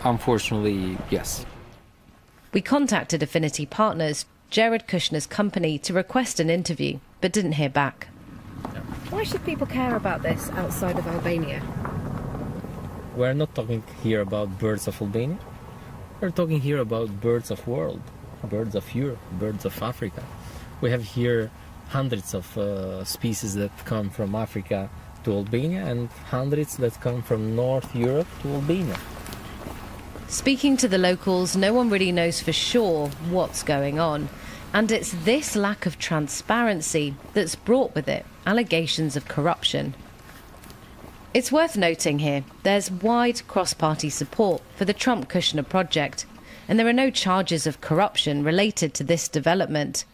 Unfortunately, yes. We contacted Affinity Partners, Jared Kushner's company, to request an interview, but didn't hear back. Why should people care about this outside of Albania? We're not talking here about birds of Albania. We're talking here about birds of world, birds of Europe, birds of Africa. We have here hundreds of species that come from Africa to Albania and hundreds that come from North Europe to Albania. Speaking to the locals, no one really knows for sure what's going on. And it's this lack of transparency that's brought with it allegations of corruption. It's worth noting here, there's wide cross-party support for the Trump-Kushner project, and there are no charges of corruption related to this development.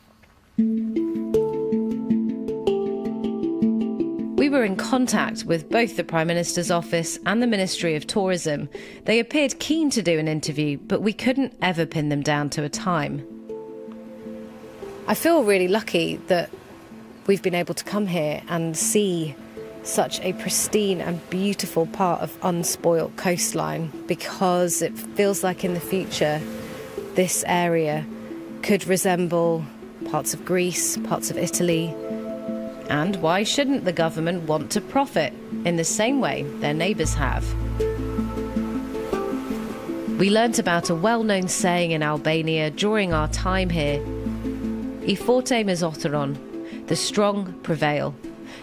We were in contact with both the Prime Minister's office and the Ministry of Tourism. They appeared keen to do an interview, but we couldn't ever pin them down to a time. I feel really lucky that we've been able to come here and see such a pristine and beautiful part of unspoilt coastline, because it feels like in the future this area could resemble parts of Greece, parts of Italy. And why shouldn't the government want to profit in the same way their neighbours have? We learnt about a well-known saying in Albania during our time here: "I forte mesoteron," the strong prevail.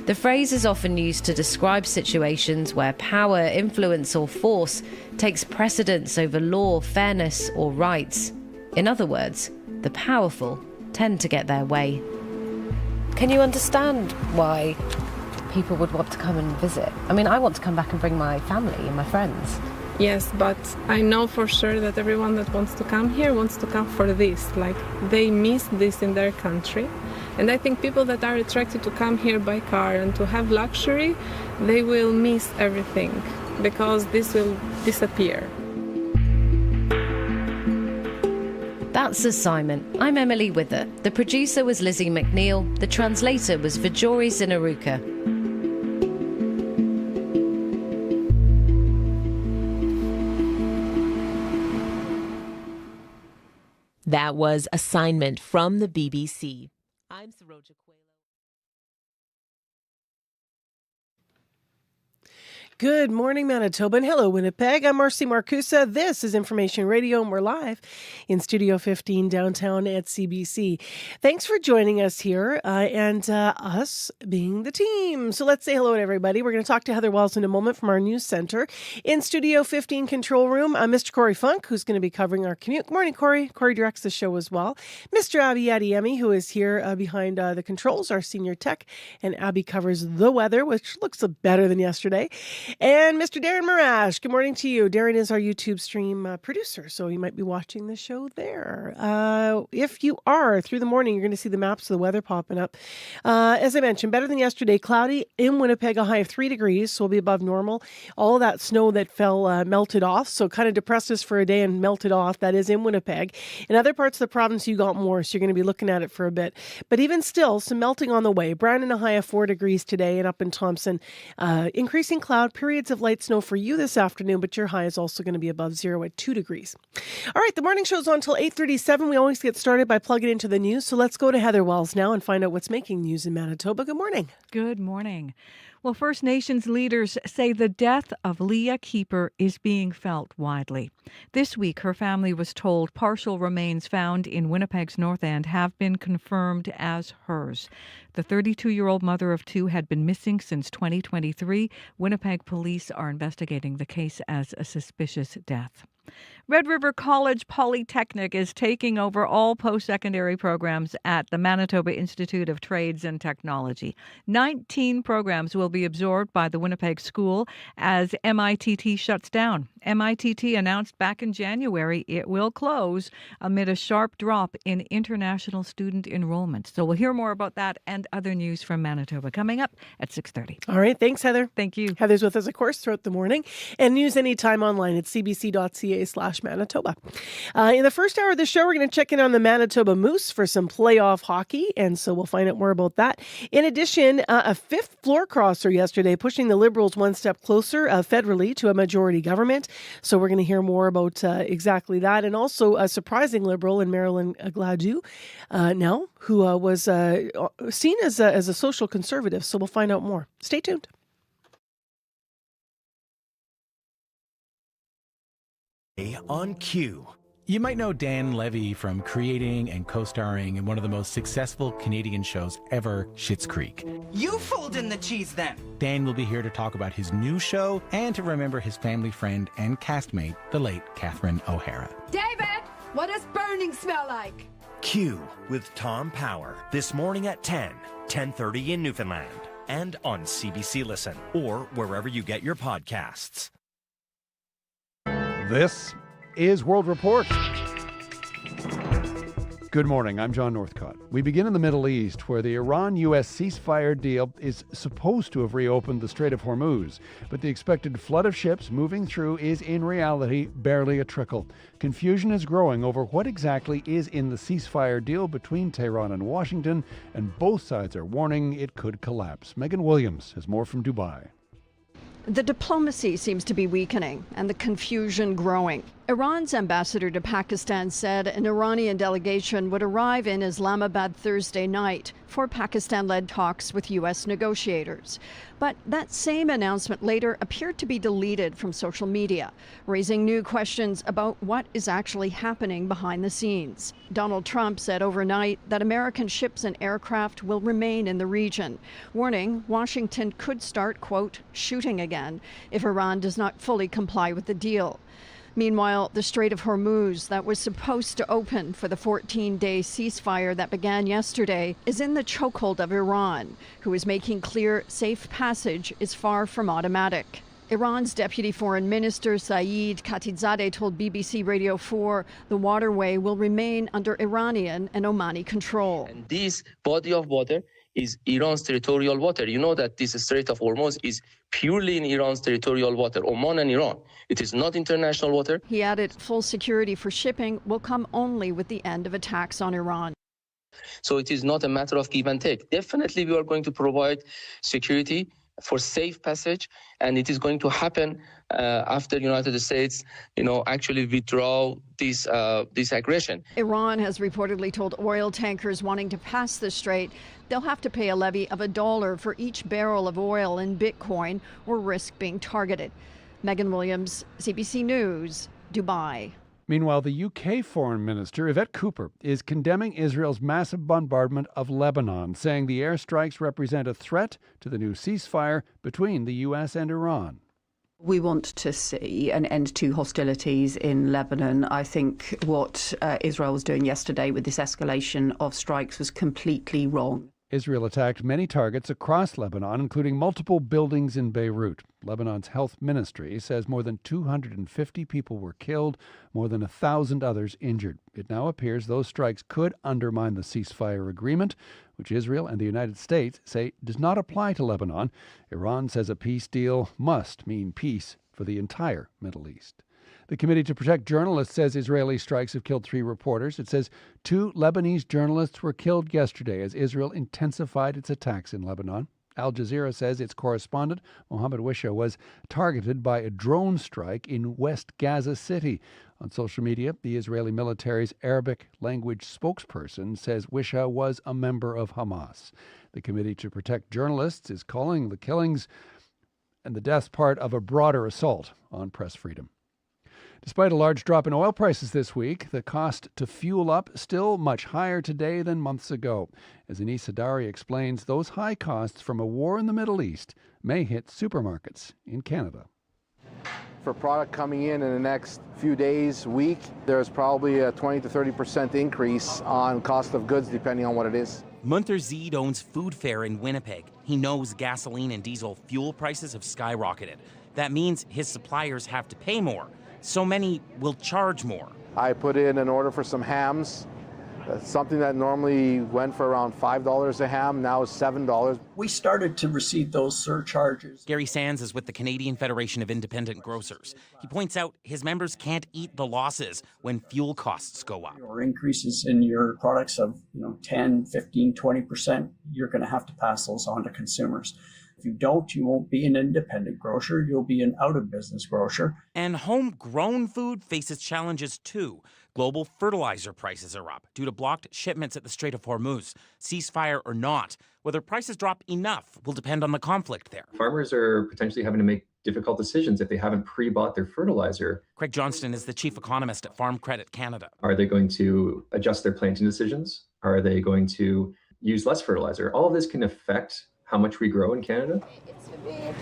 The phrase is often used to describe situations where power, influence or force takes precedence over law, fairness or rights. In other words, the powerful tend to get their way. Can you understand why people would want to come and visit? I mean, I want to come back and bring my family and my friends. Yes, but I know for sure that everyone that wants to come here wants to come for this. Like, they miss this in their country. And I think people that are attracted to come here by car and to have luxury, they will miss everything because this will disappear. That's Assignment. I'm Emily Wither. The producer was Lizzie McNeil. The translator was Vijori Zinaruka. That was Assignment from the BBC. I'm Saroja Quaylo. Good morning, Manitoba, and hello, Winnipeg. I'm Marcy Marcusa. This is Information Radio, and we're live in Studio 15 downtown at CBC. Thanks for joining us here, and us being the team. So let's say hello to everybody. We're going to talk to Heather Wells in a moment from our news center. In Studio 15 control room, Mr. Corey Funk, who's going to be covering our commute. Good morning, Corey. Corey directs the show as well. Mr. Abby Adiemi, who is here behind the controls, our senior tech, and Abby covers the weather, which looks better than yesterday. And Mr. Darren Marash, good morning to you. Darren is our YouTube stream producer, so you might be watching the show there. If you are, through the morning, you're going to see the maps of the weather popping up. As I mentioned, better than yesterday. Cloudy in Winnipeg, a high of 3 degrees, so we'll be above normal. All of that snow that fell melted off, so kind of depressed us for a day and melted off. That is in Winnipeg. In other parts of the province, you got more, so you're going to be looking at it for a bit. But even still, some melting on the way. Brandon, a high of 4 degrees today, and up in Thompson, increasing cloud, periods of light snow for you this afternoon, but your high is also going to be above zero at 2 degrees. All right, the morning show's on until 8:37. We always get started by plugging into the news, so let's go to Heather Wells now and find out what's making news in Manitoba. Good morning. Good morning. Well, First Nations leaders say the death of Leah Keeper is being felt widely. This week, her family was told partial remains found in Winnipeg's North End have been confirmed as hers. The 32-year-old mother of two had been missing since 2023. Winnipeg police are investigating the case as a suspicious death. Red River College Polytechnic is taking over all post-secondary programs at the Manitoba Institute of Trades and Technology. 19 programs will be absorbed by the Winnipeg School as MITT shuts down. MITT announced back in January it will close amid a sharp drop in international student enrollment. So we'll hear more about that and other news from Manitoba coming up at 6:30. All right, thanks, Heather. Thank you. Heather's with us, of course, throughout the morning. And news anytime online at cbc.ca. cbc.ca/Manitoba. In the first hour of the show, we're going to check in on the Manitoba Moose for some playoff hockey, and so we'll find out more about that. In addition, a fifth floor crosser yesterday, pushing the Liberals one step closer federally to a majority government. So we're going to hear more about exactly that, and also a surprising Liberal in Marilyn Gladue now, who was seen as a social conservative. So we'll find out more. Stay tuned. On cue. You might know Dan Levy from creating and co-starring in one of the most successful Canadian shows ever, Schitt's Creek. You fold in the cheese then. Dan will be here to talk about his new show and to remember his family friend and castmate, the late Catherine O'Hara. David, what does burning smell like? Q with Tom Power this morning at 10:30 in Newfoundland, and on CBC Listen or wherever you get your podcasts. This is World Report. Good morning, I'm John Northcott. We begin in the Middle East, where the Iran-U.S. ceasefire deal is supposed to have reopened the Strait of Hormuz, but the expected flood of ships moving through is in reality barely a trickle. Confusion is growing over what exactly is in the ceasefire deal between Tehran and Washington, and both sides are warning it could collapse. Megan Williams has more from Dubai. The diplomacy seems to be weakening and the confusion growing. Iran's ambassador to Pakistan said an Iranian delegation would arrive in Islamabad Thursday night for Pakistan-led talks with U.S. negotiators. But that same announcement later appeared to be deleted from social media, raising new questions about what is actually happening behind the scenes. Donald Trump said overnight that American ships and aircraft will remain in the region, warning Washington could start, quote, shooting again if Iran does not fully comply with the deal. Meanwhile, the Strait of Hormuz, that was supposed to open for the 14-day ceasefire that began yesterday, is in the chokehold of Iran, who is making clear safe passage is far from automatic. Iran's Deputy Foreign Minister Saeed Khatibzadeh told BBC Radio 4 the waterway will remain under Iranian and Omani control. And this body of water is Iran's territorial water. You know that this Strait of Hormuz is purely in Iran's territorial water, Oman and Iran. It is not international water. He added full security for shipping will come only with the end of attacks on Iran. So it is not a matter of give and take. Definitely we are going to provide security for safe passage, and it is going to happen after United States, actually withdraw this aggression. Iran has reportedly told oil tankers wanting to pass the strait they'll have to pay a levy of $1 for each barrel of oil in Bitcoin or risk being targeted. Megan Williams, CBC News, Dubai. Meanwhile, the UK Foreign Minister, Yvette Cooper, is condemning Israel's massive bombardment of Lebanon, saying the airstrikes represent a threat to the new ceasefire between the US and Iran. We want to see an end to hostilities in Lebanon. I think what Israel was doing yesterday with this escalation of strikes was completely wrong. Israel attacked many targets across Lebanon, including multiple buildings in Beirut. Lebanon's health ministry says more than 250 people were killed, more than 1,000 others injured. It now appears those strikes could undermine the ceasefire agreement, which Israel and the United States say does not apply to Lebanon. Iran says a peace deal must mean peace for the entire Middle East. The Committee to Protect Journalists says Israeli strikes have killed 3 reporters. It says 2 Lebanese journalists were killed yesterday as Israel intensified its attacks in Lebanon. Al Jazeera says its correspondent, Mohammed Wisha, was targeted by a drone strike in West Gaza City. On social media, the Israeli military's Arabic language spokesperson says Wisha was a member of Hamas. The Committee to Protect Journalists is calling the killings and the deaths part of a broader assault on press freedom. Despite a large drop in oil prices this week, the cost to fuel up still much higher today than months ago. As Anis Hadari explains, those high costs from a war in the Middle East may hit supermarkets in Canada. For product coming in the next few days, week, there's probably a 20 to 30% increase on cost of goods depending on what it is. Munther Zeed owns Food Fair in Winnipeg. He knows gasoline and diesel fuel prices have skyrocketed. That means his suppliers have to pay more. So many will charge more. I put in an order for some hams Something that normally went for around $5 a ham now is $7. We started to receive those surcharges. Gary Sands is with the Canadian Federation of Independent Grocers. He points out his members can't eat the losses when fuel costs go up. Or increases in your products of 10, 15, 20%, you're going to have to pass those on to consumers. If you don't, you won't be an independent grocer. You'll be an out-of-business grocer. And homegrown food faces challenges too. Global fertilizer prices are up due to blocked shipments at the Strait of Hormuz. Ceasefire or not, whether prices drop enough will depend on the conflict there. Farmers are potentially having to make difficult decisions if they haven't pre-bought their fertilizer. Craig Johnston is the chief economist at Farm Credit Canada. Are they going to adjust their planting decisions? Are they going to use less fertilizer? All of this can affect how much we grow in Canada. It's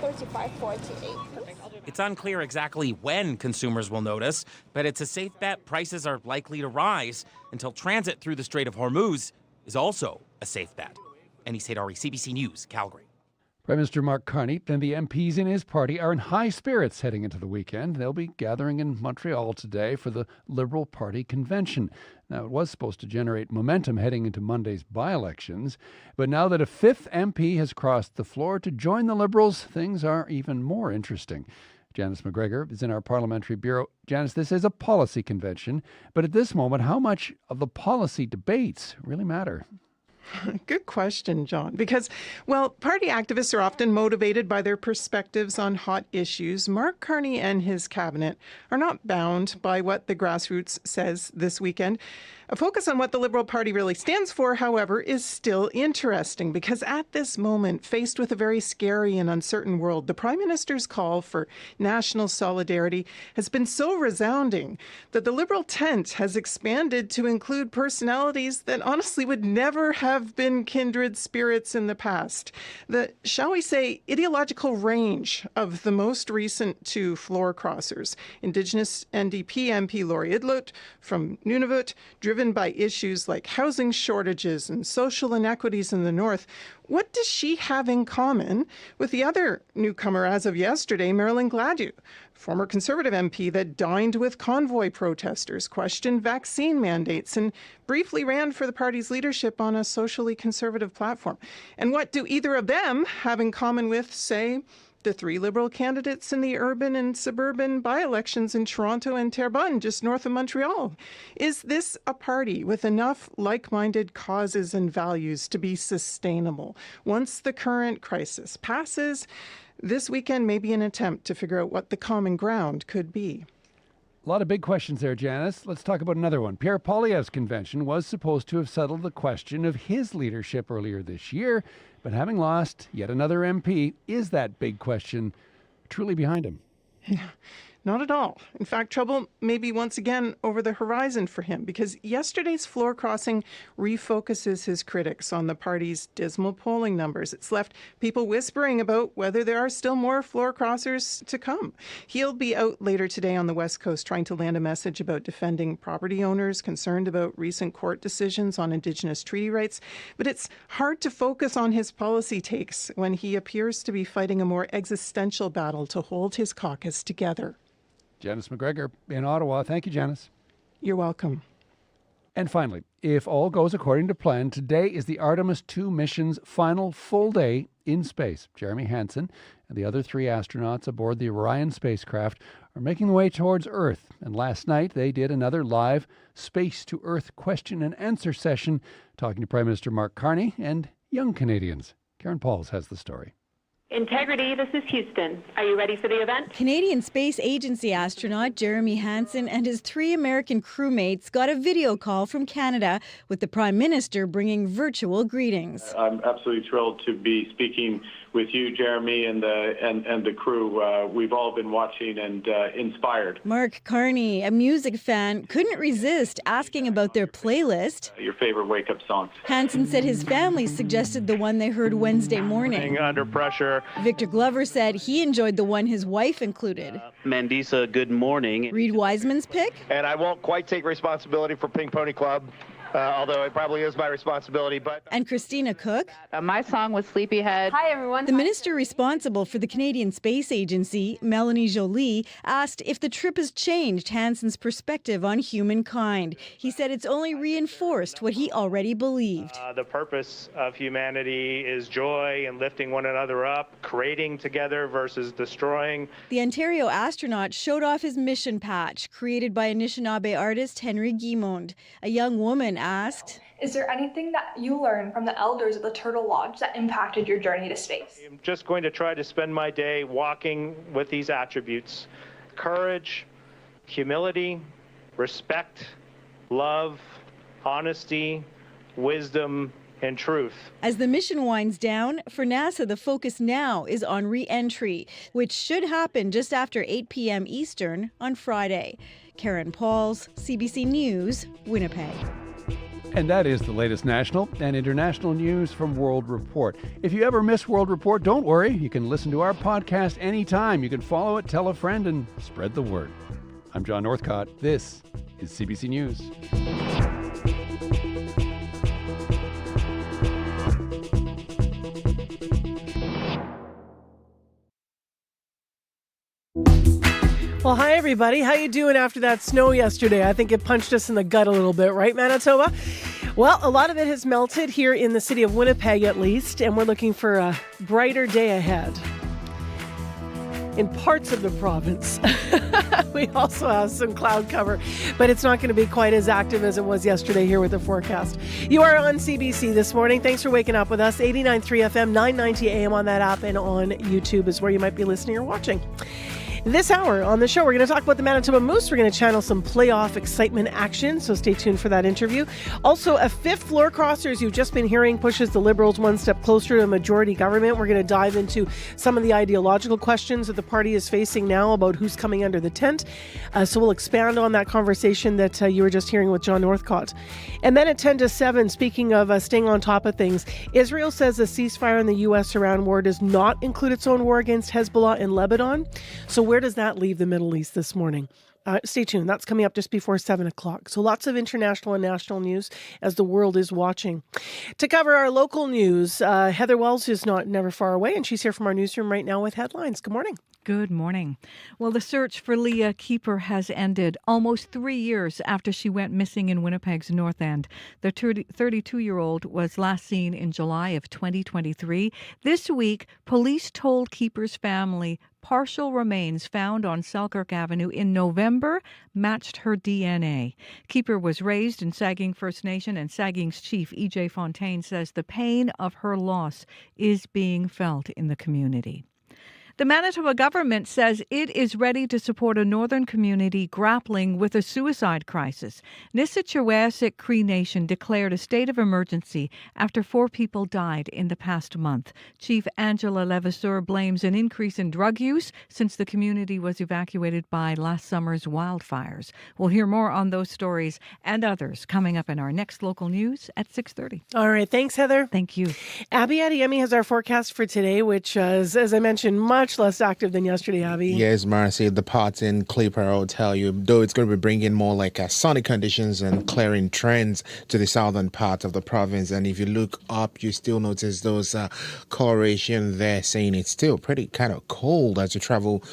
35, 48. It's unclear exactly when consumers will notice, but it's a safe bet prices are likely to rise until transit through the Strait of Hormuz is also a safe bet. Anis Haydari, CBC News, Calgary. Prime Minister Mark Carney and the MPs in his party are in high spirits heading into the weekend. They'll be gathering in Montreal today for the Liberal Party convention. Now, it was supposed to generate momentum heading into Monday's by-elections, but now that a fifth MP has crossed the floor to join the Liberals, things are even more interesting. Janice McGregor is in our parliamentary bureau. Janice, this is a policy convention, but at this moment, how much of the policy debates really matter? Good question, John, because, well, party activists are often motivated by their perspectives on hot issues. Mark Carney and his cabinet are not bound by what the grassroots says this weekend. A focus on what the Liberal Party really stands for, however, is still interesting because at this moment, faced with a very scary and uncertain world, the Prime Minister's call for national solidarity has been so resounding that the Liberal tent has expanded to include personalities that honestly would never have been kindred spirits in the past. The, shall we say, ideological range of the most recent two floor crossers, Indigenous NDP MP Laurie Idlot from Nunavut, driven by issues like housing shortages and social inequities in the north. What does she have in common with the other newcomer as of yesterday, Marilyn Gladu, former Conservative MP that dined with convoy protesters, questioned vaccine mandates, and briefly ran for the party's leadership on a socially conservative platform? And what do either of them have in common with, say, the three Liberal candidates in the urban and suburban by-elections in Toronto and Terrebonne, just north of Montreal? Is this a party with enough like-minded causes and values to be sustainable? Once the current crisis passes, this weekend may be an attempt to figure out what the common ground could be. A lot of big questions there, Janice. Let's talk about another one. Pierre Poilievre's convention was supposed to have settled the question of his leadership earlier this year, but having lost yet another MP, is that big question truly behind him? Not at all. In fact, trouble may be once again over the horizon for him because yesterday's floor crossing refocuses his critics on the party's dismal polling numbers. It's left people whispering about whether there are still more floor crossers to come. He'll be out later today on the West Coast trying to land a message about defending property owners concerned about recent court decisions on Indigenous treaty rights. But it's hard to focus on his policy takes when he appears to be fighting a more existential battle to hold his caucus together. Janice McGregor in Ottawa. Thank you, Janice. You're welcome. And finally, if all goes according to plan, today is the Artemis 2 mission's final full day in space. Jeremy Hansen and the other three astronauts aboard the Orion spacecraft are making their way towards Earth. And last night, they did another live space-to-Earth question and answer session, talking to Prime Minister Mark Carney and young Canadians. Karen Pauls has the story. Integrity, this is Houston. Are you ready for the event? Canadian Space Agency astronaut Jeremy Hansen and his three American crewmates got a video call from Canada with the Prime Minister bringing virtual greetings. I'm absolutely thrilled to be speaking with you, Jeremy, and the crew. We've all been watching and inspired. Mark Carney, a music fan, couldn't resist asking about their playlist. Your favorite wake-up songs. Hansen said his family suggested the one they heard Wednesday morning. Under Pressure. Victor Glover said he enjoyed the one his wife included. Mandisa, Good Morning. Reed Wiseman's pick. And I won't quite take responsibility for Pink Pony Club. although it probably is my responsibility. And Christina Cook. My song was Sleepyhead. Hi, everyone. The minister responsible for the Canadian Space Agency, Melanie Joly, asked if the trip has changed Hanson's perspective on humankind. He said it's only reinforced what he already believed. The purpose of humanity is joy and lifting one another up, creating together versus destroying. The Ontario astronaut showed off his mission patch, created by Anishinaabe artist Henry Guimond. A young woman asked, "Is there anything that you learned from the elders at the Turtle Lodge that impacted your journey to space?" I'm just going to try to spend my day walking with these attributes: courage, humility, respect, love, honesty, wisdom, and truth. As the mission winds down, for NASA, the focus now is on re-entry, which should happen just after 8 p.m. Eastern on Friday. Karen Pauls, CBC News, Winnipeg. And that is the latest national and international news from World Report. If you ever miss World Report, don't worry. You can listen to our podcast anytime. You can follow it, tell a friend, and spread the word. I'm John Northcott. This is CBC News. Well, hi, everybody. How you doing after that snow yesterday? I think it punched us in the gut a little bit, right, Manitoba? Well, a lot of it has melted here in the city of Winnipeg, at least, and we're looking for a brighter day ahead. In parts of the province, we also have some cloud cover, but it's not going to be quite as active as it was yesterday here with the forecast. You are on CBC this morning. Thanks for waking up with us. 89.3 FM, 990 AM on that app, and on YouTube is where you might be listening or watching. This hour on the show, we're going to talk about the Manitoba Moose. We're going to channel some playoff excitement action, so stay tuned for that interview. Also, a fifth floor crosser, as you've just been hearing, pushes the Liberals one step closer to a majority government. We're going to dive into some of the ideological questions that the party is facing now about who's coming under the tent. So we'll expand on that conversation that you were just hearing with John Northcott. And then at 10 to 7, speaking of staying on top of things, Israel says a ceasefire in the U.S.-Iran war does not include its own war against Hezbollah in Lebanon. So where does that leave the Middle East this morning? Stay tuned. That's coming up just before 7 o'clock. So lots of international and national news as the world is watching. To cover our local news, Heather Wells is never far away, and she's here from our newsroom right now with headlines. Good morning. Good morning. Well, the search for Leah Keeper has ended almost 3 years after she went missing in Winnipeg's North End. The 32-year-old was last seen in July of 2023. This week, police told Keeper's family partial remains found on Selkirk Avenue in November matched her DNA. Keeper was raised in Sagging First Nation, and Sagging's chief, E.J. Fontaine, says the pain of her loss is being felt in the community. The Manitoba government says it is ready to support a northern community grappling with a suicide crisis. Nisichawasik Cree Nation declared a state of emergency after 4 people died in the past month. Chief Angela Levasseur blames an increase in drug use since the community was evacuated by last summer's wildfires. We'll hear more on those stories and others coming up in our next local news at 6:30. All right. Thanks, Heather. Thank you. Abby Adiemi has our forecast for today, which is, as I mentioned, much less active than yesterday, Abby. Yes, Marcy, the parts in Clipper will tell you, though it's going to be bringing more like sunny conditions and clearing trends to the southern part of the province. And if you look up, you still notice those coloration there, saying it's still pretty kind of cold as you travel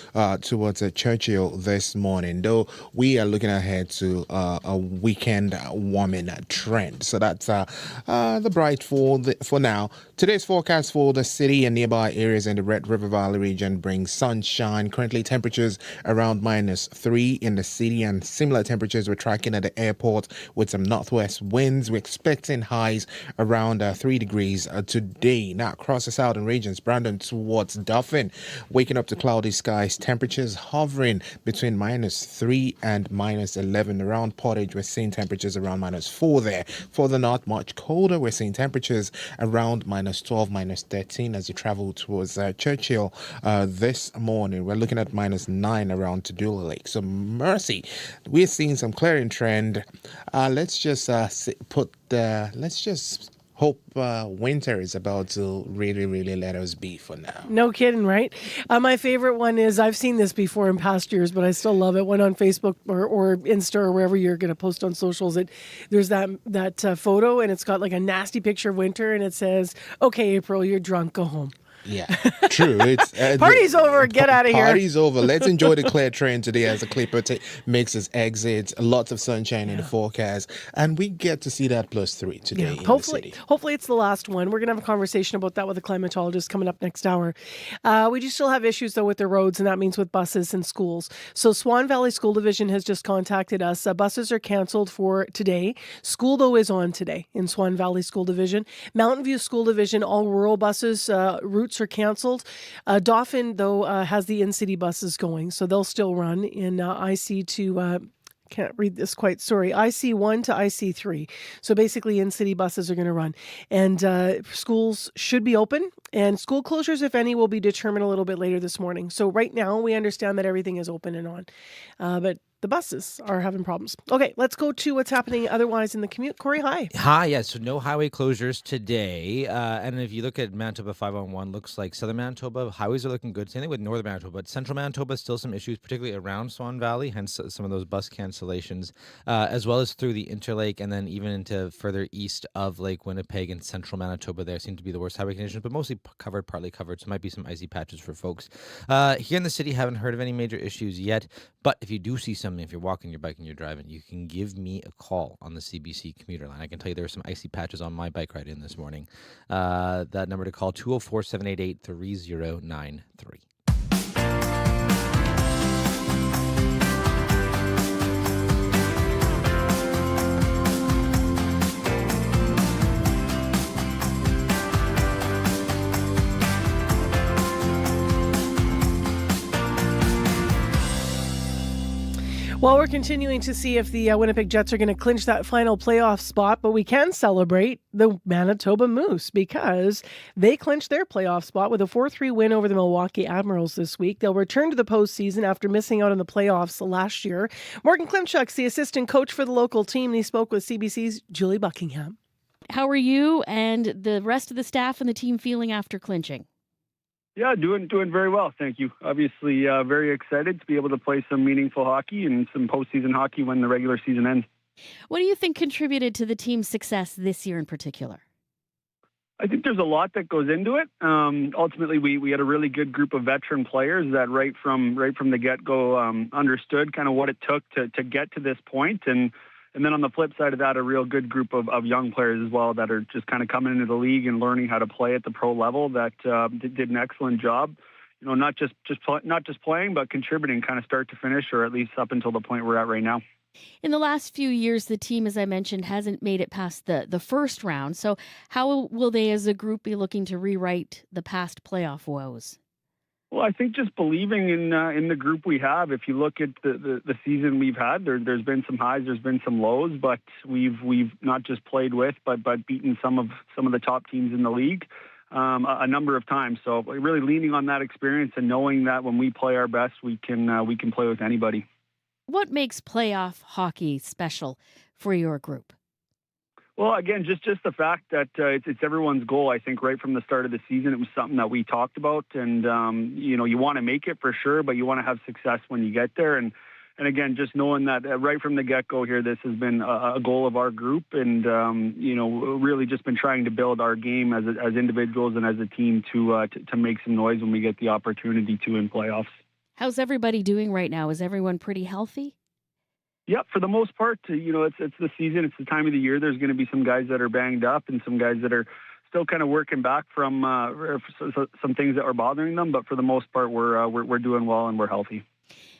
towards Churchill this morning, though we are looking ahead to a weekend warming trend. So that's the bright for now. Today's forecast for the city and nearby areas in the Red River Valley region brings sunshine. Currently temperatures around -3 in the city, and similar temperatures we're tracking at the airport with some northwest winds. We're expecting highs around 3 degrees today. Now across the southern regions, Brandon towards Dauphin, waking up to cloudy skies, temperatures hovering between -3 and -11. Around Portage, we're seeing temperatures around -4 there. For the north, much colder. We're seeing temperatures around -12, -13 as you travel towards Churchill this morning. We're looking at -9 around Tadula Lake. So Mercy, we're seeing some clearing trend. Let's just hope winter is about to really, really let us be for now. No kidding, right? My favorite one is, I've seen this before in past years, but I still love it. One on Facebook or Insta or wherever you're going to post on socials. There's that photo, and it's got like a nasty picture of winter, and it says, "Okay, April, you're drunk. Go home." Yeah, true. It's Party's over. Get out of here. Party's over. Let's enjoy the clear trend today as the Clipper makes its exit. Lots of sunshine in the forecast, and we get to see that +3 today in the city. Hopefully it's the last one. We're going to have a conversation about that with the climatologist coming up next hour. We do still have issues, though, with the roads, and that means with buses and schools. So Swan Valley School Division has just contacted us. Buses are canceled for today. School, though, is on today in Swan Valley School Division. Mountain View School Division, all rural buses, routes are canceled. Dauphin, though, has the in-city buses going, so they'll still run in IC to... can't read this quite, sorry, IC1 to IC3. So basically in-city buses are going to run. And schools should be open, and school closures, if any, will be determined a little bit later this morning. So right now we understand that everything is open and on. But the buses are having problems. Okay, let's go to what's happening otherwise in the commute. Corey, hi. Hi, yes. So no highway closures today. And if you look at Manitoba 511, looks like southern Manitoba, highways are looking good. Same thing with northern Manitoba. But central Manitoba, still some issues, particularly around Swan Valley, hence some of those bus cancellations, as well as through the Interlake and then even into further east of Lake Winnipeg and central Manitoba. There seem to be the worst highway conditions, but mostly covered, partly covered. So might be some icy patches for folks. Here in the city, haven't heard of any major issues yet. But if you do see something, if you're walking, you're biking, you're driving, you can give me a call on the CBC commuter line. I can tell you there are some icy patches on my bike ride in this morning. That number to call, 204-788-3093. Well, we're continuing to see if the Winnipeg Jets are going to clinch that final playoff spot, but we can celebrate the Manitoba Moose because they clinched their playoff spot with a 4-3 win over the Milwaukee Admirals this week. They'll return to the postseason after missing out on the playoffs last year. Morgan Klimchuk's the assistant coach for the local team, and he spoke with CBC's Julie Buckingham. How are you and the rest of the staff and the team feeling after clinching? Yeah, doing very well, thank you. Obviously, very excited to be able to play some meaningful hockey and some postseason hockey when the regular season ends. What do you think contributed to the team's success this year in particular? I think there's a lot that goes into it. Ultimately, we had a really good group of veteran players that right from the get-go understood kind of what it took to get to this point. And then on the flip side of that, a real good group of young players as well that are just kind of coming into the league and learning how to play at the pro level that did an excellent job. You know, not just playing, but contributing kind of start to finish, or at least up until the point we're at right now. In the last few years, the team, as I mentioned, hasn't made it past the first round. So how will they as a group be looking to rewrite the past playoff woes? Well, I think just believing in the group we have. If you look at the season we've had, there's been some highs, there's been some lows, but we've not just played with, but beaten some of the top teams in the league a number of times. So really leaning on that experience and knowing that when we play our best, we can play with anybody. What makes playoff hockey special for your group? Well, again, just the fact that it's everyone's goal. I think right from the start of the season, it was something that we talked about, and you want to make it for sure, but you want to have success when you get there. And again, just knowing that right from the get-go here, this has been a goal of our group, and really just been trying to build our game as individuals and as a team to make some noise when we get the opportunity to in playoffs. How's everybody doing right now? Is everyone pretty healthy? Yeah, for the most part, it's the season. It's the time of the year. There's going to be some guys that are banged up and some guys that are still kind of working back from some things that are bothering them. But for the most part, we're doing well and we're healthy.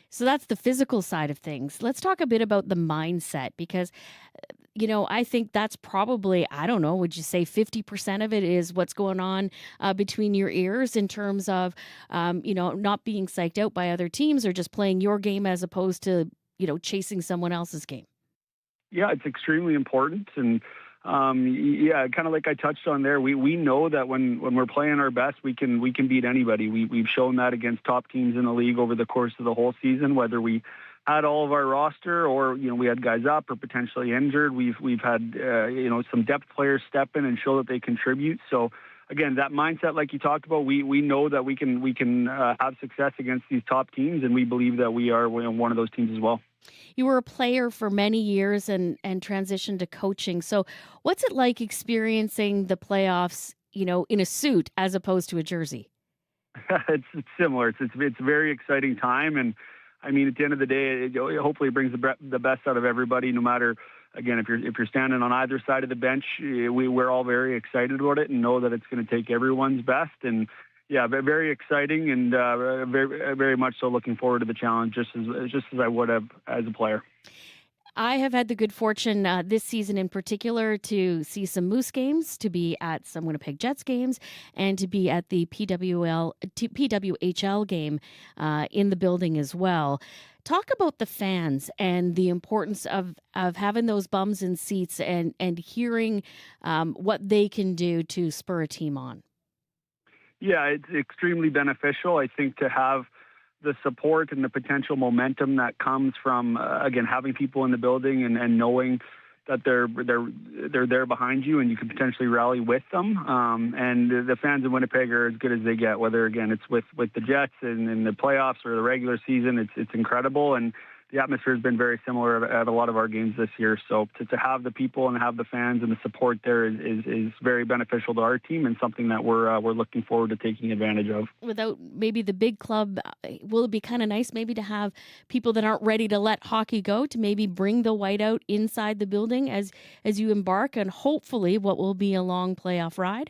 So that's the physical side of things. Let's talk a bit about the mindset because, I think that's probably, I don't know, would you say 50% of it is what's going on between your ears in terms of, not being psyched out by other teams or just playing your game as opposed to chasing someone else's game? Yeah, it's extremely important. And kind of like I touched on there, we know that when we're playing our best, we can beat anybody. We've shown that against top teams in the league over the course of the whole season, whether we at all of our roster, or we had guys up or potentially injured. We've had some depth players step in and show that they contribute. So again, that mindset, like you talked about, we know that we can have success against these top teams, and we believe that we are one of those teams as well. You were a player for many years and transitioned to coaching. So what's it like experiencing the playoffs, in a suit as opposed to a jersey? It's similar. It's a very exciting time, and I mean, at the end of the day, hopefully it brings the best out of everybody. No matter, again, if you're standing on either side of the bench, we're all very excited about it and know that it's going to take everyone's best. And yeah, very exciting, and very very much so looking forward to the challenge, just as I would have as a player. I have had the good fortune this season in particular to see some Moose games, to be at some Winnipeg Jets games, and to be at the PWHL game in the building as well. Talk about the fans and the importance of having those bums in seats and hearing what they can do to spur a team on. Yeah, it's extremely beneficial, I think, to have the support and the potential momentum that comes from, again, having people in the building and knowing that they're there behind you and you can potentially rally with them. And the fans in Winnipeg are as good as they get, whether, again, it's with the Jets in the playoffs or the regular season. It's incredible. And the atmosphere has been very similar at a lot of our games this year. So to have the people and have the fans and the support there is very beneficial to our team, and something that we're looking forward to taking advantage of. Without maybe the big club, will it be kind of nice maybe to have people that aren't ready to let hockey go to maybe bring the whiteout inside the building as you embark on hopefully what will be a long playoff ride?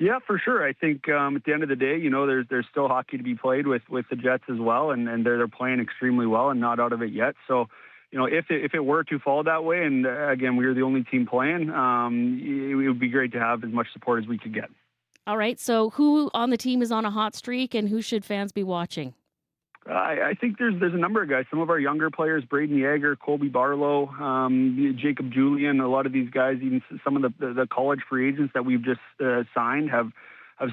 Yeah, for sure. I think at the end of the day, there's still hockey to be played with the Jets as well, and they're playing extremely well and not out of it yet. So, if it were to fall that way, and again, we were the only team playing, it would be great to have as much support as we could get. All right. So, who on the team is on a hot streak, and who should fans be watching? I think there's a number of guys. Some of our younger players, Braden Yeager, Colby Barlow, Jacob Julian, a lot of these guys, even some of the college free agents that we've just signed have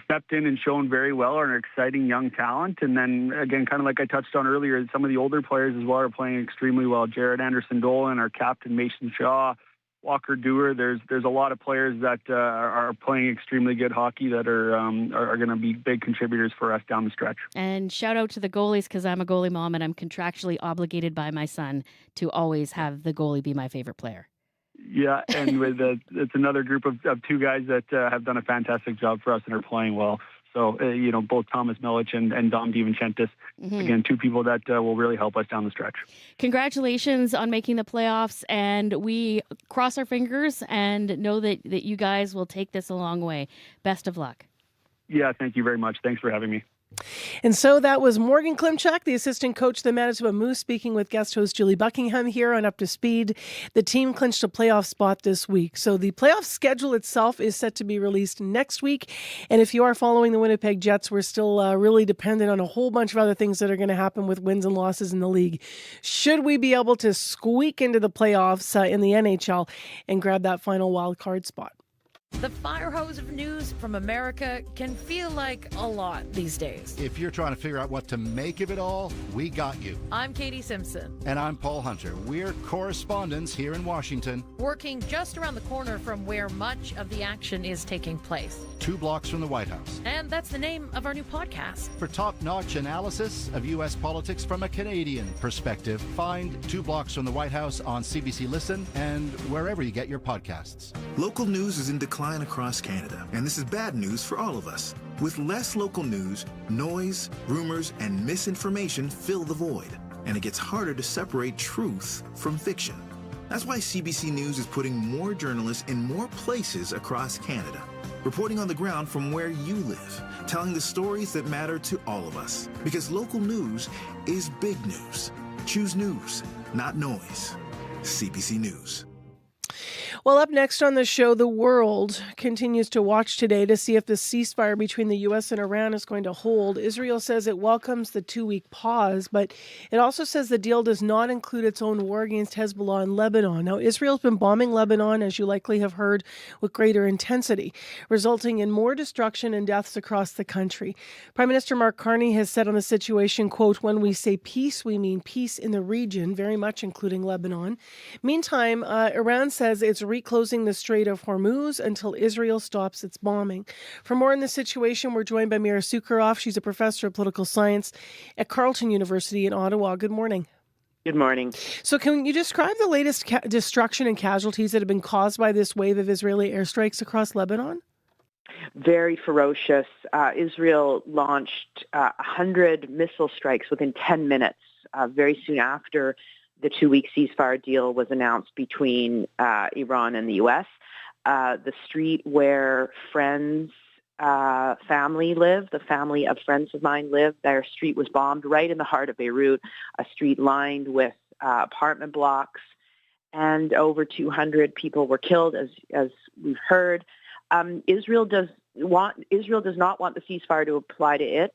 stepped in and shown very well, are an exciting young talent. And then, again, kind of like I touched on earlier, some of the older players as well are playing extremely well. Jared Anderson-Dolan, our captain, Mason Shaw, Walker Dewar. There's a lot of players that are playing extremely good hockey that are going to be big contributors for us down the stretch. And shout out to the goalies, because I'm a goalie mom and I'm contractually obligated by my son to always have the goalie be my favorite player. Yeah, and it's another group of two guys that have done a fantastic job for us and are playing well. So, both Thomas Milic and Dom DiVincentis, again, two people that will really help us down the stretch. Congratulations on making the playoffs, and we cross our fingers and know that you guys will take this a long way. Best of luck. Yeah, thank you very much. Thanks for having me. And so that was Morgan Klimchak, the assistant coach of the Manitoba Moose, speaking with guest host Julie Buckingham here on Up to Speed. The team clinched a playoff spot this week. So the playoff schedule itself is set to be released next week. And if you are following the Winnipeg Jets, we're still really dependent on a whole bunch of other things that are going to happen with wins and losses in the league. Should we be able to squeak into the playoffs in the NHL and grab that final wild card spot? The fire hose of news from America can feel like a lot these days. If you're trying to figure out what to make of it all, we got you. I'm Katie Simpson. And I'm Paul Hunter. We're correspondents here in Washington, working just around the corner from where much of the action is taking place. 2 blocks from the White House. And that's the name of our new podcast. For top-notch analysis of U.S. politics from a Canadian perspective, find 2 blocks from the White House on CBC Listen and wherever you get your podcasts. Local news is in decline across Canada, and this is bad news for all of us. With less local news, noise, rumors, and misinformation fill the void, and it gets harder to separate truth from fiction. That's why CBC News is putting more journalists in more places across Canada, reporting on the ground from where you live, telling the stories that matter to all of us. Because local news is big news. Choose news, not noise. CBC News. Well, up next on the show, the world continues to watch today to see if the ceasefire between the U.S. and Iran is going to hold. Israel says it welcomes the 2-week pause, but it also says the deal does not include its own war against Hezbollah in Lebanon. Now, Israel's been bombing Lebanon, as you likely have heard, with greater intensity, resulting in more destruction and deaths across the country. Prime Minister Mark Carney has said on the situation, quote, "When we say peace, we mean peace in the region, very much including Lebanon." Meantime, Iran says it's reclosing the Strait of Hormuz until Israel stops its bombing. For more on the situation, we're joined by Mira Sukharov. She's a professor of political science at Carleton University in Ottawa. Good morning. Good morning. So can you describe the latest destruction and casualties that have been caused by this wave of Israeli airstrikes across Lebanon? Very ferocious. Israel launched 100 missile strikes within 10 minutes, very soon after the 2-week ceasefire deal was announced between Iran and the U.S. The street where friends' family live, the family of friends of mine live, their street was bombed right in the heart of Beirut, a street lined with apartment blocks, and over 200 people were killed, as we've heard. Israel does not want the ceasefire to apply to it.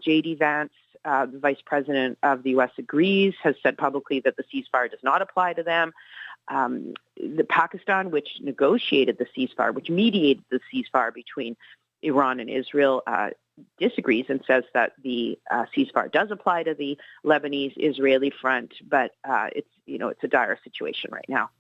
J.D. Vance, the vice president of the U.S., agrees, has said publicly that the ceasefire does not apply to them. The Pakistan, which negotiated the ceasefire, which mediated the ceasefire between Iran and Israel, disagrees and says that the ceasefire does apply to the Lebanese-Israeli front, but it's a dire situation right now.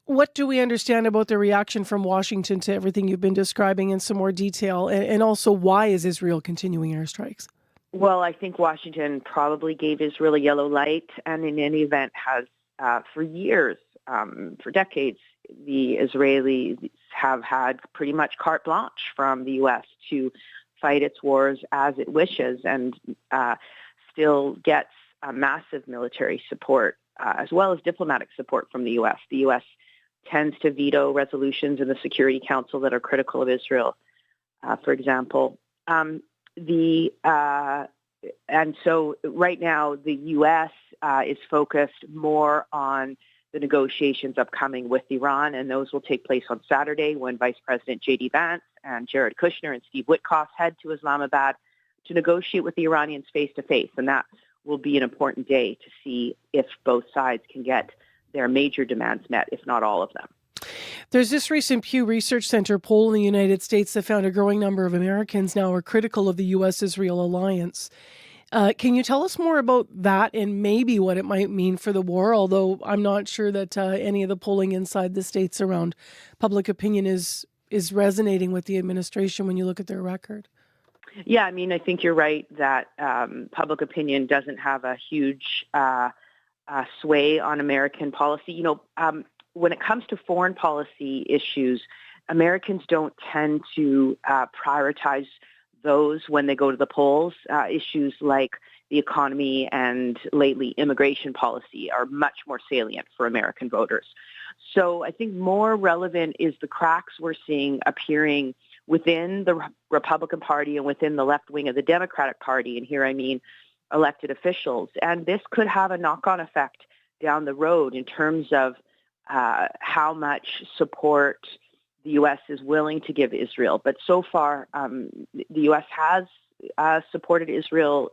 What do we understand about the reaction from Washington to everything you've been describing in some more detail? And also, why is Israel continuing airstrikes? Well, I think Washington probably gave Israel a yellow light, and in any event has for years, for decades, the Israelis have had pretty much carte blanche from the U.S. to fight its wars as it wishes, and still gets massive military support as well as diplomatic support from the U.S. The U.S. tends to veto resolutions in the Security Council that are critical of Israel, for example. And so right now, the U.S. Is focused more on the negotiations upcoming with Iran, and those will take place on Saturday when Vice President J.D. Vance and Jared Kushner and Steve Witkoff head to Islamabad to negotiate with the Iranians face-to-face. And that will be an important day to see if both sides can get their major demands met, if not all of them. There's this recent Pew Research Center poll in the United States that found a growing number of Americans now are critical of the U.S.-Israel alliance. Can you tell us more about that and maybe what it might mean for the war? Although I'm not sure that any of the polling inside the states around public opinion is resonating with the administration when you look at their record. Yeah, I mean, I think you're right that public opinion doesn't have a huge sway on American policy. When it comes to foreign policy issues, Americans don't tend to prioritize those when they go to the polls. Issues like the economy and lately immigration policy are much more salient for American voters. So I think more relevant is the cracks we're seeing appearing within the Republican Party and within the left wing of the Democratic Party. And here I mean elected officials. And this could have a knock-on effect down the road in terms of how much support the U.S. is willing to give Israel. But so far, the U.S. has supported Israel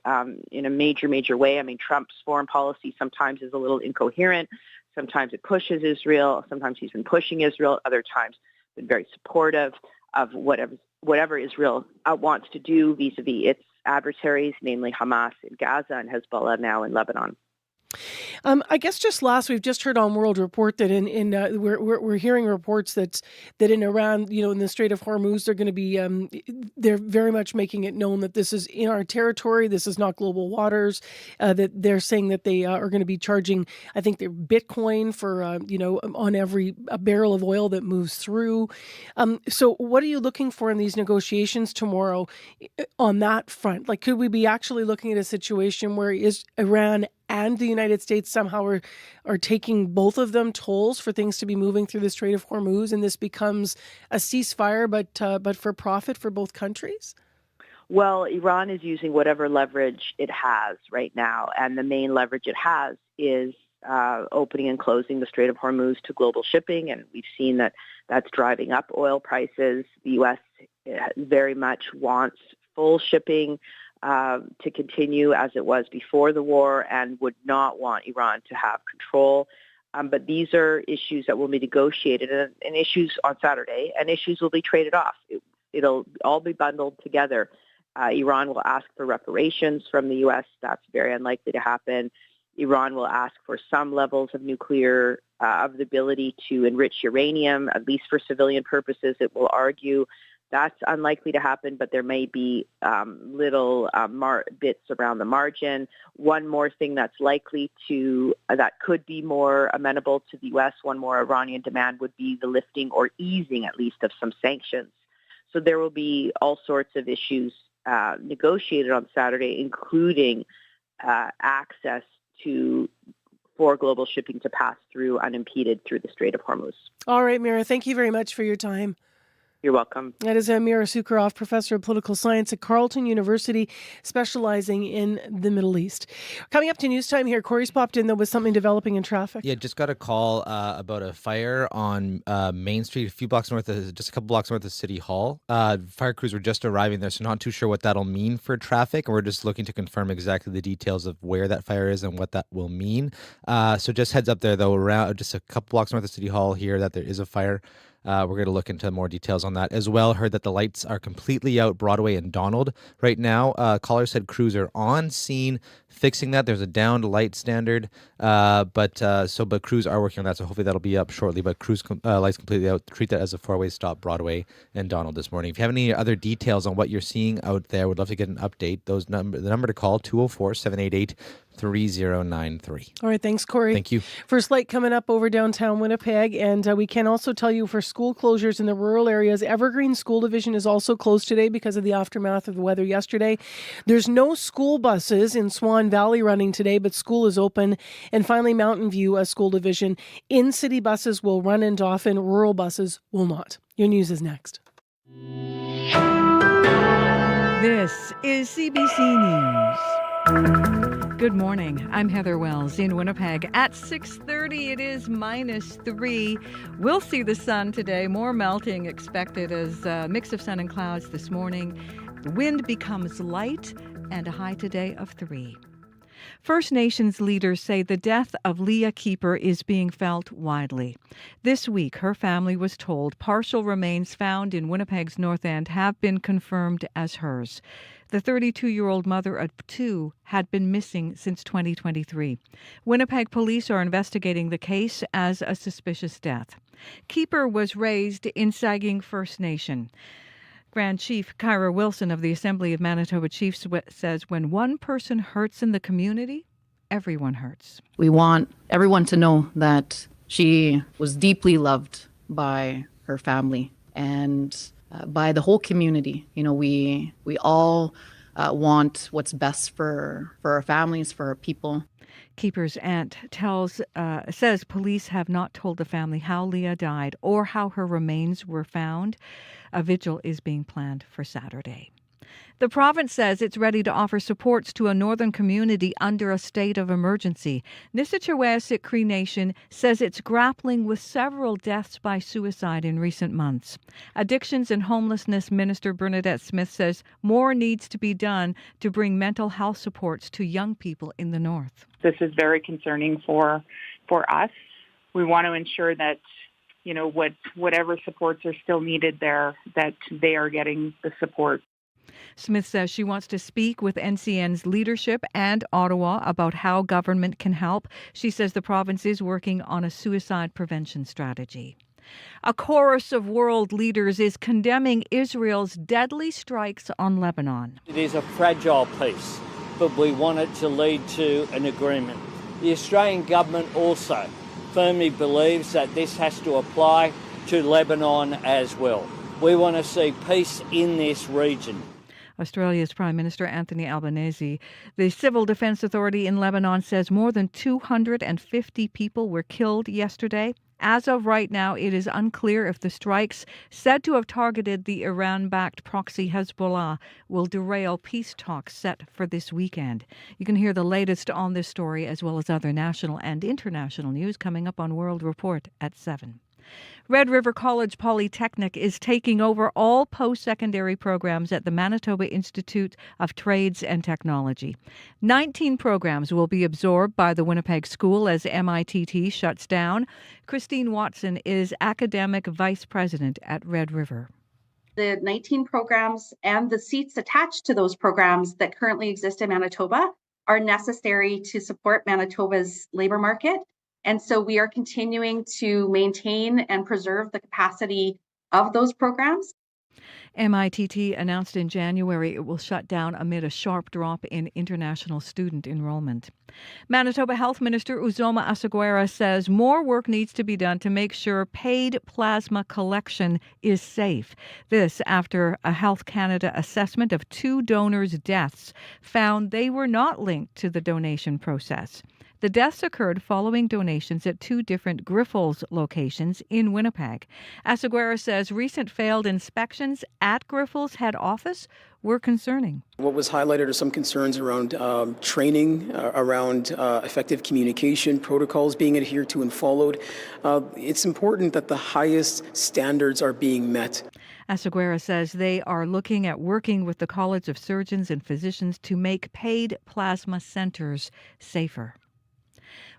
in a major way. I mean, Trump's foreign policy sometimes is a little incoherent. Sometimes it pushes Israel. Sometimes he's been pushing Israel. Other times been very supportive of whatever Israel wants to do vis-a-vis its adversaries, namely Hamas in Gaza and Hezbollah now in Lebanon. I guess just last, we've just heard on World Report that we're hearing reports that in Iran, in the Strait of Hormuz, they're going to be they're very much making it known that this is in our territory. This is not global waters. That they're saying that they are going to be charging, I think, their Bitcoin for on every barrel of oil that moves through. So, what are you looking for in these negotiations tomorrow on that front? Like, could we be actually looking at a situation where is Iran and the United States somehow are taking both of them tolls for things to be moving through the Strait of Hormuz, and this becomes a ceasefire, but for profit for both countries? Well, Iran is using whatever leverage it has right now, and the main leverage it has is opening and closing the Strait of Hormuz to global shipping, and we've seen that that's driving up oil prices. The U.S. very much wants full shipping to continue as it was before the war and would not want Iran to have control. But these are issues that will be negotiated and issues on Saturday, and issues will be traded off. It'll all be bundled together. Iran will ask for reparations from the U.S. That's very unlikely to happen. Iran will ask for some levels of nuclear, of the ability to enrich uranium, at least for civilian purposes. It will argue that's unlikely to happen, but there may be little bits around the margin. One more thing that's likely to, that could be more amenable to the U.S., one more Iranian demand would be the lifting or easing, at least, of some sanctions. So there will be all sorts of issues negotiated on Saturday, including access for global shipping to pass through unimpeded through the Strait of Hormuz. All right, Mira, thank you very much for your time. You're welcome. That is Mira Sukharov, professor of political science at Carleton University, specializing in the Middle East. Coming up to news time here, Corey's popped in, though, with something developing in traffic. Yeah, just got a call about a fire on Main Street, just a couple blocks north of City Hall. Fire crews were just arriving there, so not too sure what that'll mean for traffic. And we're just looking to confirm exactly the details of where that fire is and what that will mean. So just heads up there, though, around just a couple blocks north of City Hall here, that there is a fire. We're going to look into more details on that as well. Heard that the lights are completely out Broadway and Donald right now. Caller said crews are on scene fixing that. There's a downed light standard, but crews are working on that. So hopefully that'll be up shortly. But crews lights completely out. Treat that as a four-way stop Broadway and Donald this morning. If you have any other details on what you're seeing out there, would love to get an update. The number to call 204-788-3093. All right, thanks, Corey. Thank you. First light coming up over downtown Winnipeg, and we can also tell you for school closures in the rural areas, Evergreen School Division is also closed today because of the aftermath of the weather yesterday. There's no school buses in Swan Valley running today, but school is open. And finally, Mountain View School Division, in-city buses will run in Dauphin, rural buses will not. Your news is next. This is CBC News. Good morning. I'm Heather Wells in Winnipeg. At 6:30, it is -3. We'll see the sun today. More melting expected as a mix of sun and clouds this morning. The wind becomes light and a high today of 3. First Nations leaders say the death of Leah Keeper is being felt widely. This week, her family was told partial remains found in Winnipeg's North End have been confirmed as hers. The 32-year-old mother of 2 had been missing since 2023. Winnipeg police are investigating the case as a suspicious death. Keeper was raised in Saging First Nation. Grand Chief Kyra Wilson of the Assembly of Manitoba Chiefs says when one person hurts in the community, everyone hurts. We want everyone to know that she was deeply loved by her family and by the whole community. You know, we all want what's best for our families, for our people. Keeper's aunt says police have not told the family how Leah died or how her remains were found. A vigil is being planned for Saturday. The province says it's ready to offer supports to a northern community under a state of emergency. Nisitchawessit Cree Nation says it's grappling with several deaths by suicide in recent months. Addictions and Homelessness Minister Bernadette Smith says more needs to be done to bring mental health supports to young people in the north. This is very concerning for us. We want to ensure that, you know, whatever supports are still needed there, that they are getting the support. Smith says she wants to speak with NCN's leadership and Ottawa about how government can help. She says the province is working on a suicide prevention strategy. A chorus of world leaders is condemning Israel's deadly strikes on Lebanon. It is a fragile peace, but we want it to lead to an agreement. The Australian government also firmly believes that this has to apply to Lebanon as well. We want to see peace in this region. Australia's Prime Minister Anthony Albanese. The Civil Defence Authority in Lebanon says more than 250 people were killed yesterday As of right now, it is unclear if the strikes said to have targeted the Iran-backed proxy Hezbollah will derail peace talks set for this weekend. You can hear the latest on this story as well as other national and international news coming up on World Report at 7. Red River College Polytechnic is taking over all post-secondary programs at the Manitoba Institute of Trades and Technology. 19 programs will be absorbed by the Winnipeg School as MITT shuts down. Christine Watson is Academic Vice President at Red River. The 19 programs and the seats attached to those programs that currently exist in Manitoba are necessary to support Manitoba's labor market. And so we are continuing to maintain and preserve the capacity of those programs. MITT announced in January it will shut down amid a sharp drop in international student enrollment. Manitoba Health Minister Uzoma Asaguera says more work needs to be done to make sure paid plasma collection is safe. This after a Health Canada assessment of 2 donors' deaths found they were not linked to the donation process. The deaths occurred following donations at 2 different Grifols locations in Winnipeg. Asaguera says recent failed inspections at Grifols head office were concerning. What was highlighted are some concerns around training, around effective communication, protocols being adhered to and followed. It's important that the highest standards are being met. Asaguera says they are looking at working with the College of Surgeons and Physicians to make paid plasma centers safer.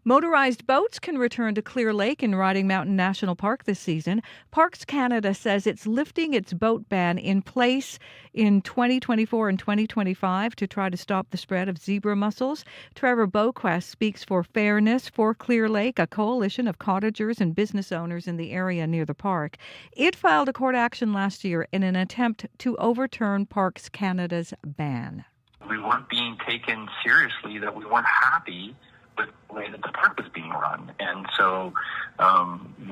Motorized boats can return to Clear Lake in Riding Mountain National Park this season. Parks Canada says it's lifting its boat ban in place in 2024 and 2025 to try to stop the spread of zebra mussels. Trevor Beauquest speaks for Fairness for Clear Lake, a coalition of cottagers and business owners in the area near the park. It filed a court action last year in an attempt to overturn Parks Canada's ban. We weren't being taken seriously, that we weren't happy with the way that the park was being run. And so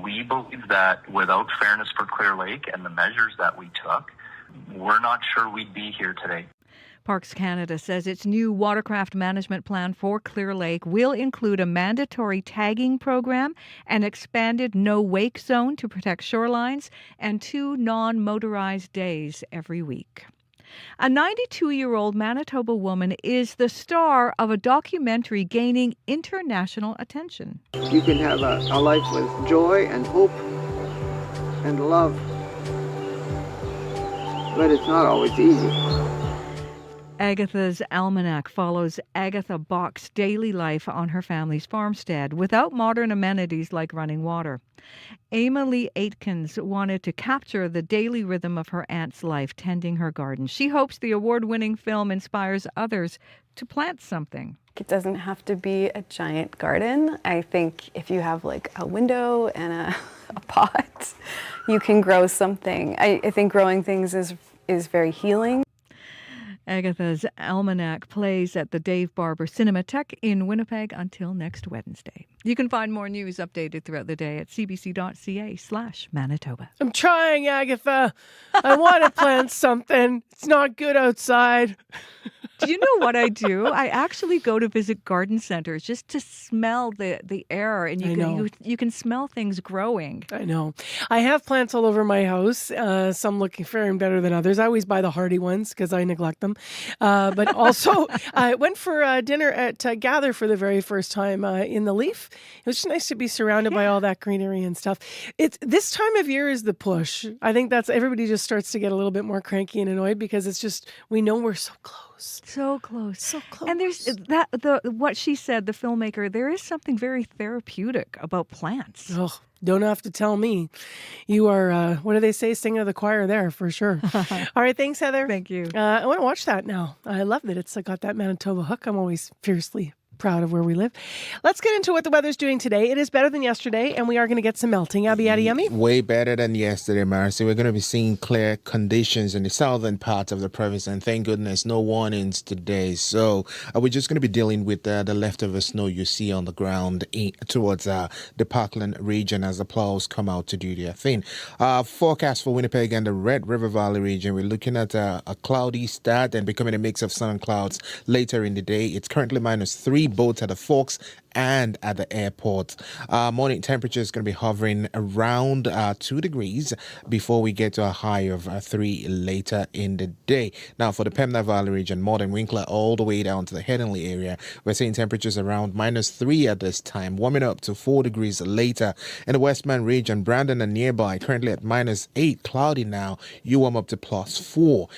we believe that without Fairness for Clear Lake and the measures that we took, we're not sure we'd be here today. Parks Canada says its new watercraft management plan for Clear Lake will include a mandatory tagging program, an expanded no-wake zone to protect shorelines, and 2 non-motorized days every week. A 92-year-old Manitoba woman is the star of a documentary gaining international attention. You can have a life with joy and hope and love, but it's not always easy. Agatha's Almanac follows Agatha Bach's daily life on her family's farmstead without modern amenities like running water. Emily Aitkins wanted to capture the daily rhythm of her aunt's life tending her garden. She hopes the award-winning film inspires others to plant something. It doesn't have to be a giant garden. I think if you have like a window and a pot, you can grow something. I think growing things is very healing. Agatha's Almanac plays at the Dave Barber Cinematheque in Winnipeg until next Wednesday. You can find more news updated throughout the day at cbc.ca/Manitoba. I'm trying, Agatha. I want to plant something. It's not good outside. Do you know what I do? I actually go to visit garden centers just to smell the air, and you can smell things growing. I know. I have plants all over my house, some looking fair and better than others. I always buy the hardy ones because I neglect them. But also, I went for dinner at Gather for the very first time in the Leaf. It was just nice to be surrounded by all that greenery and stuff. It's this time of year is the push. I think that's everybody just starts to get a little bit more cranky and annoyed because it's just we know we're so close. So close. So close. And there's what she said, the filmmaker, there is something very therapeutic about plants. Oh, don't have to tell me. You are, what do they say, singing to the choir there for sure. All right, thanks, Heather. Thank you. I want to watch that now. I love that it's got that Manitoba hook. I'm always fiercely proud of where we live. Let's get into what the weather's doing today. It is better than yesterday, and we are going to get some melting. Abby Adiyemi? Way better than yesterday, Marcy. We're going to be seeing clear conditions in the southern part of the province, and thank goodness, no warnings today. So we're just going to be dealing with the leftover snow you see on the ground towards the Parkland region as the plows come out to do their thing. Forecast for Winnipeg and the Red River Valley region, we're looking at a cloudy start and becoming a mix of sun and clouds later in the day. It's currently -3 both at the Forks and at the airport. Morning temperature is going to be hovering around 2 degrees before we get to a high of 3 later in the day. Now, for the Pembina Valley region, Morden Winkler all the way down to the Headingley area, we're seeing temperatures around -3 at this time, warming up to 4 degrees later. In the Westman region, Brandon and nearby, currently at -8, cloudy now, you warm up to +4.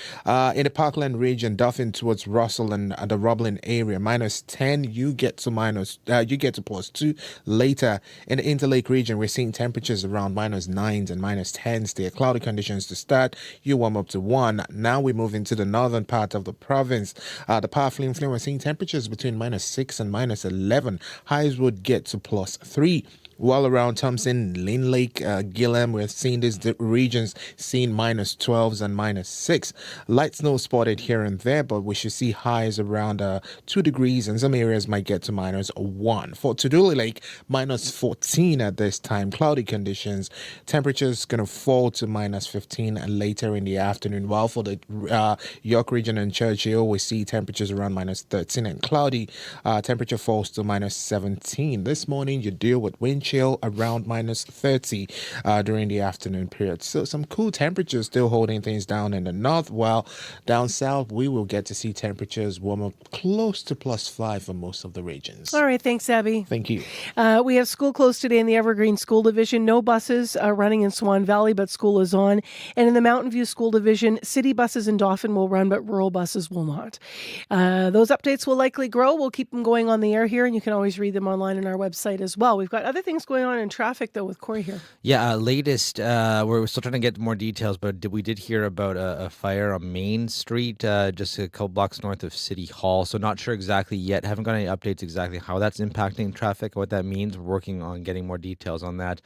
In the Parkland region, Duffin towards Russell and the Roblin area, -10, you get to +2 later. In the Interlake region, we're seeing temperatures around -9s and -10s there. Cloudy conditions to start, you warm up to 1. Now we move into the northern part of the province. The Parfleet Flame, we're seeing temperatures between -6 and -11. Highs would get to +3. While around Thompson, Lynn Lake, Gillam, we're seeing these regions seeing -12s and -6. Light snow spotted here and there, but we should see highs around 2 degrees, and some areas might get to -1. For Tuduli Lake, -14 at this time. Cloudy conditions. Temperatures going to fall to -15 later in the afternoon. While for the York region and Churchill, we see temperatures around -13 and cloudy. Temperature falls to -17. This morning, you deal with wind chill around -30 during the afternoon period. So some cool temperatures still holding things down in the north, while down south we will get to see temperatures warm up close to +5 for most of the regions. All right, thanks, Abby. Thank you. We have school closed today in the Evergreen School Division. No buses running in Swan Valley, but school is on. And in the Mountain View School Division, city buses in Dauphin will run, but rural buses will not. Those updates will likely grow. We'll keep them going on the air here, and you can always read them online on our website as well. We've got other things going on in traffic, though, with Corey here. Yeah, latest, we're still trying to get more details, but we did hear about a fire on Main Street, just a couple blocks north of City Hall. So not sure exactly yet. Haven't got any updates exactly how that's impacting traffic, what that means. We're working on getting more details on that.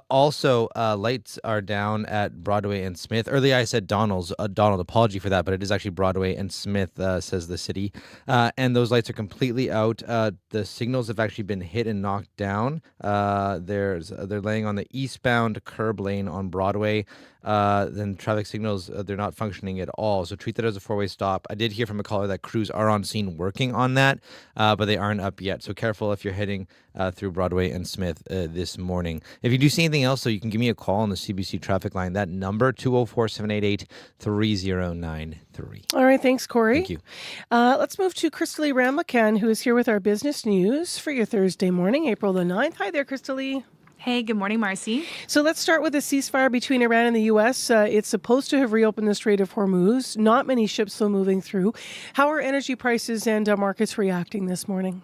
Also, lights are down at Broadway and Smith. Earlier I said Donald, apology for that, but it is actually Broadway and Smith, says the city. And those lights are completely out. The signals have actually been hit and knocked down. They're laying on the eastbound curb lane on Broadway. Then traffic signals, they're not functioning at all. So treat that as a four-way stop. I did hear from a caller that crews are on scene working on that, but they aren't up yet. So careful if you're heading through Broadway and Smith this morning. If you do see anything else, so you can give me a call on the CBC traffic line. That number, 204-788-3093. All right, thanks, Corey. Thank you. Let's move to Crystalie Ramlakan, who is here with our business news for your Thursday morning, April the 9th. Hi there, Crystalie. Hey, good morning, Marcy. So let's start with the ceasefire between Iran and the U.S. It's supposed to have reopened the Strait of Hormuz. Not many ships still moving through. How are energy prices and markets reacting this morning?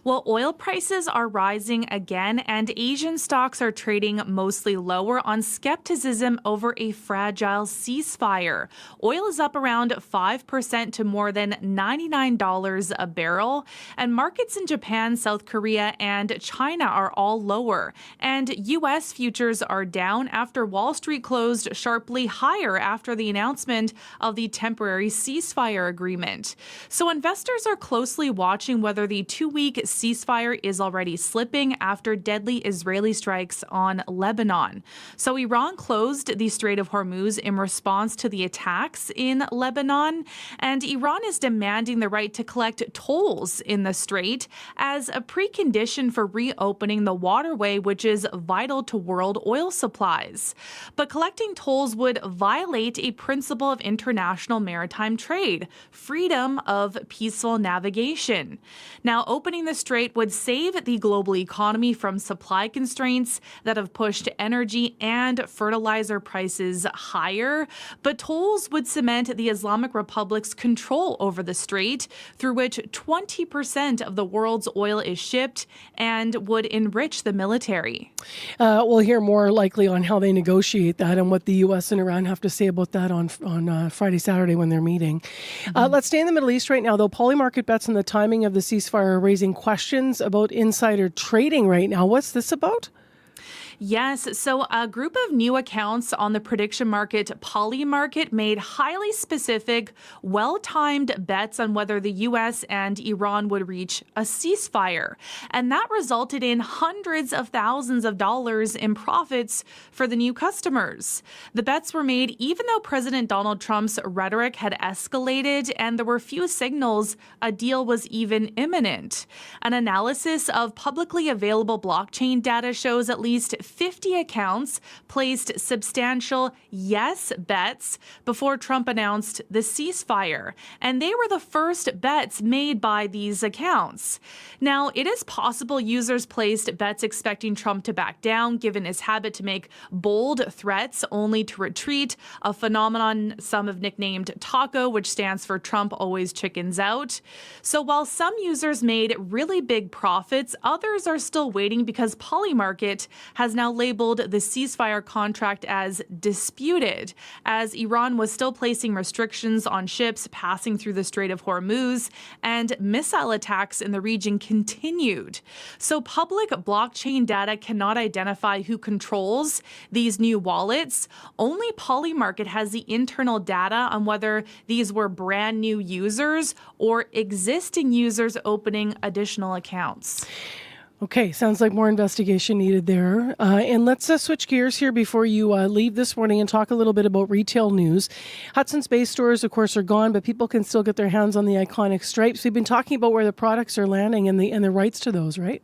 Well, oil prices are rising again, and Asian stocks are trading mostly lower on skepticism over a fragile ceasefire. Oil is up around 5% to more than $99 a barrel, and markets in Japan, South Korea, and China are all lower. And U.S. futures are down after Wall Street closed sharply higher after the announcement of the temporary ceasefire agreement. So investors are closely watching whether the two-week ceasefire is already slipping after deadly Israeli strikes on Lebanon. So Iran closed the Strait of Hormuz in response to the attacks in Lebanon, and Iran is demanding the right to collect tolls in the strait as a precondition for reopening the waterway, which is vital to world oil supplies. But collecting tolls would violate a principle of international maritime trade, freedom of peaceful navigation. Now, opening the strait would save the global economy from supply constraints that have pushed energy and fertilizer prices higher. But tolls would cement the Islamic Republic's control over the strait, through which 20% of the world's oil is shipped, and would enrich the military. We'll hear more likely on how they negotiate that and what the U.S. and Iran have to say about that on Friday, Saturday when they're meeting. Let's stay in the Middle East right now, though. Polymarket bets on the timing of the ceasefire are raising questions about insider trading right now. What's this about? Yes, so a group of new accounts on the prediction market Polymarket made highly specific, well-timed bets on whether the U.S. and Iran would reach a ceasefire. And that resulted in hundreds of thousands of dollars in profits for the new customers. The bets were made even though President Donald Trump's rhetoric had escalated and there were few signals a deal was even imminent. An analysis of publicly available blockchain data shows at least 50 accounts placed substantial yes bets before Trump announced the ceasefire, and they were the first bets made by these accounts. Now, it is possible users placed bets expecting Trump to back down, given his habit to make bold threats only to retreat, a phenomenon some have nicknamed TACO, which stands for Trump always chickens out. So while some users made really big profits, others are still waiting because Polymarket has now labeled the ceasefire contract as disputed, as Iran was still placing restrictions on ships passing through the Strait of Hormuz, and missile attacks in the region continued. So public blockchain data cannot identify who controls these new wallets. Only Polymarket has the internal data on whether these were brand new users or existing users opening additional accounts. Okay, sounds like more investigation needed there. And let's switch gears here before you leave this morning and talk a little bit about retail news. Hudson's Bay stores, of course, are gone, but people can still get their hands on the iconic stripes. We've been talking about where the products are landing and the rights to those, right?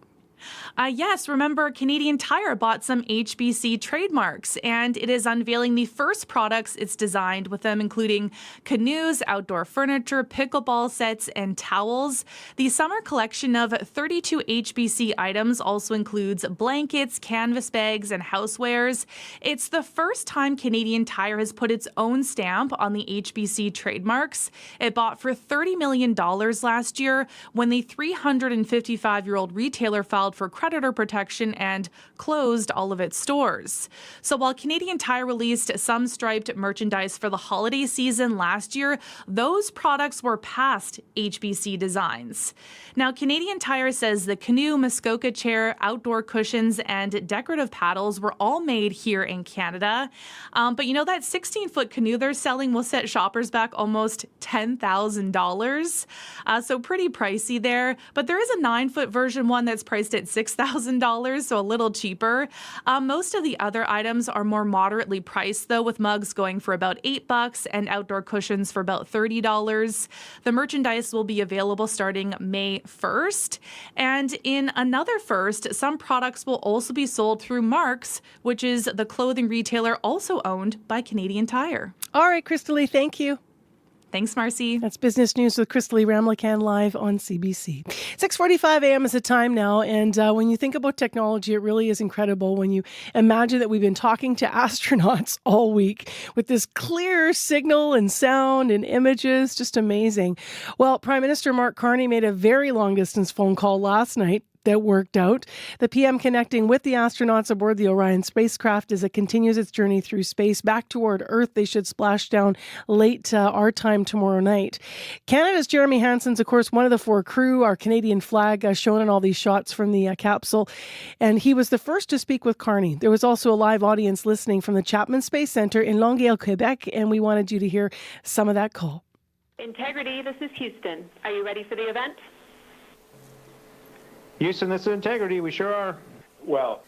Yes, remember Canadian Tire bought some HBC trademarks, and it is unveiling the first products it's designed with them, including canoes, outdoor furniture, pickleball sets, and towels. The summer collection of 32 HBC items also includes blankets, canvas bags, and housewares. It's the first time Canadian Tire has put its own stamp on the HBC trademarks. It bought for $30 million last year when the 355-year-old retailer filed for creditor protection and closed all of its stores. So while Canadian Tire released some striped merchandise for the holiday season last year, those products were past HBC designs. Now, Canadian Tire says the canoe, Muskoka chair, outdoor cushions, and decorative paddles were all made here in Canada. But you know, that 16-foot canoe they're selling will set shoppers back almost $10,000. So pretty pricey there. But there is a 9-foot version one that's priced at $6,000, so a little cheaper. Most of the other items are more moderately priced, though, with mugs going for about $8 and outdoor cushions for about $30. The merchandise will be available starting May 1st. And in another first, some products will also be sold through Marks, which is the clothing retailer also owned by Canadian Tire. All right, Crystalie, thank you. Thanks, Marcy. That's Business News with Crystalie Ramlakan live on CBC. 6:45 a.m. is the time now, and when you think about technology, it really is incredible when you imagine that we've been talking to astronauts all week with this clear signal and sound and images, just amazing. Well, Prime Minister Mark Carney made a very long-distance phone call last night that worked out. The PM connecting with the astronauts aboard the Orion spacecraft as it continues its journey through space back toward Earth. They should splash down late our time tomorrow night. Canada's Jeremy Hansen's, of course, one of the 4 crew, our Canadian flag shown in all these shots from the capsule. And he was the first to speak with Carney. There was also a live audience listening from the Chapman Space Center in Longueuil, Quebec, and we wanted you to hear some of that call. Integrity, this is Houston. Are you ready for the event? Houston, this is Integrity. We sure are. Well,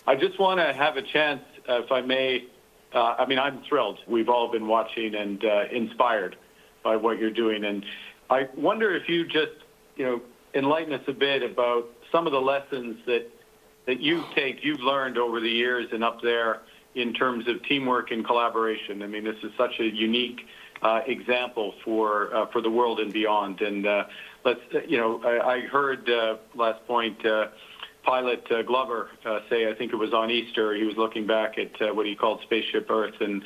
I just want to have a chance, if I may. I'm thrilled. We've all been watching and inspired by what you're doing. And I wonder if you just, enlighten us a bit about some of the lessons that you've learned over the years and up there in terms of teamwork and collaboration. I mean, this is such a unique example for the world and beyond. And I heard last point pilot Glover say, I think it was on Easter, he was looking back at what he called Spaceship Earth, and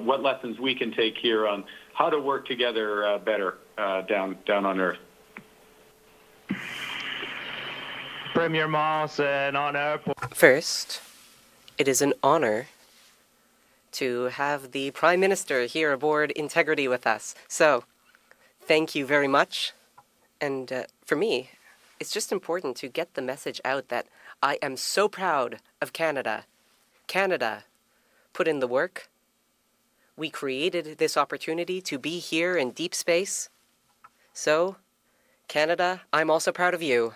what lessons we can take here on how to work together better down on Earth. Premier Moss, an honor. First, it is an honor to have the Prime Minister here aboard Integrity with us. So, thank you very much. And for me, it's just important to get the message out that I am so proud of Canada. Canada put in the work. We created this opportunity to be here in deep space. So, Canada, I'm also proud of you.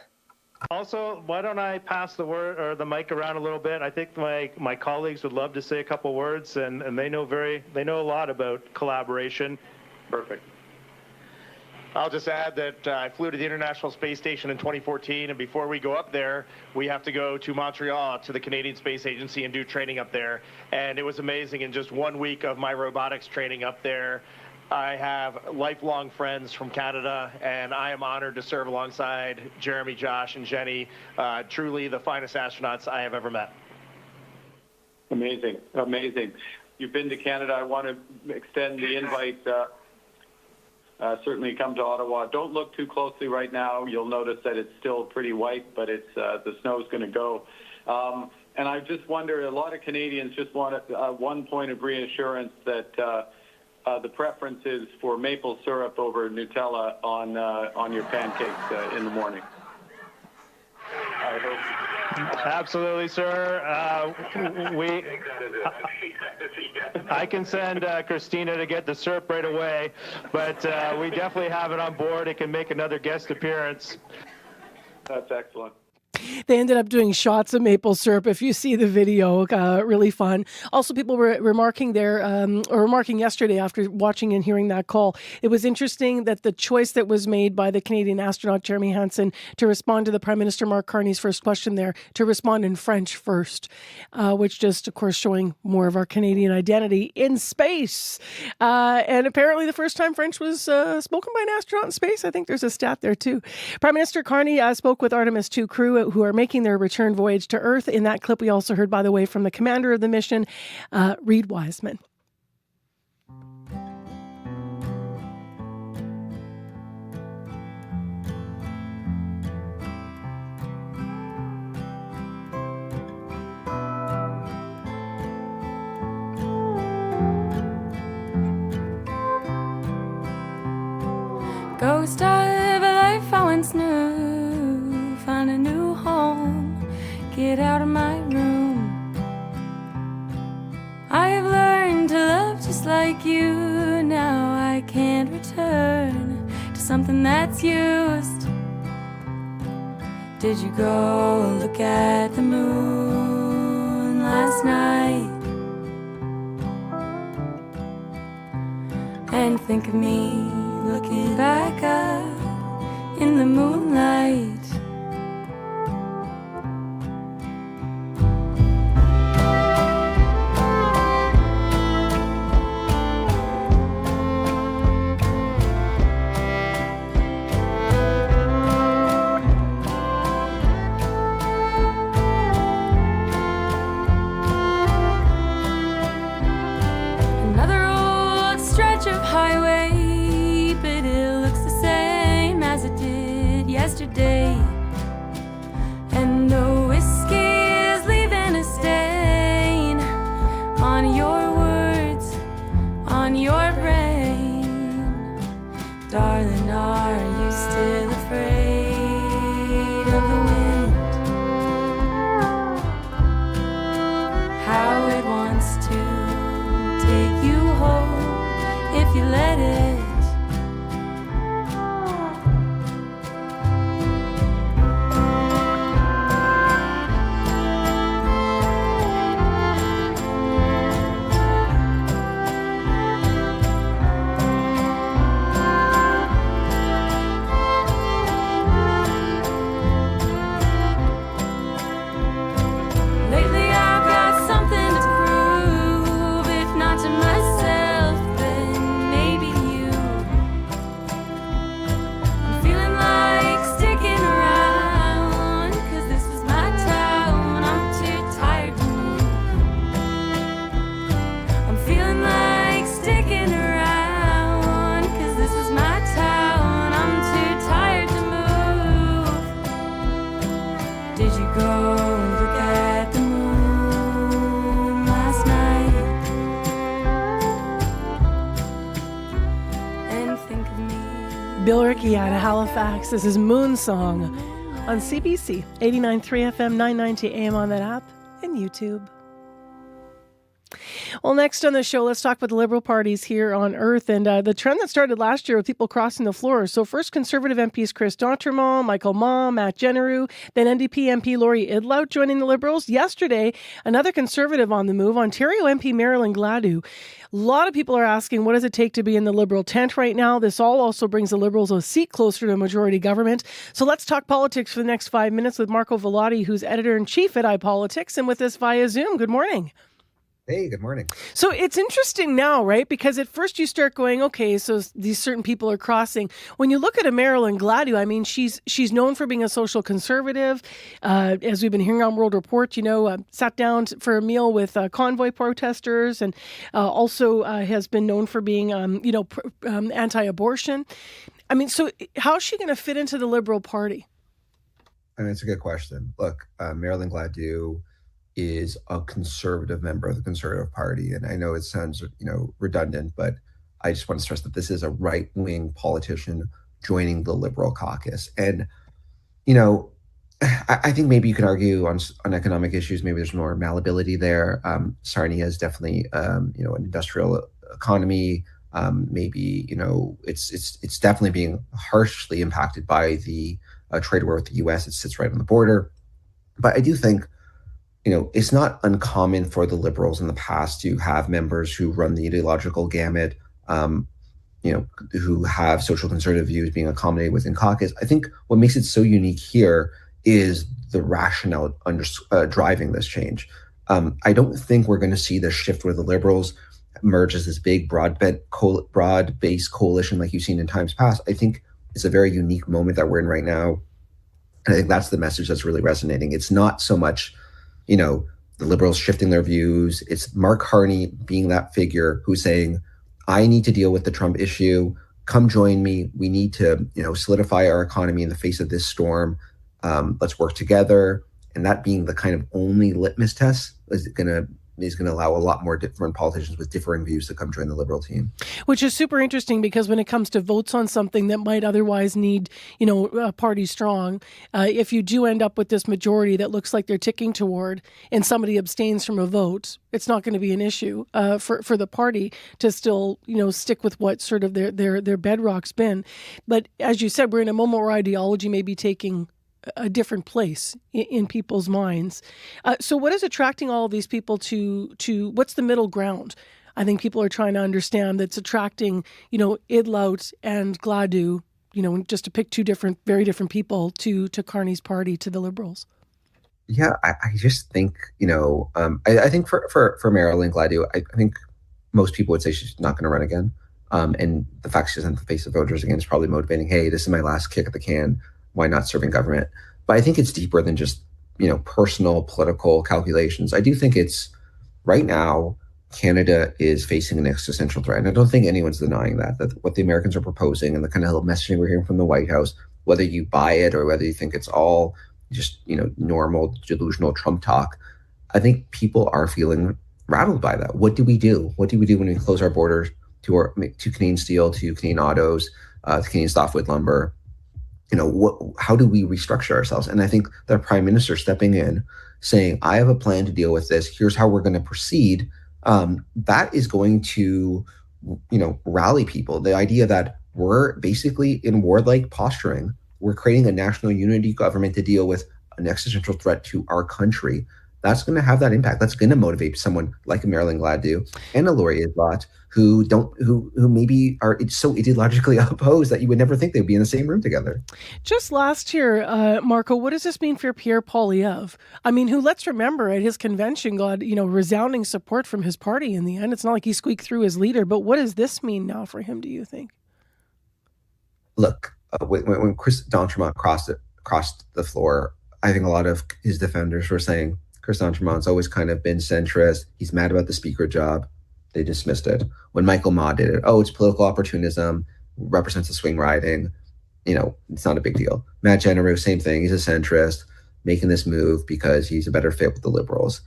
Also, why don't I pass the word or the mic around a little bit? I think my colleagues would love to say a couple words, and they know a lot about collaboration. Perfect. I'll just add that I flew to the International Space Station in 2014, and before we go up there, we have to go to Montreal to the Canadian Space Agency and do training up there. And it was amazing. In just 1 week of my robotics training up there, I have lifelong friends from Canada, and I am honored to serve alongside Jeremy, Josh, and Jenny, truly the finest astronauts I have ever met. Amazing, amazing. You've been to Canada. I want to extend the invite. Certainly come to Ottawa. Don't look too closely right now. You'll notice that it's still pretty white, but it's the snow's going to go. And I just wonder, a lot of Canadians just want one point of reassurance that the preference is for maple syrup over Nutella on your pancakes in the morning. I hope. Absolutely, sir. I can send Christina to get the syrup right away, but we definitely have it on board. It can make another guest appearance. That's excellent. They ended up doing shots of maple syrup. If you see the video, really fun. Also, people were remarking yesterday after watching and hearing that call. It was interesting that the choice that was made by the Canadian astronaut Jeremy Hansen to respond to the Prime Minister Mark Carney's first question there, to respond in French first, which just, of course, showing more of our Canadian identity in space. And apparently the first time French was spoken by an astronaut in space. I think there's a stat there, too. Prime Minister Carney spoke with Artemis 2 crew who are making their return voyage to Earth. In that clip, we also heard, by the way, from the commander of the mission, Reid Wiseman. Ghost of a life I once knew, find a new home, get out of my room. I have learned to love just like you, now I can't return to something that's used. Did you go look at the moon last night and think of me looking back up in the moonlight? Another old stretch of highway, yesterday, and the whiskey is leaving a stain on your words, on your brain. Darling, are you still afraid of the wind? How it wants to take you home if you let it. Bill Rickey out of Halifax. This is Moon Song on CBC 89.3 FM, 990 AM on that app and YouTube. Well, next on the show, let's talk about the Liberal parties here on Earth and the trend that started last year with people crossing the floor. So first, Conservative MPs Chris D'Entremont, Michael Maw, Matt Genereux, then NDP MP Laurie Idlout joining the Liberals. Yesterday, another Conservative on the move, Ontario MP Marilyn Gladu. A lot of people are asking, what does it take to be in the Liberal tent right now? This all also brings the Liberals a seat closer to majority government. So let's talk politics for the next 5 minutes with Marco Vellotti, who's editor-in-chief at iPolitics, and with us via Zoom. Good morning. Hey, good morning. So it's interesting now, right? Because at first you start going, okay, so these certain people are crossing. When you look at a Marilyn Gladu, I mean, she's known for being a social conservative. As we've been hearing on World Report, sat down for a meal with convoy protesters, and also has been known for being, anti-abortion. I mean, so how's she going to fit into the Liberal Party? I mean, it's a good question. Look, Marilyn Gladu is a conservative member of the Conservative Party. And I know it sounds, redundant, but I just want to stress that this is a right-wing politician joining the Liberal caucus. And, I think maybe you could argue on economic issues, maybe there's more malleability there. Sarnia is definitely, an industrial economy. Maybe, it's definitely being harshly impacted by the trade war with the U.S. It sits right on the border. But I do think, it's not uncommon for the Liberals in the past to have members who run the ideological gamut, who have social conservative views being accommodated within caucus. I think what makes it so unique here is the rationale driving this change. I don't think we're going to see this shift where the Liberals emerge as this big, broad-based coalition like you've seen in times past. I think it's a very unique moment that we're in right now. And I think that's the message that's really resonating. It's not so much the Liberals shifting their views. It's Mark Carney being that figure who's saying, I need to deal with the Trump issue. Come join me. We need to, solidify our economy in the face of this storm. Let's work together. And that being the kind of only litmus test is going to allow a lot more different politicians with differing views to come join the Liberal team. Which is super interesting because when it comes to votes on something that might otherwise need, a party strong, if you do end up with this majority that looks like they're ticking toward and somebody abstains from a vote, it's not going to be an issue for the party to still, stick with what sort of their bedrock's been. But as you said, we're in a moment where ideology may be taking a different place in people's minds. So what is attracting all of these people to what's the middle ground? I think people are trying to understand that's attracting, Idlout and Gladu, just to pick two very different people to Carney's party, to the Liberals. Yeah, I just think, I think for Marilyn Gladu, I think most people would say she's not going to run again. And the fact she doesn't have to face the voters again is probably motivating. Hey, this is my last kick at the can. Why not serving government? But I think it's deeper than just, personal political calculations. I do think it's right now, Canada is facing an existential threat. And I don't think anyone's denying that what the Americans are proposing and the kind of messaging we're hearing from the White House, whether you buy it or whether you think it's all just, normal, delusional Trump talk, I think people are feeling rattled by that. What do we do? What do we do when we close our borders to Canadian steel, to Canadian autos, to Canadian softwood lumber? How do we restructure ourselves? And I think the Prime Minister stepping in, saying, I have a plan to deal with this. Here's how we're going to proceed. That is going to, rally people. The idea that we're basically in warlike posturing. We're creating a national unity government to deal with an existential threat to our country. That's going to have that impact. That's going to motivate someone like a Marilyn Gladu and a Laurie Idlout who maybe are so ideologically opposed that you would never think they'd be in the same room together. Just last year, Marco, what does this mean for Pierre Poilievre? I mean, who, let's remember, at his convention got, resounding support from his party in the end. It's not like he squeaked through his leader, but what does this mean now for him, do you think? Look, when Chris D'Entremont crossed the floor, I think a lot of his defenders were saying, Chris D'Entremont's always kind of been centrist. He's mad about the speaker job. They dismissed it. When Michael Maw did it, it's political opportunism, represents a swing riding. It's not a big deal. Matt Genereux, same thing. He's a centrist, making this move because he's a better fit with the Liberals.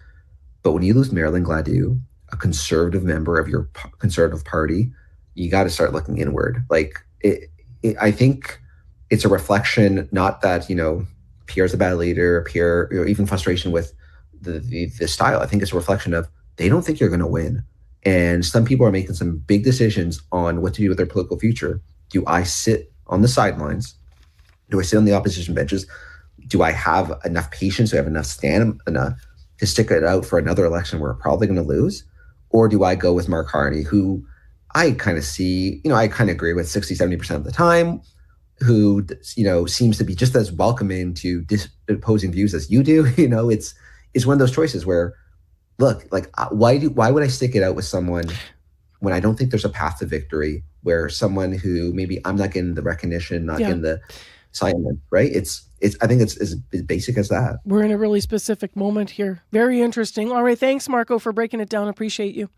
But when you lose Marilyn Gladu, a conservative member of your conservative party, you got to start looking inward. I think it's a reflection, not that, Pierre's a bad leader, Pierre, even frustration with the style. I think it's a reflection of they don't think you're going to win. And some people are making some big decisions on what to do with their political future. Do I sit on the sidelines? Do I sit on the opposition benches? Do I have enough patience? Do I have enough stamina to stick it out for another election where we're probably going to lose? Or do I go with Mark Carney, who I kind of see, I kind of agree with 60, 70% of the time, who, seems to be just as welcoming to opposing views as you do. It's one of those choices where, look, like, why would I stick it out with someone when I don't think there's a path to victory, where someone who maybe I'm not getting the recognition, not getting the assignment, right? I think it's as basic as that. We're in a really specific moment here. Very interesting. All right. Thanks, Marco, for breaking it down. Appreciate you.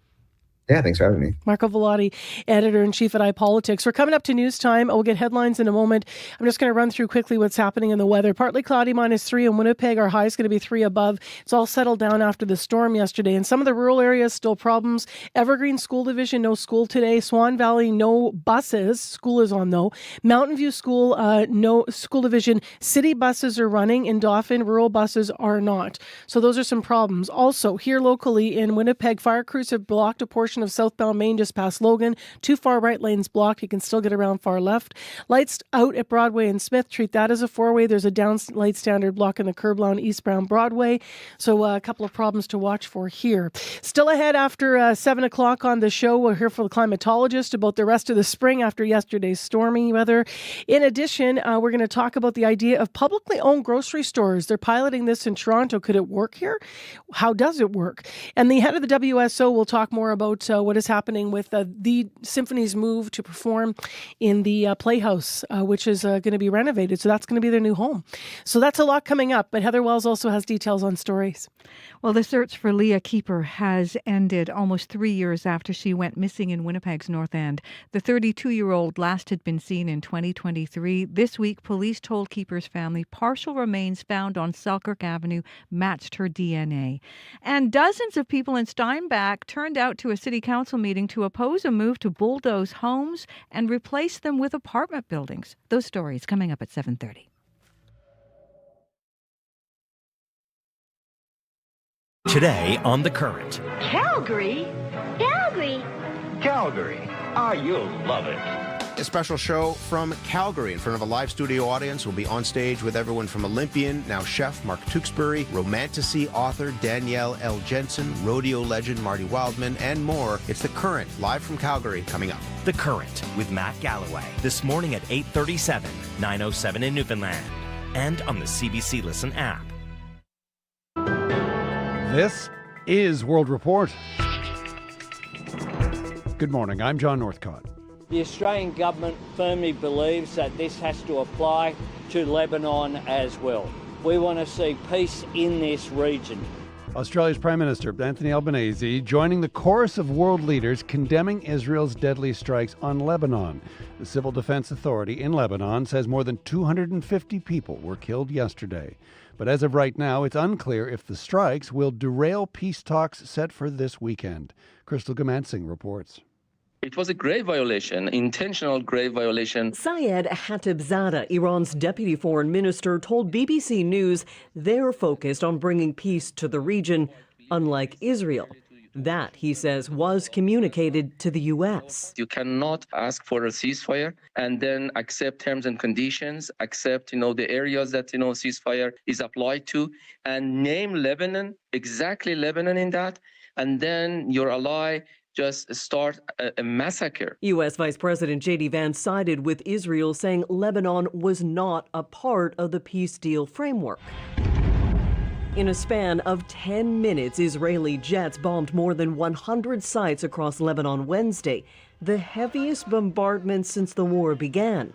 Yeah, thanks for having me. Marco Vellotti, editor-in-chief at iPolitics. We're coming up to news time. We'll get headlines in a moment. I'm just going to run through quickly what's happening in the weather. Partly cloudy, -3 in Winnipeg. Our high is going to be 3 above. It's all settled down after the storm yesterday. In some of the rural areas, still problems. Evergreen School Division, no school today. Swan Valley, no buses. School is on, though. Mountain View School, no school division. City buses are running. In Dauphin, rural buses are not. So those are some problems. Also, here locally in Winnipeg, fire crews have blocked a portion of southbound Main just past Logan. 2 far right lanes blocked. You can still get around far left. Lights out at Broadway and Smith. Treat that as a 4-way. There's a down light standard blocking the curb along eastbound Broadway. So a couple of problems to watch for here. Still ahead after 7 o'clock on the show, we'll hear from the climatologist about the rest of the spring after yesterday's stormy weather. In addition, we're going to talk about the idea of publicly owned grocery stores. They're piloting this in Toronto. Could it work here? How does it work? And the head of the WSO will talk more about what is happening with the Symphony's move to perform in the Playhouse, which is going to be renovated. So that's going to be their new home. So that's a lot coming up. But Heather Wells also has details on stories. Well, the search for Leah Keeper has ended almost 3 years after she went missing in Winnipeg's North End. The 32-year-old last had been seen in 2023. This week, police told Keeper's family partial remains found on Selkirk Avenue matched her DNA. And dozens of people in Steinbach turned out to a city council meeting to oppose a move to bulldoze homes and replace them with apartment buildings. Those stories coming up at 7:30. Today on The Current. Calgary? Calgary? Calgary. Ah, you'll love it. A special show from Calgary in front of a live studio audience. We'll be on stage with everyone from Olympian, now chef Mark Tewksbury, romantasy author Danielle L. Jensen, rodeo legend Marty Wildman, and more. It's The Current, live from Calgary, coming up. The Current with Matt Galloway. This morning at 8:37, 9:07 in Newfoundland. And on the CBC Listen app. This is World Report. Good morning, I'm John Northcott. The Australian government firmly believes that this has to apply to Lebanon as well. We want to see peace in this region. Australia's Prime Minister Anthony Albanese joining the chorus of world leaders condemning Israel's deadly strikes on Lebanon. The Civil Defense Authority in Lebanon says more than 250 people were killed yesterday. But as of right now, it's unclear if the strikes will derail peace talks set for this weekend. Crystal Gamansing reports. It was a grave violation, intentional grave violation. Syed Khatibzadeh, Iran's deputy foreign minister, told BBC News they're focused on bringing peace to the region, unlike Israel. That, he says, was communicated to the U.S. You cannot ask for a ceasefire and then accept terms and conditions, accept, the areas that, ceasefire is applied to, and name Lebanon, exactly Lebanon in that, and then your ally just start a massacre. U.S. Vice President J.D. Vance sided with Israel, saying Lebanon was not a part of the peace deal framework. In a span of 10 minutes, Israeli jets bombed more than 100 sites across Lebanon Wednesday, the heaviest bombardment since the war began.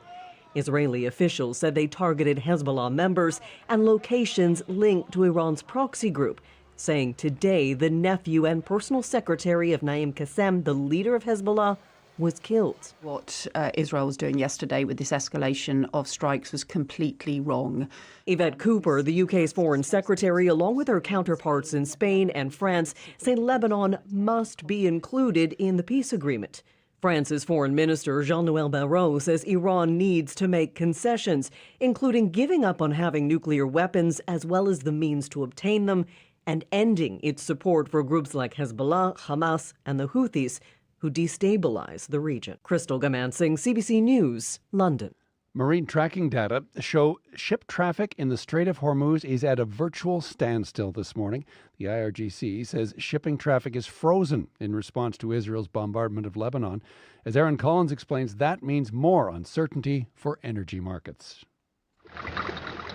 Israeli officials said they targeted Hezbollah members and locations linked to Iran's proxy group, saying today the nephew and personal secretary of Naim Qassem, the leader of Hezbollah, was killed. What Israel was doing yesterday with this escalation of strikes was completely wrong. Yvette Cooper, the UK's foreign secretary, along with her counterparts in Spain and France, say Lebanon must be included in the peace agreement. France's Foreign Minister Jean-Noël Barrot says Iran needs to make concessions, including giving up on having nuclear weapons as well as the means to obtain them, and ending its support for groups like Hezbollah, Hamas, and the Houthis, who destabilize the region. Crystal Gamansing, CBC News, London. Marine tracking data show ship traffic in the Strait of Hormuz is at a virtual standstill this morning. The IRGC says shipping traffic is frozen in response to Israel's bombardment of Lebanon. As Aaron Collins explains, that means more uncertainty for energy markets.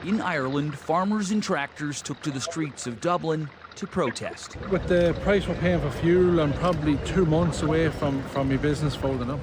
In Ireland, farmers and tractors took to the streets of Dublin to protest. With the price we're paying for fuel, I'm probably 2 months away from my business folding up.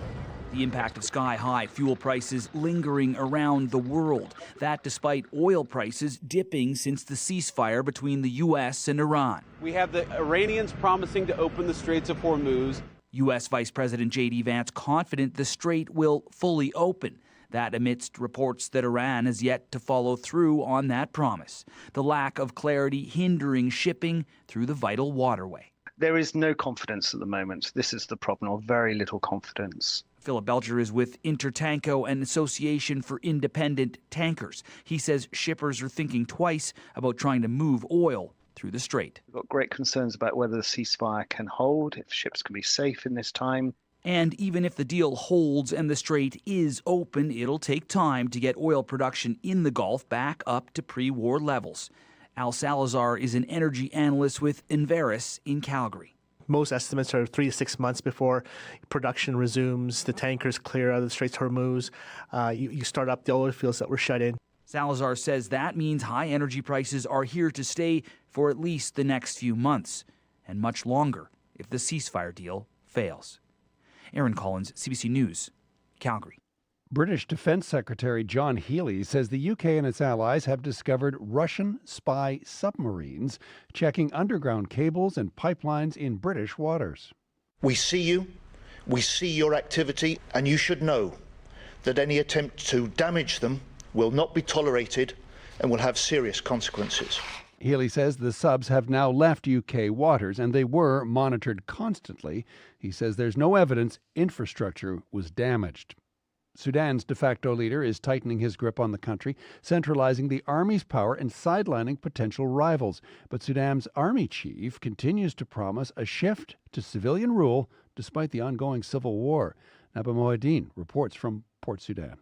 The impact of sky-high fuel prices lingering around the world. That despite oil prices dipping since the ceasefire between the U.S. and Iran. We have the Iranians promising to open the Straits of Hormuz. U.S. Vice President J.D. Vance confident the strait will fully open. That amidst reports that Iran has yet to follow through on that promise. The lack of clarity hindering shipping through the vital waterway. There is no confidence at the moment. This is the problem, or very little confidence. Philip Belger is with Intertanko, an association for independent tankers. He says shippers are thinking twice about trying to move oil through the strait. We've got great concerns about whether the ceasefire can hold, if ships can be safe in this time. And even if the deal holds and the strait is open, it'll take time to get oil production in the Gulf back up to pre-war levels. Al Salazar is an energy analyst with Enverus in Calgary. Most estimates are 3 to 6 months before production resumes, the tankers clear out of the Straits of Hormuz, you start up the oil fields that were shut in. Salazar says that means high energy prices are here to stay for at least the next few months, and much longer if the ceasefire deal fails. Aaron Collins, CBC News, Calgary. British Defense Secretary John Healey says the UK and its allies have discovered Russian spy submarines checking underground cables and pipelines in British waters. We see you, we see your activity, and you should know that any attempt to damage them will not be tolerated and will have serious consequences. Healey says the subs have now left UK waters and they were monitored constantly. He says there's no evidence infrastructure was damaged. Sudan's de facto leader is tightening his grip on the country, centralizing the army's power and sidelining potential rivals. But Sudan's army chief continues to promise a shift to civilian rule despite the ongoing civil war. Naba Moeddin reports from Port Sudan.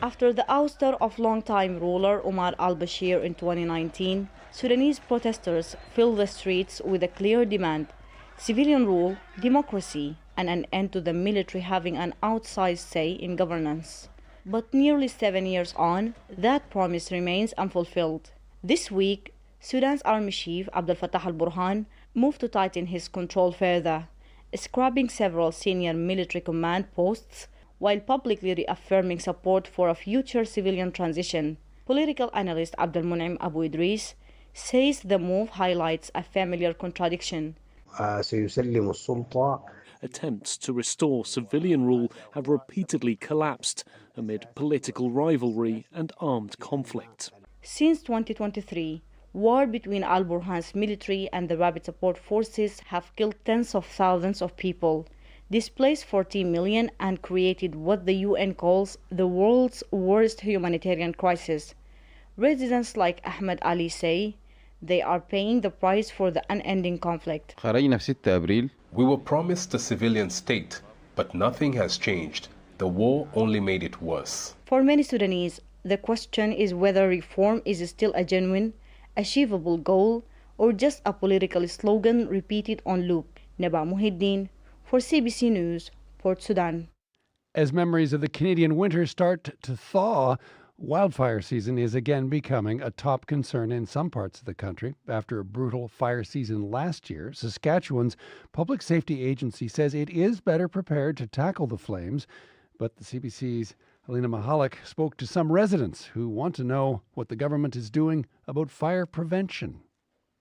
After the ouster of longtime ruler Omar al-Bashir in 2019, Sudanese protesters filled the streets with a clear demand: civilian rule, democracy, and an end to the military having an outsized say in governance. But nearly 7 years on, that promise remains unfulfilled. This week, Sudan's army chief, Abdel Fattah al-Burhan, moved to tighten his control further, scrapping several senior military command posts while publicly reaffirming support for a future civilian transition. Political analyst Abdel Munim Abu Idris says the move highlights a familiar contradiction. Attempts to restore civilian rule have repeatedly collapsed amid political rivalry and armed conflict. Since 2023, war between al-Burhan's military and the rapid support forces have killed tens of thousands of people, displaced 14 million, and created what the UN calls the world's worst humanitarian crisis. Residents like Ahmed Ali say they are paying the price for the unending conflict. We were promised a civilian state, but nothing has changed. The war only made it worse. For many Sudanese, the question is whether reform is still a genuine, achievable goal or just a political slogan repeated on loop. Naba Muhiddin for CBC News, Port Sudan. As memories of the Canadian winter start to thaw, wildfire season is again becoming a top concern in some parts of the country. After a brutal fire season last year, Saskatchewan's Public Safety Agency says it is better prepared to tackle the flames. But the CBC's Helena Mahalik spoke to some residents who want to know what the government is doing about fire prevention.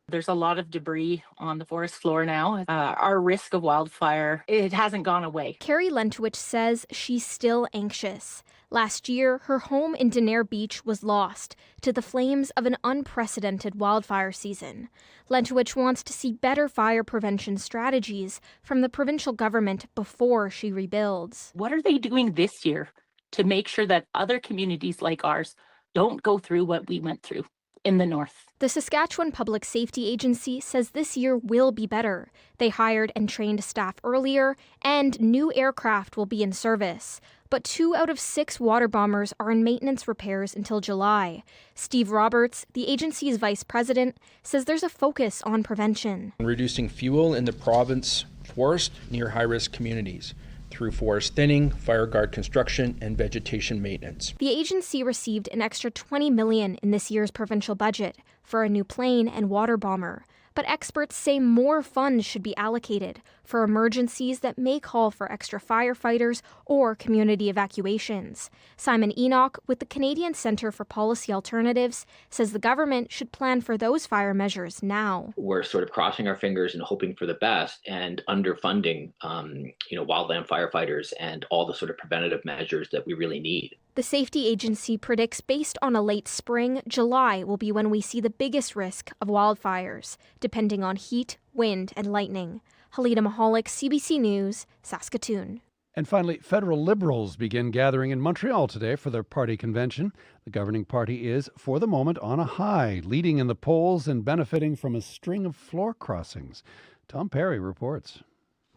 There's a lot of debris on the forest floor now. Our risk of wildfire, it hasn't gone away. Carrie Lentowich says she's still anxious. Last year, her home in Denair Beach was lost to the flames of an unprecedented wildfire season. Lentowich wants to see better fire prevention strategies from the provincial government before she rebuilds. What are they doing this year to make sure that other communities like ours don't go through what we went through in the north? The Saskatchewan Public Safety Agency says this year will be better. They hired and trained staff earlier, and new aircraft will be in service. But 2 out of 6 water bombers are in maintenance repairs until July. Steve Roberts, the agency's vice president, says there's a focus on prevention. Reducing fuel in the province forest near high-risk communities through forest thinning, fire guard construction, and vegetation maintenance. The agency received an extra $20 million in this year's provincial budget for a new plane and water bomber. But experts say more funds should be allocated for emergencies that may call for extra firefighters or community evacuations. Simon Enoch with the Canadian Centre for Policy Alternatives says the government should plan for those fire measures now. We're sort of crossing our fingers and hoping for the best and underfunding, wildland firefighters and all the sort of preventative measures that we really need. The safety agency predicts based on a late spring, July will be when we see the biggest risk of wildfires, depending on heat, wind, and lightning. Halida Mahalik, CBC News, Saskatoon. And finally, federal Liberals begin gathering in Montreal today for their party convention. The governing party is, for the moment, on a high, leading in the polls and benefiting from a string of floor crossings. Tom Perry reports.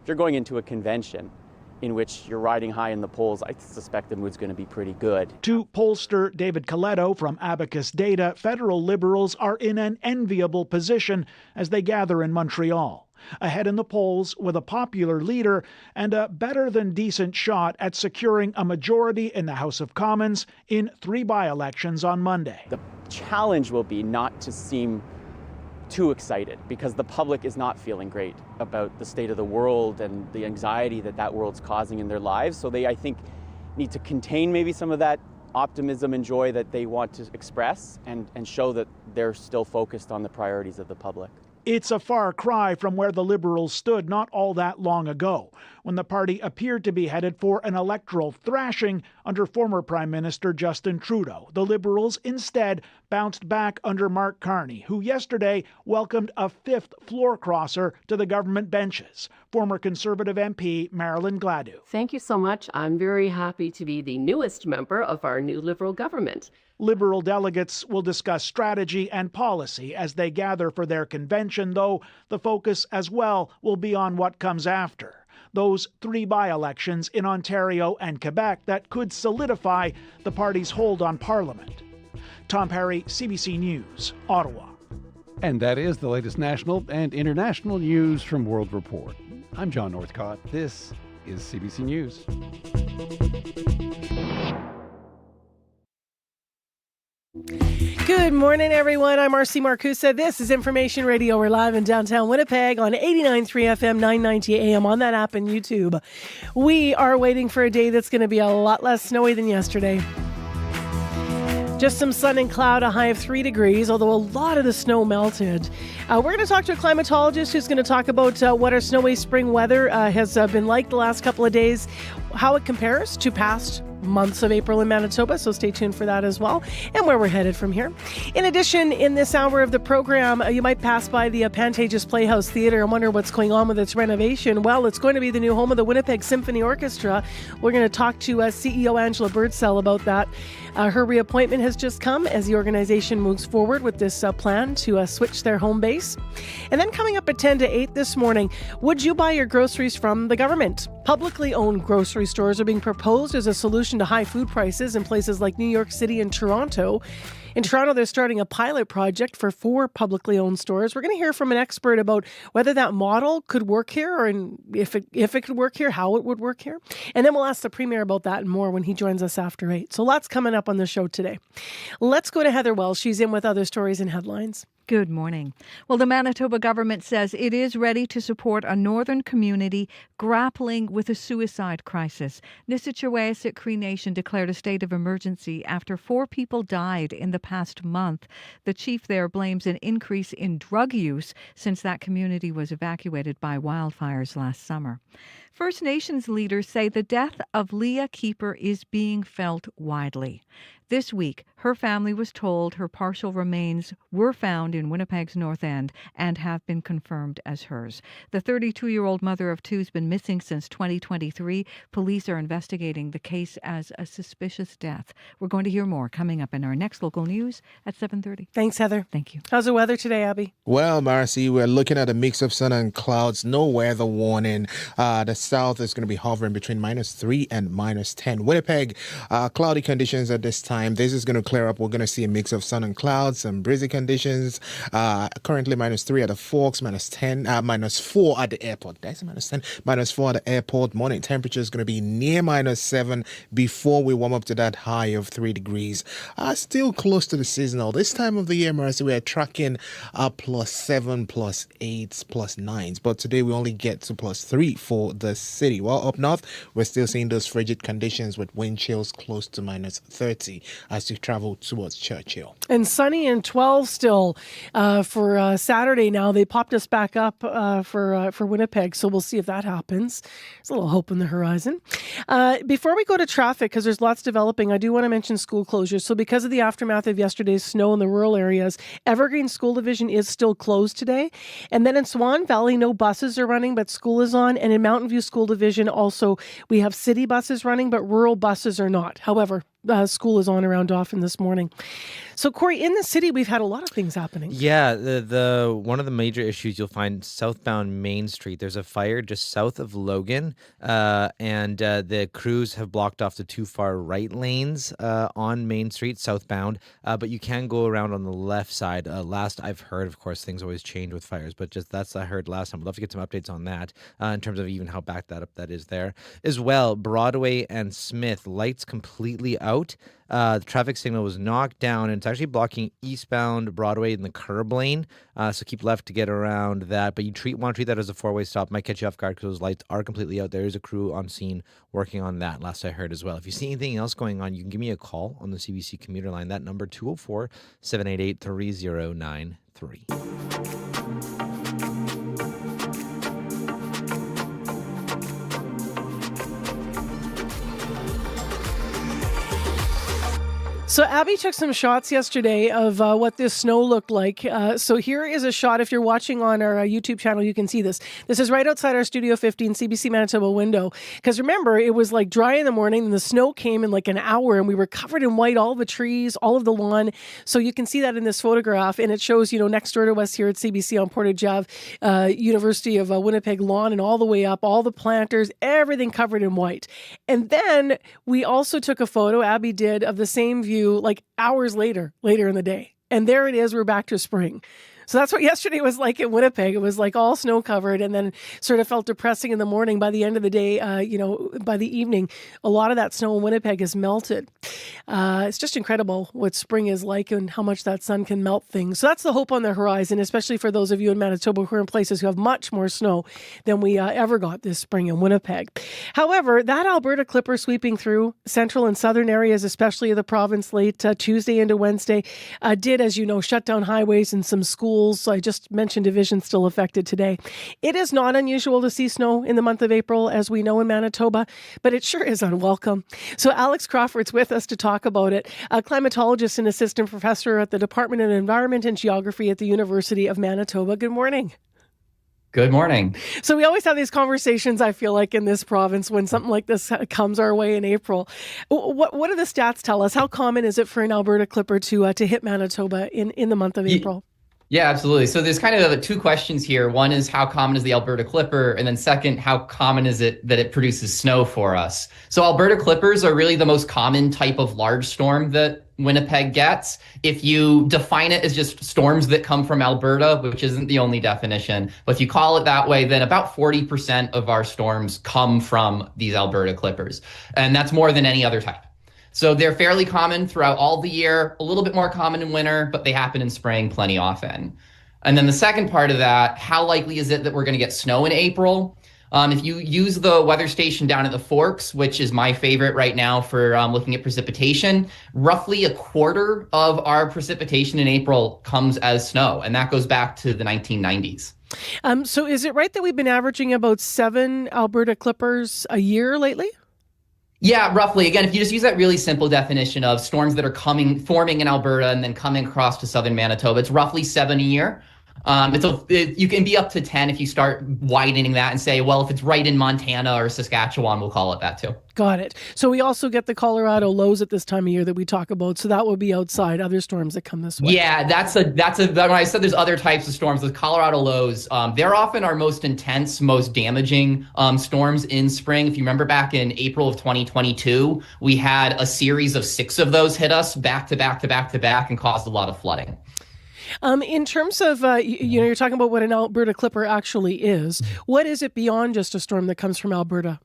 If you're going into a convention in which you're riding high in the polls, I suspect the mood's going to be pretty good. To pollster David Coletto from Abacus Data, federal Liberals are in an enviable position as they gather in Montreal. Ahead in the polls with a popular leader and a better-than-decent shot at securing a majority in the House of Commons in 3 by-elections on Monday. The challenge will be not to seem too excited because the public is not feeling great about the state of the world and the anxiety that world's causing in their lives. So they, I think, need to contain maybe some of that optimism and joy that they want to express and show that they're still focused on the priorities of the public. It's a far cry from where the Liberals stood not all that long ago, when the party appeared to be headed for an electoral thrashing under former Prime Minister Justin Trudeau. The Liberals instead bounced back under Mark Carney, who yesterday welcomed a 5th floor crosser to the government benches. Former Conservative MP Marilyn Gladu. Thank you so much. I'm very happy to be the newest member of our new Liberal government. Liberal delegates will discuss strategy and policy as they gather for their convention, though the focus as well will be on what comes after. Those 3 by-elections in Ontario and Quebec that could solidify the party's hold on Parliament. Tom Perry, CBC News, Ottawa. And that is the latest national and international news from World Report. I'm John Northcott. This is CBC News. Good morning, everyone. I'm Marcy Marcusa. This is Information Radio. We're live in downtown Winnipeg on 89.3 FM, 990 AM on that app and YouTube. We are waiting for a day that's going to be a lot less snowy than yesterday. Just some sun and cloud, a high of 3 degrees, although a lot of the snow melted. We're going to talk to a climatologist who's going to talk about what our snowy spring weather has been like the last couple of days, how it compares to past months of April in Manitoba, so stay tuned for that as well, and where we're headed from here. In addition, in this hour of the program, you might pass by the Pantages Playhouse Theatre and wonder what's going on with its renovation. Well, it's going to be the new home of the Winnipeg Symphony Orchestra. We're going to talk to CEO Angela Birdsell about that. Her reappointment has just come as the organization moves forward with this plan to switch their home base. And then coming up at 10 to 8 this morning, would you buy your groceries from the government? Publicly owned grocery stores are being proposed as a solution to high food prices in places like New York City and Toronto. In Toronto, they're starting a pilot project for 4 publicly owned stores. We're going to hear from an expert about whether that model could work here, or if it could work here, how it would work here. And then we'll ask the Premier about that and more when he joins us after 8. So lots coming up on the show today. Let's go to Heather Wells. She's in with other stories and headlines. Good morning. Well, the Manitoba government says it is ready to support a northern community grappling with a suicide crisis. Nisitchewayasik Cree Nation declared a state of emergency after 4 people died in the past month. The chief there blames an increase in drug use since that community was evacuated by wildfires last summer. First Nations leaders say the death of Leah Keeper is being felt widely. This week, her family was told her partial remains were found in Winnipeg's North End and have been confirmed as hers. The 32-year-old mother of 2 has been missing since 2023. Police are investigating the case as a suspicious death. We're going to hear more coming up in our next local news at 7:30. Thanks, Heather. Thank you. How's the weather today, Abby? Well, Marcy, we're looking at a mix of sun and clouds. No weather warning. The south is going to be hovering between -3 and -10. Winnipeg, cloudy conditions at this time. This is going to clear up. We're going to see a mix of sun and clouds, some breezy conditions. Currently -3 at the Forks, -4 at the airport. That's -10, -4 at the airport. Morning temperature is going to be near -7 before we warm up to that high of 3 degrees. Still close to the seasonal. This time of the year, Marcy, we're tracking +7, +8s, +9s. But today we only get to +3 for the city. Well, up north, we're still seeing those frigid conditions with wind chills close to -30 as you travel towards Churchill. And sunny and 12 still for Saturday now. They popped us back up for Winnipeg, so we'll see if that happens. There's a little hope in the horizon. Before we go to traffic, because there's lots developing, I do want to mention school closures. So because of the aftermath of yesterday's snow in the rural areas, Evergreen School Division is still closed today. And then in Swan Valley, no buses are running, but school is on. And in Mountain View School Division also, we have city buses running, but rural buses are not. However, school is on around Dauphin this morning. So, Corey, in the city, we've had a lot of things happening. Yeah, the one of the major issues you'll find southbound Main Street. There's a fire just south of Logan, and the crews have blocked off the 2 far right lanes on Main Street southbound, but you can go around on the left side. Last I've heard, of course, things always change with fires, but just that's I heard last time. I'd love to get some updates on that in terms of even how backed that up that is there. As well, Broadway and Smith, lights completely out. The traffic signal was knocked down, and it's actually blocking eastbound Broadway in the curb lane. So keep left to get around that. But you want to treat that as a 4-way stop. Might catch you off guard because those lights are completely out. There is a crew on scene working on that, last I heard as well. If you see anything else going on, you can give me a call on the CBC commuter line. That number 204-788-3093. So Abby took some shots yesterday of what this snow looked like. So here is a shot. If you're watching on our YouTube channel, you can see this. This is right outside our Studio 15 CBC Manitoba window. Because remember, it was like dry in the morning and the snow came in like an hour and we were covered in white, all the trees, all of the lawn. So you can see that in this photograph, and it shows, next door to us here at CBC on Portage Ave, University of Winnipeg lawn, and all the way up, all the planters, everything covered in white. And then we also took a photo, Abby did, of the same view like hours later in the day. And there it is, we're back to spring. So that's what yesterday was like in Winnipeg. It was like all snow covered, and then sort of felt depressing in the morning. By the end of the day, by the evening, a lot of that snow in Winnipeg is melted. It's just incredible what spring is like and how much that sun can melt things. So that's the hope on the horizon, especially for those of you in Manitoba who are in places who have much more snow than we ever got this spring in Winnipeg. However, that Alberta clipper sweeping through central and southern areas, especially the province late Tuesday into Wednesday, did, as you know, shut down highways and some schools. I just mentioned Division still affected today. It is not unusual to see snow in the month of April, as we know in Manitoba, but it sure is unwelcome. So Alex Crawford's with us to talk about it, a climatologist and assistant professor at the Department of Environment and Geography at the University of Manitoba. Good morning. Good morning. So we always have these conversations, I feel like, in this province when something like this comes our way in April. What do the stats tell us? How common is it for an Alberta clipper to hit Manitoba in the month of April? Yeah, absolutely. So there's kind of 2 questions here. One is, how common is the Alberta clipper? And then second, how common is it that it produces snow for us? So Alberta clippers are really the most common type of large storm that Winnipeg gets. If you define it as just storms that come from Alberta, which isn't the only definition, but if you call it that way, then about 40% of our storms come from these Alberta clippers. And that's more than any other type. So they're fairly common throughout all the year, a little bit more common in winter, but they happen in spring plenty often. And then the second part of that, how likely is it that we're going to get snow in April? If you use the weather station down at the Forks, which is my favorite right now for looking at precipitation, roughly a quarter of our precipitation in April comes as snow, and that goes back to the 1990s. So is it right that we've been averaging about 7 Alberta clippers a year lately? Yeah, roughly. Again, if you just use that really simple definition of storms that are forming in Alberta and then coming across to southern Manitoba, it's roughly 7 a year. You can be up to 10 if you start widening that and say, well, if it's right in Montana or Saskatchewan, we'll call it that too. Got it. So we also get the Colorado lows at this time of year that we talk about. So that would be outside other storms that come this way. Yeah, when I said there's other types of storms, the Colorado lows, they're often our most intense, most damaging storms in spring. If you remember back in April of 2022, we had a series of 6 of those hit us back to back to back to back and caused a lot of flooding. In terms of, you're talking about what an Alberta clipper actually is. What is it beyond just a storm that comes from Alberta?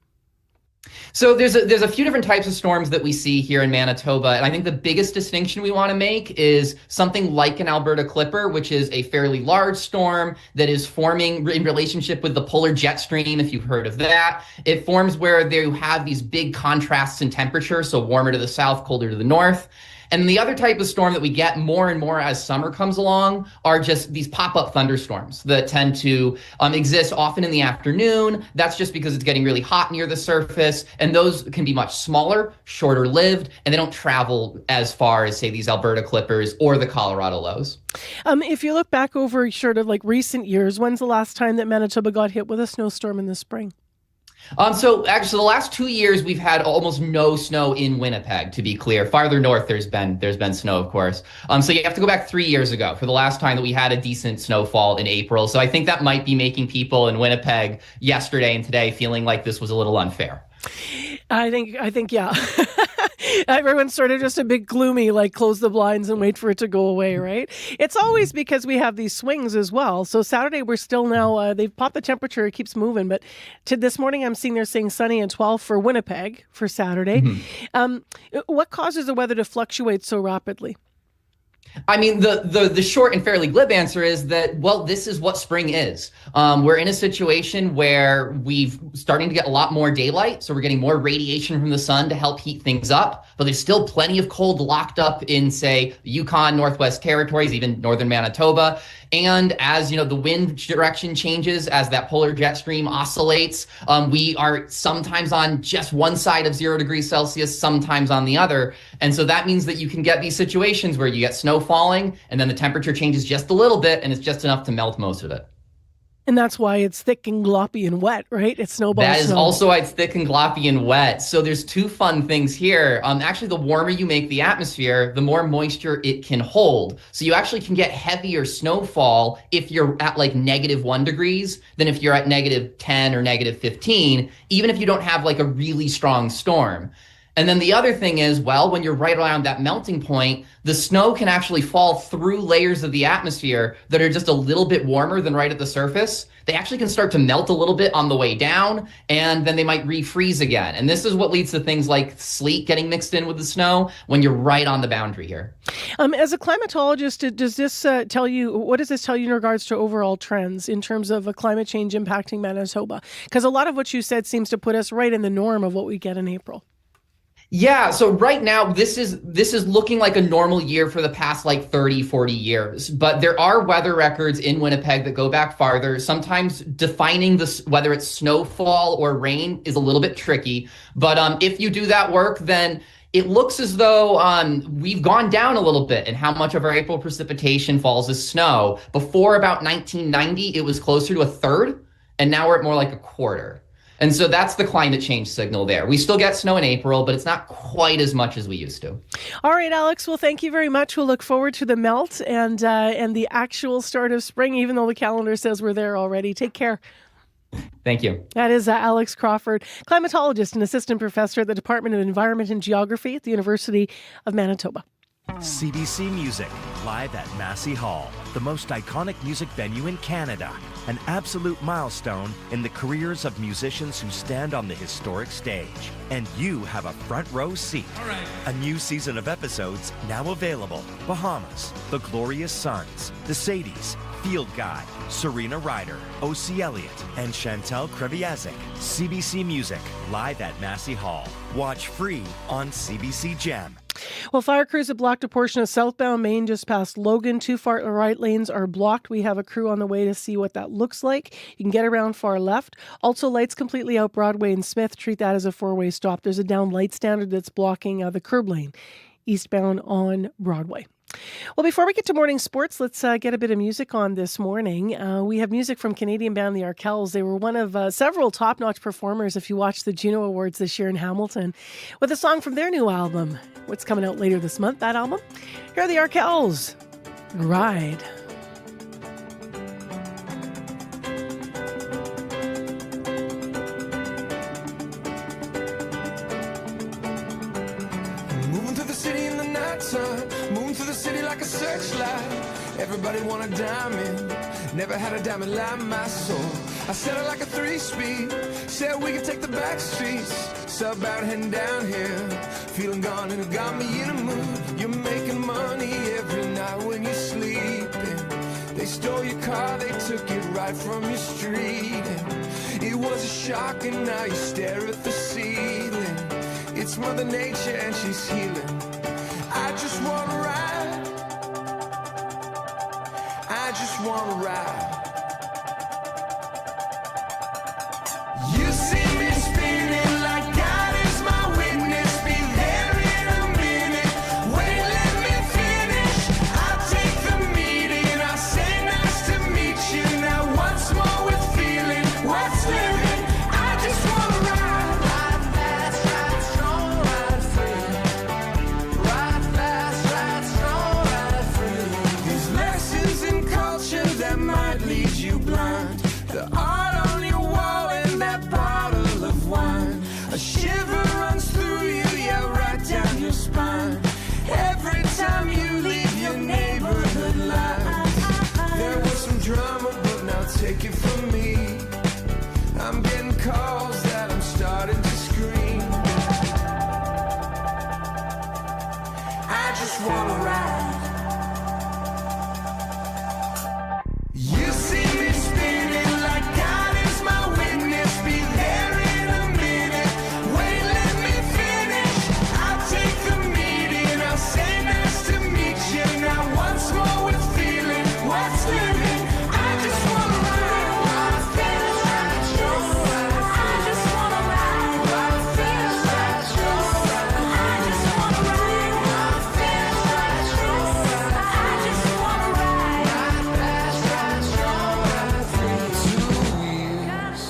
So there's a few different types of storms that we see here in Manitoba, and I think the biggest distinction we want to make is something like an Alberta clipper, which is a fairly large storm that is forming in relationship with the polar jet stream, if you've heard of that. It forms where you have these big contrasts in temperature, so warmer to the south, colder to the north. And the other type of storm that we get more and more as summer comes along are just these pop-up thunderstorms that tend to exist often in the afternoon. That's just because it's getting really hot near the surface. And those can be much smaller, shorter lived, and they don't travel as far as, say, these Alberta clippers or the Colorado lows. If you look back over sort of like recent years, when's the last time that Manitoba got hit with a snowstorm in the spring? So actually, the last 2 years we've had almost no snow in Winnipeg. To be clear, farther north there's been snow, of course. So you have to go back 3 years ago for the last time that we had a decent snowfall in April. So I think that might be making people in Winnipeg yesterday and today feeling like this was a little unfair. I think, yeah. Everyone's sort of just a bit gloomy, like close the blinds and wait for it to go away, right? It's always because we have these swings as well. So Saturday, we're still now, they've popped the temperature, it keeps moving. But this morning, I'm seeing they're saying sunny and 12 for Winnipeg for Saturday. Mm-hmm. What causes the weather to fluctuate so rapidly? I mean, the short and fairly glib answer is that, well, this is what spring is. We're in a situation where we've starting to get a lot more daylight, so we're getting more radiation from the sun to help heat things up, but there's still plenty of cold locked up in, say, Yukon, Northwest Territories, even northern Manitoba. And as the wind direction changes, as that polar jet stream oscillates, we are sometimes on just one side of 0 degrees Celsius, sometimes on the other. And so that means that you can get these situations where you get snow falling and then the temperature changes just a little bit and it's just enough to melt most of it. And that's why it's thick and gloppy and wet, right? It's snowball That is snow. also why it's thick and gloppy and wet. So there's 2 fun things here. Actually, the warmer you make the atmosphere, the more moisture it can hold. So you actually can get heavier snowfall if you're at like -1 degrees than if you're at -10 or -15, even if you don't have like a really strong storm. And then the other thing is, well, when you're right around that melting point, the snow can actually fall through layers of the atmosphere that are just a little bit warmer than right at the surface. They actually can start to melt a little bit on the way down, and then they might refreeze again. And this is what leads to things like sleet getting mixed in with the snow when you're right on the boundary here. As a climatologist, does this tell you, what does this tell you in regards to overall trends in terms of climate change impacting Manitoba? Because a lot of what you said seems to put us right in the norm of what we get in April. Yeah, so right now, this is looking like a normal year for the past like 30, 40 years. But there are weather records in Winnipeg that go back farther. Sometimes defining whether it's snowfall or rain is a little bit tricky. But if you do that work, then it looks as though we've gone down a little bit in how much of our April precipitation falls as snow. Before about 1990, it was closer to a third, and now we're at more like a quarter. And so that's the climate change signal there. We still get snow in April, but it's not quite as much as we used to. All right, Alex. Well, thank you very much. We'll look forward to the melt and the actual start of spring, even though the calendar says we're there already. Take care. Thank you. That is Alex Crawford, climatologist and assistant professor at the Department of Environment and Geography at the University of Manitoba. CBC Music, live at Massey Hall. the most iconic music venue in Canada, an absolute milestone in the careers of musicians who stand on the historic stage. And you have a front row seat. All right. A new season of episodes now available. Bahamas, The Glorious Sons, The Sadies, Field Guide, Serena Ryder, O.C. Elliott, and Chantal Kreviazek. CBC Music, live at Massey Hall. Watch free on CBC Gem. Well, fire crews have blocked a portion of southbound Main just past Logan. 2 far right lanes are blocked. We have a crew on the way to see what that looks like. You can get around far left. Also, lights completely out Broadway and Smith. Treat that as a 4-way stop. There's a down light standard that's blocking the curb lane eastbound on Broadway. Well, before we get to morning sports, let's get a bit of music on this morning. We have music from Canadian band The Arkells. They were one of several top-notch performers if you watched the Juno Awards this year in Hamilton, with a song from their new album. What's coming out later this month, that album? Here are The Arkells. Ride. Moving through the city in the nighttime, moving through the city like a searchlight. Everybody want a diamond, never had a diamond like my soul. I said it like a 3-speed, said we could take the back streets. Sub out heading down here, feeling gone and it got me in a mood. You're making money every night when you're sleeping. They stole your car, they took it right from your street. And it was a shock and now you stare at the ceiling. It's Mother Nature and she's healing. I just wanna ride. I just wanna ride. You see me spinning like God is my witness. Be there in a minute. Wait, let me finish. I'll take the meeting. I'll say nice to meet you. Now once more with feeling. What's living? I just wanna ride. Ride fast, ride strong, ride free. Ride fast, ride strong, ride free. These lessons in culture that might lead you blind. The art on your wall and that bottle of wine. A shiver runs through you, yeah, right down your spine. Every time you leave your neighborhood line. There was some drama, but now take it from me. I'm getting calls that I'm starting to scream. I just wanna ride. You see me spinning like God is my witness. Be there in a minute. Wait, let me finish. I'll take the meeting. I'll say nice to meet you. Now once more with feeling. What's living? I just wanna ride. Ride fast, ride strong, ride free. I just wanna ride. Ride fast, ride strong, ride free. I just wanna ride. Ride fast, ride strong, ride free. I just wanna ride. Ride fast, ride strong, ride free. 2 wheels,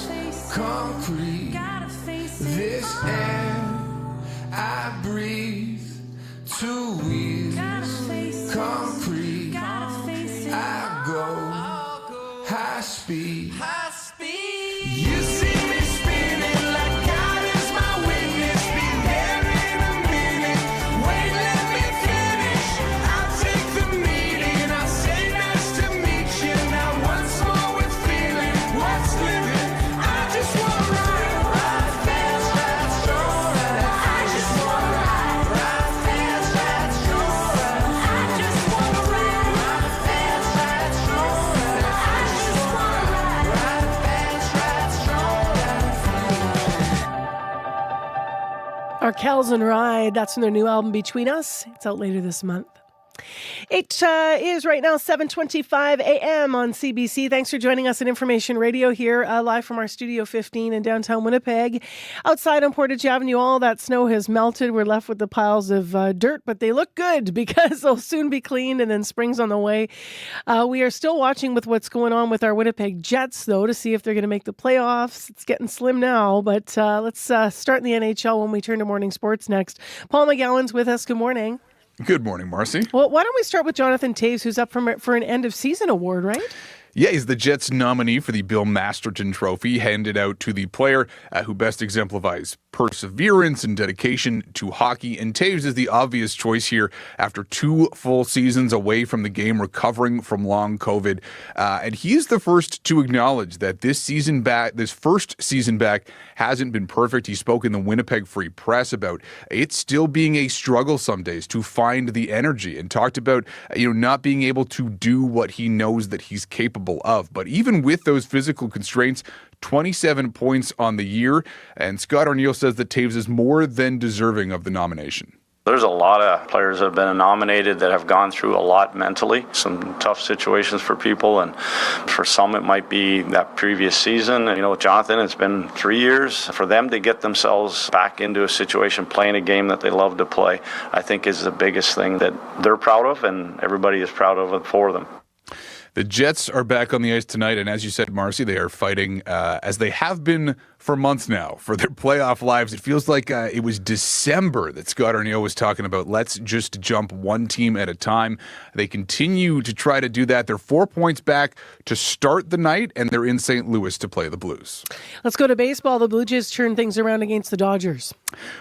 concrete. This air I breathe. 2 wheels, concrete. I go high speed. You see me spinning like God is my witness. Be there in a minute. Wait, let me finish. I'll take the meeting. I'll say nice to meet you. Now once more with feeling. What's living? I just wanna ride. Ride fast, ride strong, ride free. I just wanna ride. Ride fast, ride strong, ride free. I just wanna ride. Ride fast, ride strong, ride free. I just wanna ride. Ride fast, ride strong, ride free. Arkells and Ride, that's from their new album Between Us. It's out later this month. It is right now 7:25 a.m. on CBC. Thanks for joining us in Information Radio here, live from our Studio 15 in downtown Winnipeg. Outside on Portage Avenue, all that snow has melted. We're left with the piles of dirt, but they look good because they'll soon be cleaned and then spring's on the way. We are still watching with what's going on with our Winnipeg Jets, though, to see if they're going to make the playoffs. It's getting slim now, but let's start in the NHL when we turn to morning sports next. Paul McGowan's with us. Good morning. Good morning, Marcy. Well, why don't we start with Jonathan Toews, who's up for an end-of-season award, right? Yeah, he's the Jets' nominee for the Bill Masterton Trophy, handed out to the player who best exemplifies perseverance and dedication to hockey, and Taves is the obvious choice here after 2 full seasons away from the game, recovering from long COVID. And he's the first to acknowledge that this first season back hasn't been perfect. He spoke in the Winnipeg Free Press about it still being a struggle some days to find the energy, and talked about not being able to do what he knows that he's capable of. But even with those physical constraints, 27 points on the year, and Scott Arniel says that Taves is more than deserving of the nomination. There's a lot of players that have been nominated that have gone through a lot mentally, some tough situations for people, and for some it might be that previous season. And, with Jonathan, it's been 3 years. For them to get themselves back into a situation playing a game that they love to play, I think is the biggest thing that they're proud of, and everybody is proud of it for them. The Jets are back on the ice tonight, and as you said, Marcy, they are fighting, as they have been for months now, for their playoff lives. It feels like it was December that Scott Arniel was talking about, let's just jump one team at a time. They continue to try to do that. They're 4 points back to start the night, and they're in St. Louis to play the Blues. Let's go to baseball. The Blue Jays turned things around against the Dodgers.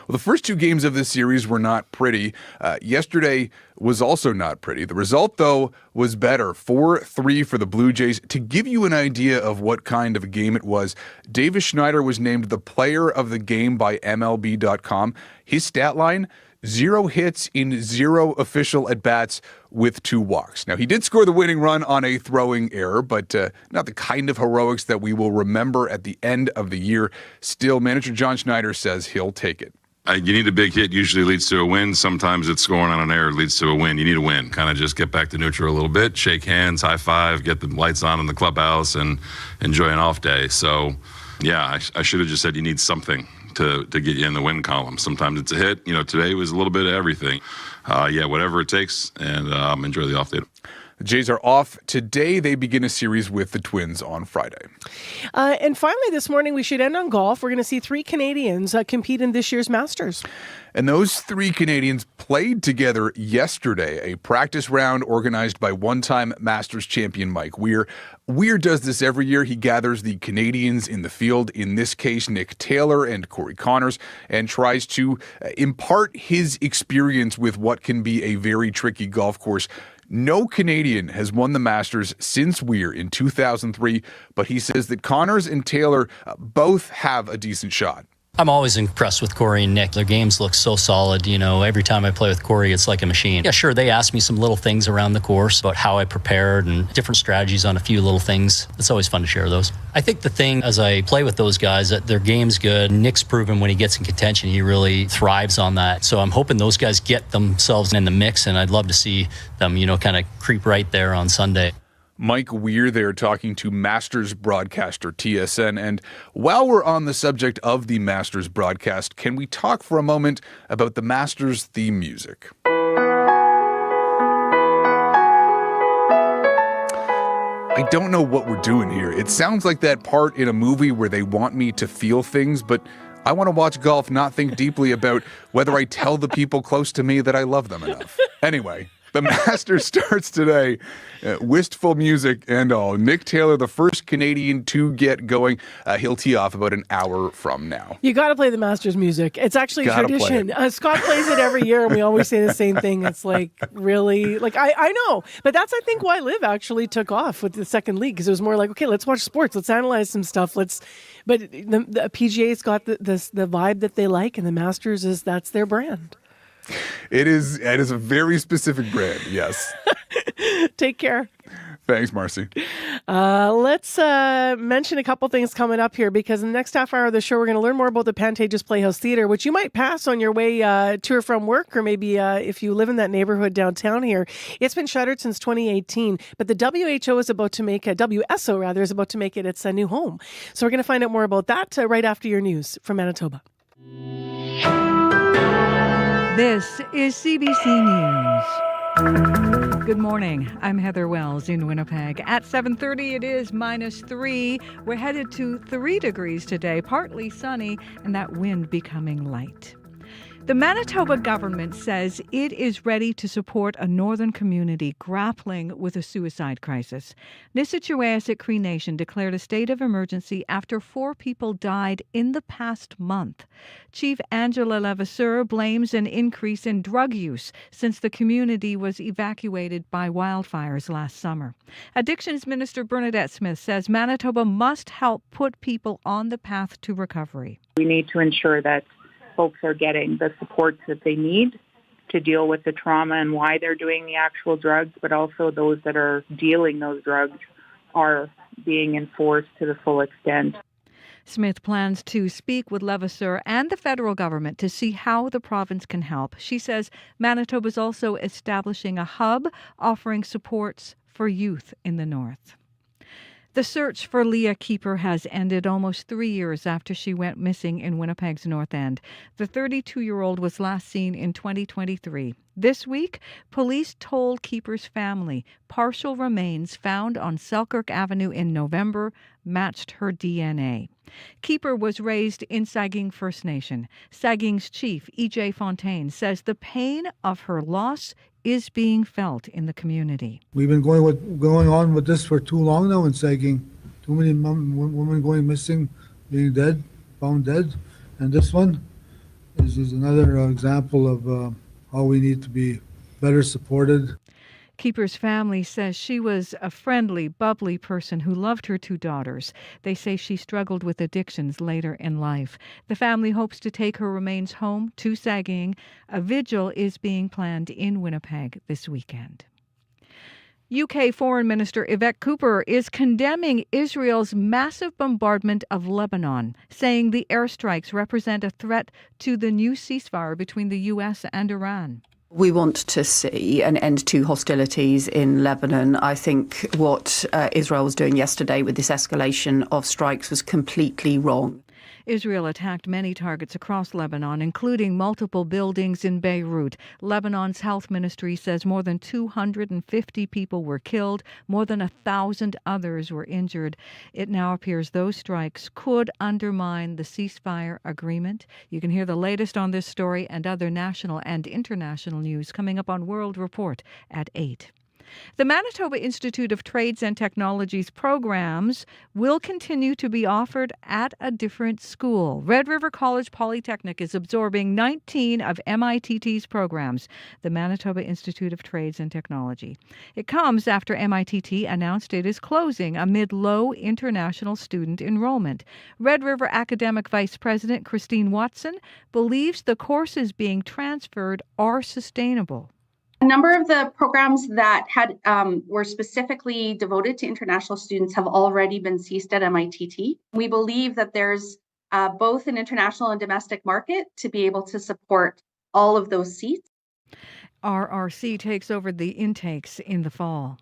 Well, the first 2 games of this series were not pretty. Yesterday was also not pretty. The result, though, was better. 4-3 for the Blue Jays. To give you an idea of what kind of a game it was, Davis Schneider was named the player of the game by MLB.com. His stat line, 0 hits in 0 official at-bats with 2 walks. Now, he did score the winning run on a throwing error, but not the kind of heroics that we will remember at the end of the year. Still, manager John Schneider says he'll take it. You need a big hit, usually leads to a win. Sometimes it's scoring on an error leads to a win. You need a win. Kind of just get back to neutral a little bit, shake hands, high five, get the lights on in the clubhouse, and enjoy an off day. So, yeah, I should have just said you need something to get you in the win column. Sometimes it's a hit. Today was a little bit of everything. Whatever it takes, and enjoy the off day. The Jays are off today. They begin a series with the Twins on Friday. And finally, this morning, we should end on golf. We're going to see 3 Canadians compete in this year's Masters. And those 3 Canadians played together yesterday, a practice round organized by one-time Masters champion Mike Weir. Weir does this every year. He gathers the Canadians in the field, in this case, Nick Taylor and Corey Connors, and tries to impart his experience with what can be a very tricky golf course. No Canadian has won the Masters since Weir in 2003, but he says that Connors and Taylor both have a decent shot. I'm always impressed with Corey and Nick. Their games look so solid. Every time I play with Corey, it's like a machine. Yeah, sure, they ask me some little things around the course about how I prepared and different strategies on a few little things. It's always fun to share those. I think the thing as I play with those guys, that their game's good. Nick's proven when he gets in contention, he really thrives on that. So I'm hoping those guys get themselves in the mix, and I'd love to see them, kind of creep right there on Sunday. Mike Weir there talking to Masters broadcaster TSN. And while we're on the subject of the Masters broadcast, can we talk for a moment about the Masters theme music? I don't know what we're doing here. It sounds like that part in a movie where they want me to feel things, but I want to watch golf, not think deeply about whether I tell the people close to me that I love them enough. Anyway, the Masters starts today. Wistful music and all. Nick Taylor, the first Canadian to get going. He'll tee off about an hour from now. You got to play the Masters music. It's actually a tradition. Scott plays it every year, and we always say the same thing. It's really, I know. But that's, I think, why Liv actually took off with the second league, because it was more like, okay, let's watch sports. Let's analyze some stuff. But the PGA's got the vibe that they like, and the Masters that's their brand. It is a very specific brand, yes. Take care. Thanks, Marcy. Let's mention a couple things coming up here, because in the next half hour of the show, we're going to learn more about the Pantages Playhouse Theatre, which you might pass on your way to or from work, or maybe if you live in that neighborhood downtown here. It's been shuttered since 2018, but the WSO is about to make it its new home. So we're going to find out more about that right after your news from Manitoba. This is CBC News. Good morning. I'm Heather Wells in Winnipeg. At 7:30, it is -3. We're headed to 3 degrees today, partly sunny, and that wind becoming light. The Manitoba government says it is ready to support a northern community grappling with a suicide crisis. Nisitjuwasik Cree Nation declared a state of emergency after 4 people died in the past month. Chief Angela Levasseur blames an increase in drug use since the community was evacuated by wildfires last summer. Addictions Minister Bernadette Smith says Manitoba must help put people on the path to recovery. We need to ensure that folks are getting the supports that they need to deal with the trauma and why they're doing the actual drugs, but also those that are dealing those drugs are being enforced to the full extent. Smith plans to speak with Levasseur and the federal government to see how the province can help. She says Manitoba is also establishing a hub offering supports for youth in the north. The search for Leah Keeper has ended almost 3 years after she went missing in Winnipeg's North End. The 32-year-old was last seen in 2023. This week, police told Keeper's family partial remains found on Selkirk Avenue in November matched her DNA. Keeper was raised in Saging First Nation. Saging's chief, E.J. Fontaine, says the pain of her loss is being felt in the community. We've been going on with this for too long now in Saging. Too many women going missing, being dead, found dead. And this one is another example of how we need to be better supported. Keeper's family says she was a friendly, bubbly person who loved her 2 daughters. They say she struggled with addictions later in life. The family hopes to take her remains home to Saging. A vigil is being planned in Winnipeg this weekend. UK Foreign Minister Yvette Cooper is condemning Israel's massive bombardment of Lebanon, saying the airstrikes represent a threat to the new ceasefire between the U.S. and Iran. We want to see an end to hostilities in Lebanon. I think what Israel was doing yesterday with this escalation of strikes was completely wrong. Israel attacked many targets across Lebanon, including multiple buildings in Beirut. Lebanon's health ministry says more than 250 people were killed, more than 1,000 others were injured. It now appears those strikes could undermine the ceasefire agreement. You can hear the latest on this story and other national and international news coming up on World Report at 8. The Manitoba Institute of Trades and Technologies programs will continue to be offered at a different school. Red River College Polytechnic is absorbing 19 of MITT's programs, the Manitoba Institute of Trades and Technology. It comes after MITT announced it is closing amid low international student enrollment. Red River Academic Vice President Christine Watson believes the courses being transferred are sustainable. A number of the programs that were specifically devoted to international students have already been ceased at MITT. We believe that there's both an international and domestic market to be able to support all of those seats. RRC takes over the intakes in the fall.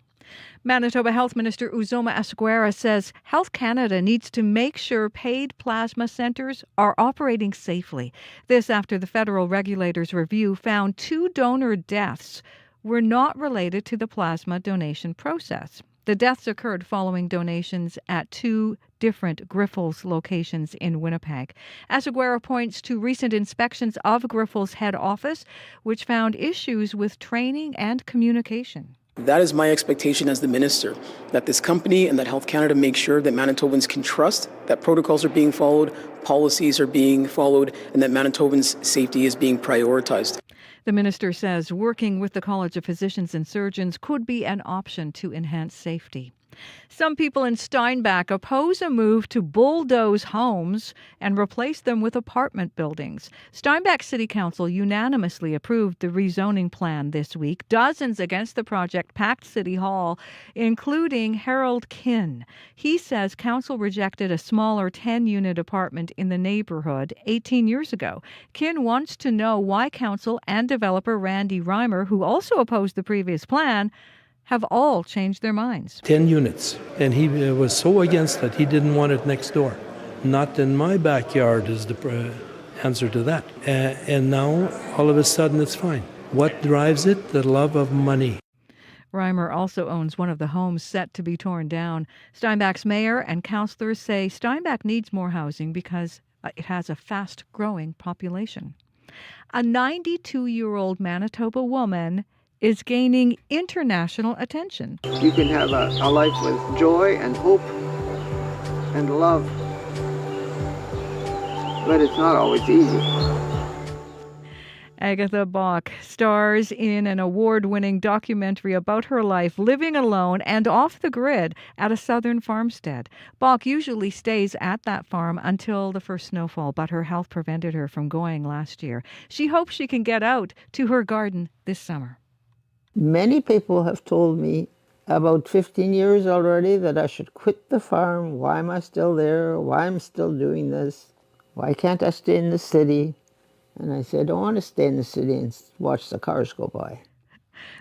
Manitoba Health Minister Uzoma Asseguera says Health Canada needs to make sure paid plasma centres are operating safely. This after the federal regulator's review found 2 donor deaths were not related to the plasma donation process. The deaths occurred following donations at 2 different Grifols locations in Winnipeg. Asseguera points to recent inspections of Grifols' head office, which found issues with training and communication. That is my expectation as the minister, that this company and that Health Canada make sure that Manitobans can trust that protocols are being followed, policies are being followed, and that Manitobans' safety is being prioritized. The minister says working with the College of Physicians and Surgeons could be an option to enhance safety. Some people in Steinbach oppose a move to bulldoze homes and replace them with apartment buildings. Steinbach City Council unanimously approved the rezoning plan this week. Dozens against the project packed City Hall, including Harold Kinn. He says council rejected a smaller 10-unit apartment in the neighborhood 18 years ago. Kinn wants to know why council and developer Randy Reimer, who also opposed the previous plan, have all changed their minds. 10 units, and he was so against it, he didn't want it next door. Not in my backyard is the answer to that. And now, all of a sudden, it's fine. What drives it? The love of money. Reimer also owns one of the homes set to be torn down. Steinbach's mayor and councillors say Steinbach needs more housing because it has a fast-growing population. A 92-year-old Manitoba woman is gaining international attention. You can have a life with joy and hope and love, but it's not always easy. Agatha Bach stars in an award-winning documentary about her life living alone and off the grid at a southern farmstead. Bach usually stays at that farm until the first snowfall, but her health prevented her from going last year. She hopes she can get out to her garden this summer. Many people have told me about 15 years already that I should quit the farm. Why am I still there? Why am I still doing this? Why can't I stay in the city? And I said, I don't want to stay in the city and watch the cars go by.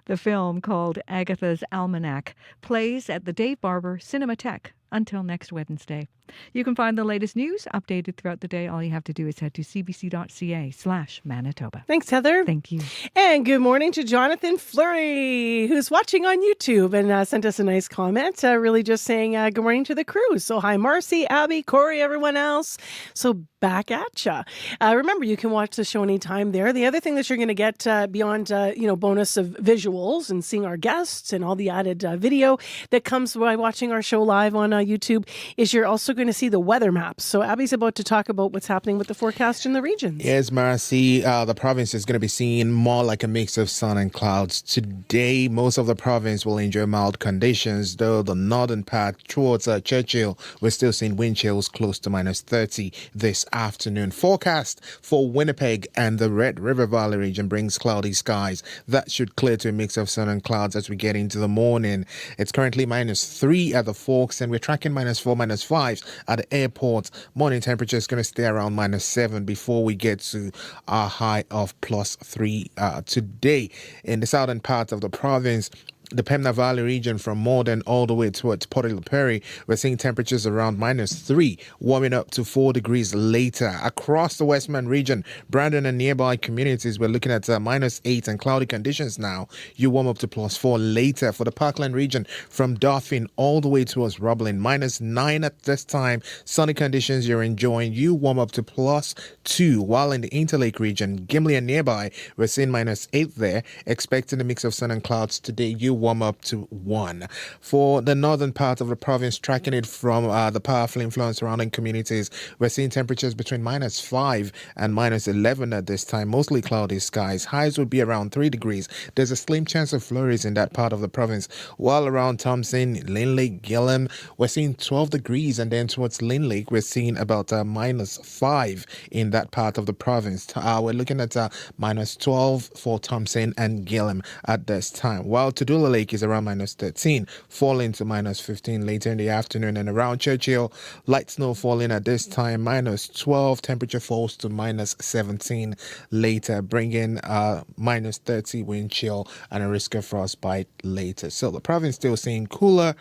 The film, called Agatha's Almanac, plays at the Dave Barber Cinematheque until next Wednesday. You can find the latest news updated throughout the day. All you have to do is head to cbc.ca/Manitoba. Thanks, Heather. Thank you. And good morning to Jonathan Fleury, who's watching on YouTube and sent us a nice comment, really just saying good morning to the crew. So hi, Marcy, Abby, Corey, everyone else. So back at ya. Remember, you can watch the show anytime there. The other thing that you're going to get beyond, bonus of visuals and seeing our guests and all the added video that comes by watching our show live on YouTube is you're also going to see the weather maps. So Abby's about to talk about what's happening with the forecast in the regions. Yes, Marcy, the province is going to be seeing more like a mix of sun and clouds. Today, most of the province will enjoy mild conditions, though the northern part towards Churchill, we're still seeing wind chills close to -30 this afternoon. Forecast for Winnipeg and the Red River Valley region brings cloudy skies. That should clear to a mix of sun and clouds as we get into the morning. It's currently -3 at the Forks, and we're tracking -4, -5 at the airport. Morning temperature is going to stay around -7 before we get to a high of +3 today. In the southern part of the province, the Pembina Valley region from Morden all the way towards Port Perry, we're seeing temperatures around -3, warming up to 4 degrees later. Across the Westman region, Brandon and nearby communities, we're looking at -8 and cloudy conditions now. You warm up to +4 later. For the Parkland region, from Dauphin all the way towards Roblin, -9 at this time. Sunny conditions you're enjoying. You warm up to +2. While in the Interlake region, Gimli and nearby, we're seeing -8 there. Expecting a mix of sun and clouds today. You warm up to 1. For the northern part of the province, tracking it from the powerful influence surrounding communities, we're seeing temperatures between -5 and -11 at this time. Mostly cloudy skies. Highs would be around 3 degrees. There's a slim chance of flurries in that part of the province. While around Thompson, Lynn Lake, Gillam, we're seeing 12 degrees, and then towards Lynn Lake, we're seeing about -5 in that part of the province. We're looking at -12 for Thompson and Gillam at this time. While Tudula Lake is around -13, falling to -15 later in the afternoon. And around Churchill, light snow falling at this time, -12, temperature falls to -17 later, bringing -30 wind chill and a risk of frostbite later. So the province still seeing cooler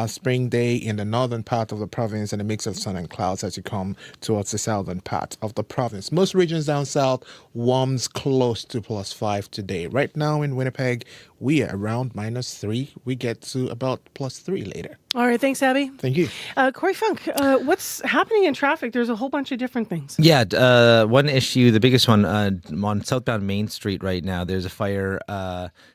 spring day in the northern part of the province, and a mix of sun and clouds as you come towards the southern part of the province. Most regions down south warms close to +5 today. Right now in Winnipeg, we are around -3. We get to about +3 later. All right. Thanks, Abby. Thank you. Corey Funk, what's happening in traffic? There's a whole bunch of different things. Yeah, one issue, the biggest one on southbound Main Street right now. There's a fire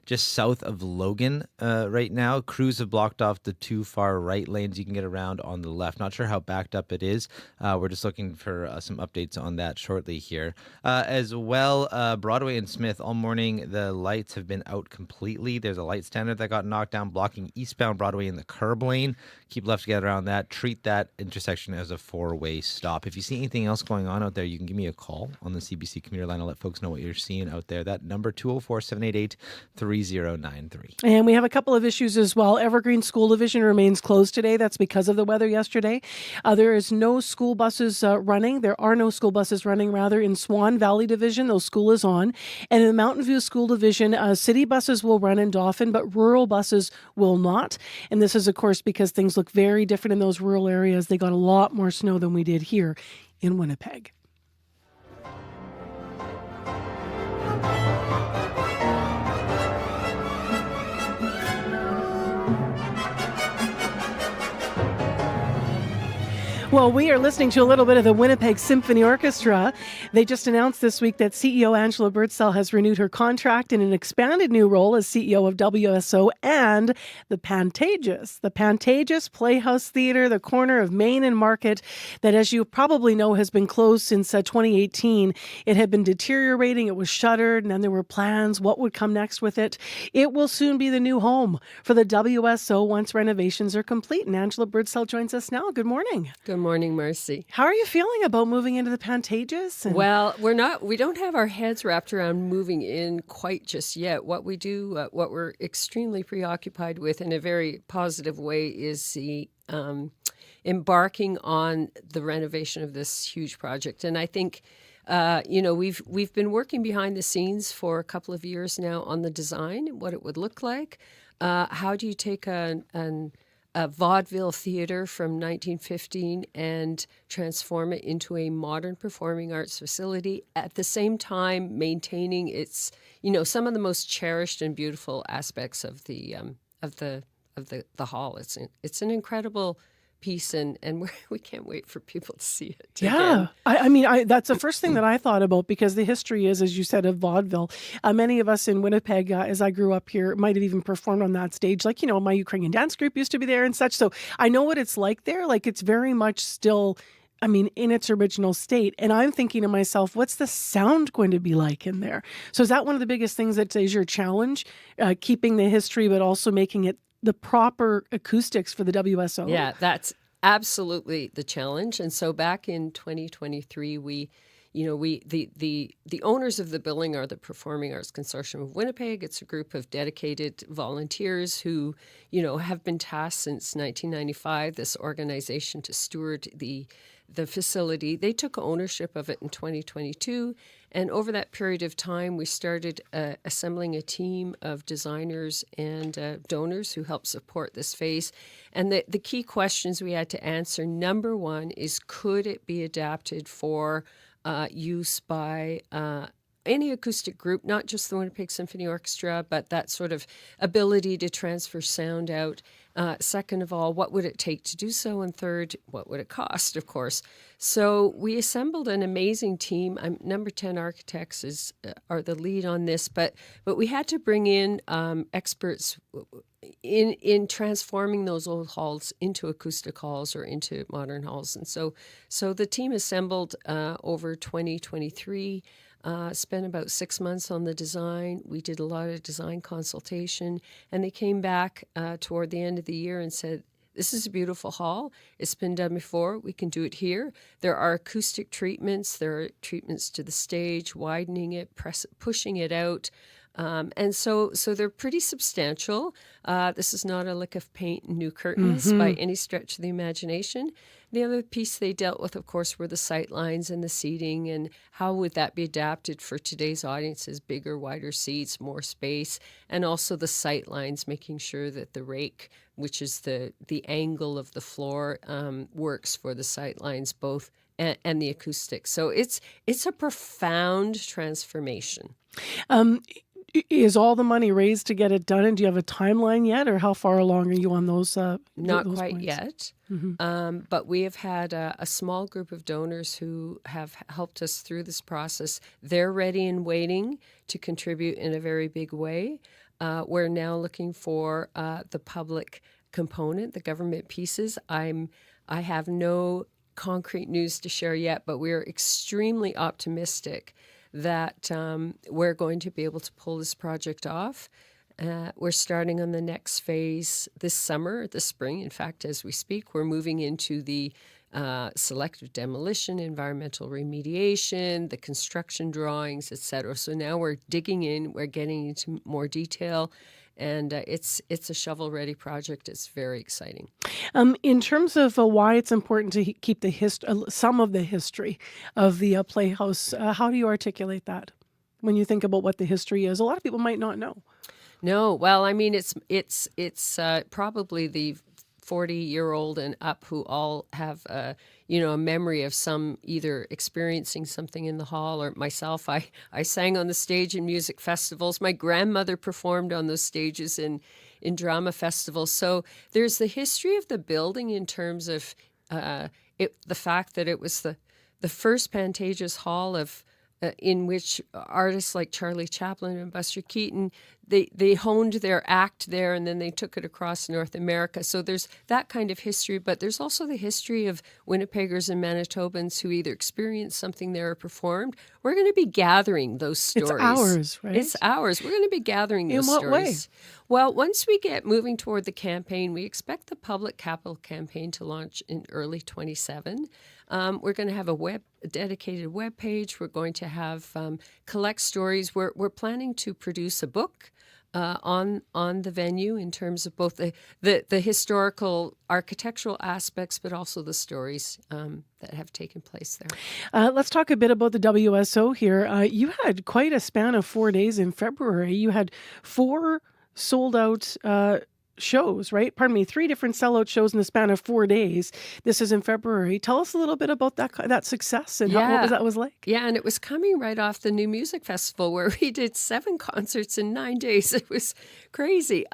just south of Logan right now. Crews have blocked off the 2 far right lanes. You can get around on the left. Not sure how backed up it is. We're just looking for some updates on that shortly here. As well, Broadway and Smith, all morning the lights have been out completely. There's a light standard that got knocked down, blocking eastbound Broadway in the curb lane. Keep left to get around that. Treat that intersection as a 4-way stop. If you see anything else going on out there, you can give me a call on the CBC commuter line. I'll let folks know what you're seeing out there. That number, 204-788-3093. And we have a couple of issues as well. Evergreen School Division remains closed today. That's because of the weather yesterday. There is no school buses running. There are no school buses running, rather, in Swan Valley Division. Though school is on. And in the Mountain View School Division, city buses will run in Dauphin, but rural buses will not. And this is, of course, because things look very different in those rural areas. They got a lot more snow than we did here in Winnipeg. Well, we are listening to a little bit of the Winnipeg Symphony Orchestra. They just announced this week that CEO Angela Birdsell has renewed her contract in an expanded new role as CEO of WSO and the Pantages. The Pantages Playhouse Theatre, the corner of Main and Market, that, as you probably know, has been closed since 2018. It had been deteriorating. It was shuttered, and then there were plans. What would come next with it? It will soon be the new home for the WSO once renovations are complete. And Angela Birdsell joins us now. Good morning. Good morning, Marcy. How are you feeling about moving into the Pantages? Well, we don't have our heads wrapped around moving in quite just yet. What we do, what we're extremely preoccupied with in a very positive way is the embarking on the renovation of this huge project. And I think, we've been working behind the scenes for a couple of years now on the design, what it would look like. How do you take a vaudeville theater from 1915 and transform it into a modern performing arts facility, at the same time maintaining its, some of the most cherished and beautiful aspects of the hall. It's an incredible piece, and we can't wait for people to see it. Yeah. Again. That's the first thing that I thought about, because the history is, as you said, of vaudeville. Many of us in Winnipeg, as I grew up here, might have even performed on that stage. Like, my Ukrainian dance group used to be there and such. So I know what it's like there. Like, it's very much still, in its original state. And I'm thinking to myself, what's the sound going to be like in there? So is that one of the biggest things that is your challenge, keeping the history, but also making it the proper acoustics for the WSO? Yeah, that's absolutely the challenge. And so back in 2023, the owners of the building are the Performing Arts Consortium of Winnipeg. It's a group of dedicated volunteers who, have been tasked since 1995, this organization, to steward the facility. They took ownership of it in 2022. And over that period of time, we started assembling a team of designers and donors who helped support this phase. And the key questions we had to answer, number one, is could it be adapted for use by any acoustic group, not just the Winnipeg Symphony Orchestra, but that sort of ability to transfer sound out. Second of all, what would it take to do so? And third, what would it cost, of course? So we assembled an amazing team. Number 10 Architects are the lead on this, but we had to bring in experts in transforming those old halls into acoustic halls or into modern halls. And so the team assembled over 2023, spent about 6 months on the design. We did a lot of design consultation, and they came back toward the end of the year and said, this is a beautiful hall. It's been done before. We can do it here. There are acoustic treatments. There are treatments to the stage, widening it, pushing it out. And so they're pretty substantial. This is not a lick of paint and new curtains by any stretch of the imagination. The other piece they dealt with, of course, were the sight lines and the seating, and how would that be adapted for today's audiences: bigger, wider seats, more space, and also the sight lines, making sure that the rake, which is the angle of the floor, works for the sight lines both, and the acoustics. So it's a profound transformation. Is all the money raised to get it done? And do you have a timeline yet, or how far along are you on those? Not those quite points? yet, Mm-hmm. but we have had a small group of donors who have helped us through this process. They're ready and waiting to contribute in a very big way. We're now looking for the public component, the government pieces. I have no concrete news to share yet, but we're extremely optimistic that we're going to be able to pull this project off. We're starting on the next phase this spring. In fact, as we speak, we're moving into the selective demolition, environmental remediation, the construction drawings, etc. So now we're digging in, we're getting into more detail, and it's a shovel-ready project. It's very exciting. In terms of why it's important to keep some of the history of the Playhouse, how do you articulate that when you think about what the history is? A lot of people might not know. No, well, it's probably the 40-year-old and up who all have a memory of some either experiencing something in the hall, or myself. I sang on the stage in music festivals. My grandmother performed on those stages in drama festivals. So there's the history of the building in terms of The fact that it was the first Pantages Hall of in which artists like Charlie Chaplin and Buster Keaton, they honed their act there, and then they took it across North America. So there's that kind of history, but there's also the history of Winnipeggers and Manitobans who either experienced something there or performed. We're going to be gathering those stories. It's ours, right? It's ours. We're going to be gathering those stories. In what way? Well, once we get moving toward the campaign, we expect the public capital campaign to launch in early 27. We're going to have a dedicated web page. We're going to have collect stories. We're planning to produce a book on the venue in terms of both the historical architectural aspects, but also the stories that have taken place there. Let's talk a bit about the WSO here. You had quite a span of 4 days in February. You had 4 sold out shows, right? Pardon me, 3 different sellout shows in the span of 4 days. This is in February. Tell us a little bit about that success and what that was like. Yeah, and it was coming right off the New Music Festival where we did 7 concerts in 9 days. It was crazy.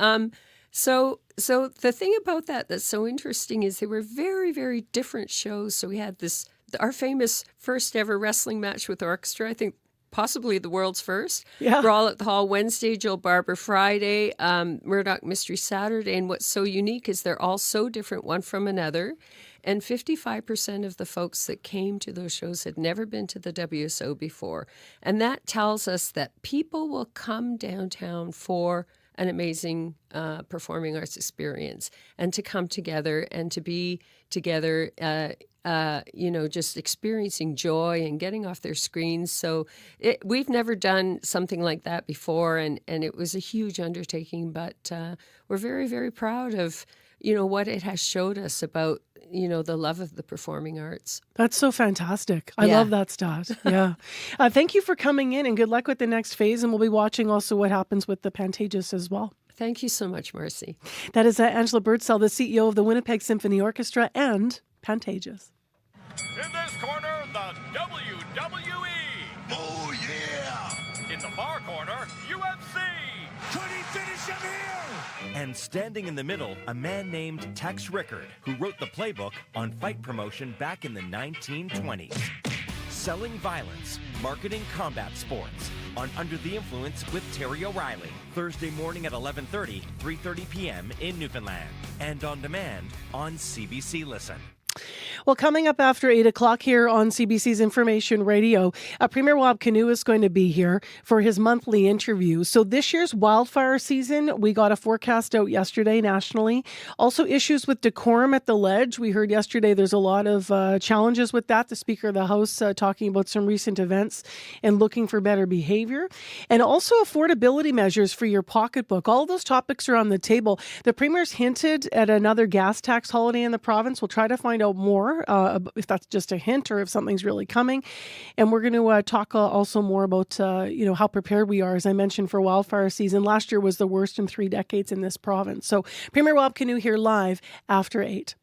So the thing about that's so interesting is they were very, very different shows. So we had our famous first ever wrestling match with orchestra, I think possibly the world's first. Yeah. Brawl at the Hall Wednesday, Joe Barber Friday, Murdoch Mystery Saturday. And what's so unique is they're all so different one from another. And 55% of the folks that came to those shows had never been to the WSO before. And that tells us that people will come downtown for an amazing performing arts experience and to come together and to be together, just experiencing joy and getting off their screens. So we've never done something like that before, and it was a huge undertaking, but we're very, very proud of, what it has showed us about, the love of the performing arts. That's so fantastic. I love that stat. Yeah. Thank you for coming in and good luck with the next phase. And we'll be watching also what happens with the Pantages as well. Thank you so much, Marcy. That is Angela Birdsell, the CEO of the Winnipeg Symphony Orchestra and Pantages. In this corner, the WWE. Oh, yeah. In the far corner, UFC. Could he finish him here? And standing in the middle, a man named Tex Rickard, who wrote the playbook on fight promotion back in the 1920s. Selling violence, marketing combat sports on Under the Influence with Terry O'Reilly. Thursday morning at 11:30, 3:30 p.m. in Newfoundland. And on demand on CBC Listen. Well, coming up after 8 o'clock here on CBC's Information Radio, Premier Wab Kinew is going to be here for his monthly interview. So this year's wildfire season, we got a forecast out yesterday nationally. Also issues with decorum at the ledge. We heard yesterday there's a lot of challenges with that. The Speaker of the House talking about some recent events and looking for better behavior. And also affordability measures for your pocketbook. All of those topics are on the table. The Premier's hinted at another gas tax holiday in the province. We'll try to find out more if that's just a hint or if something's really coming. And we're going to talk also more about, how prepared we are, as I mentioned, for wildfire season. Last year was the worst in 3 decades in this province. So Premier Wab Kinew here live after 8.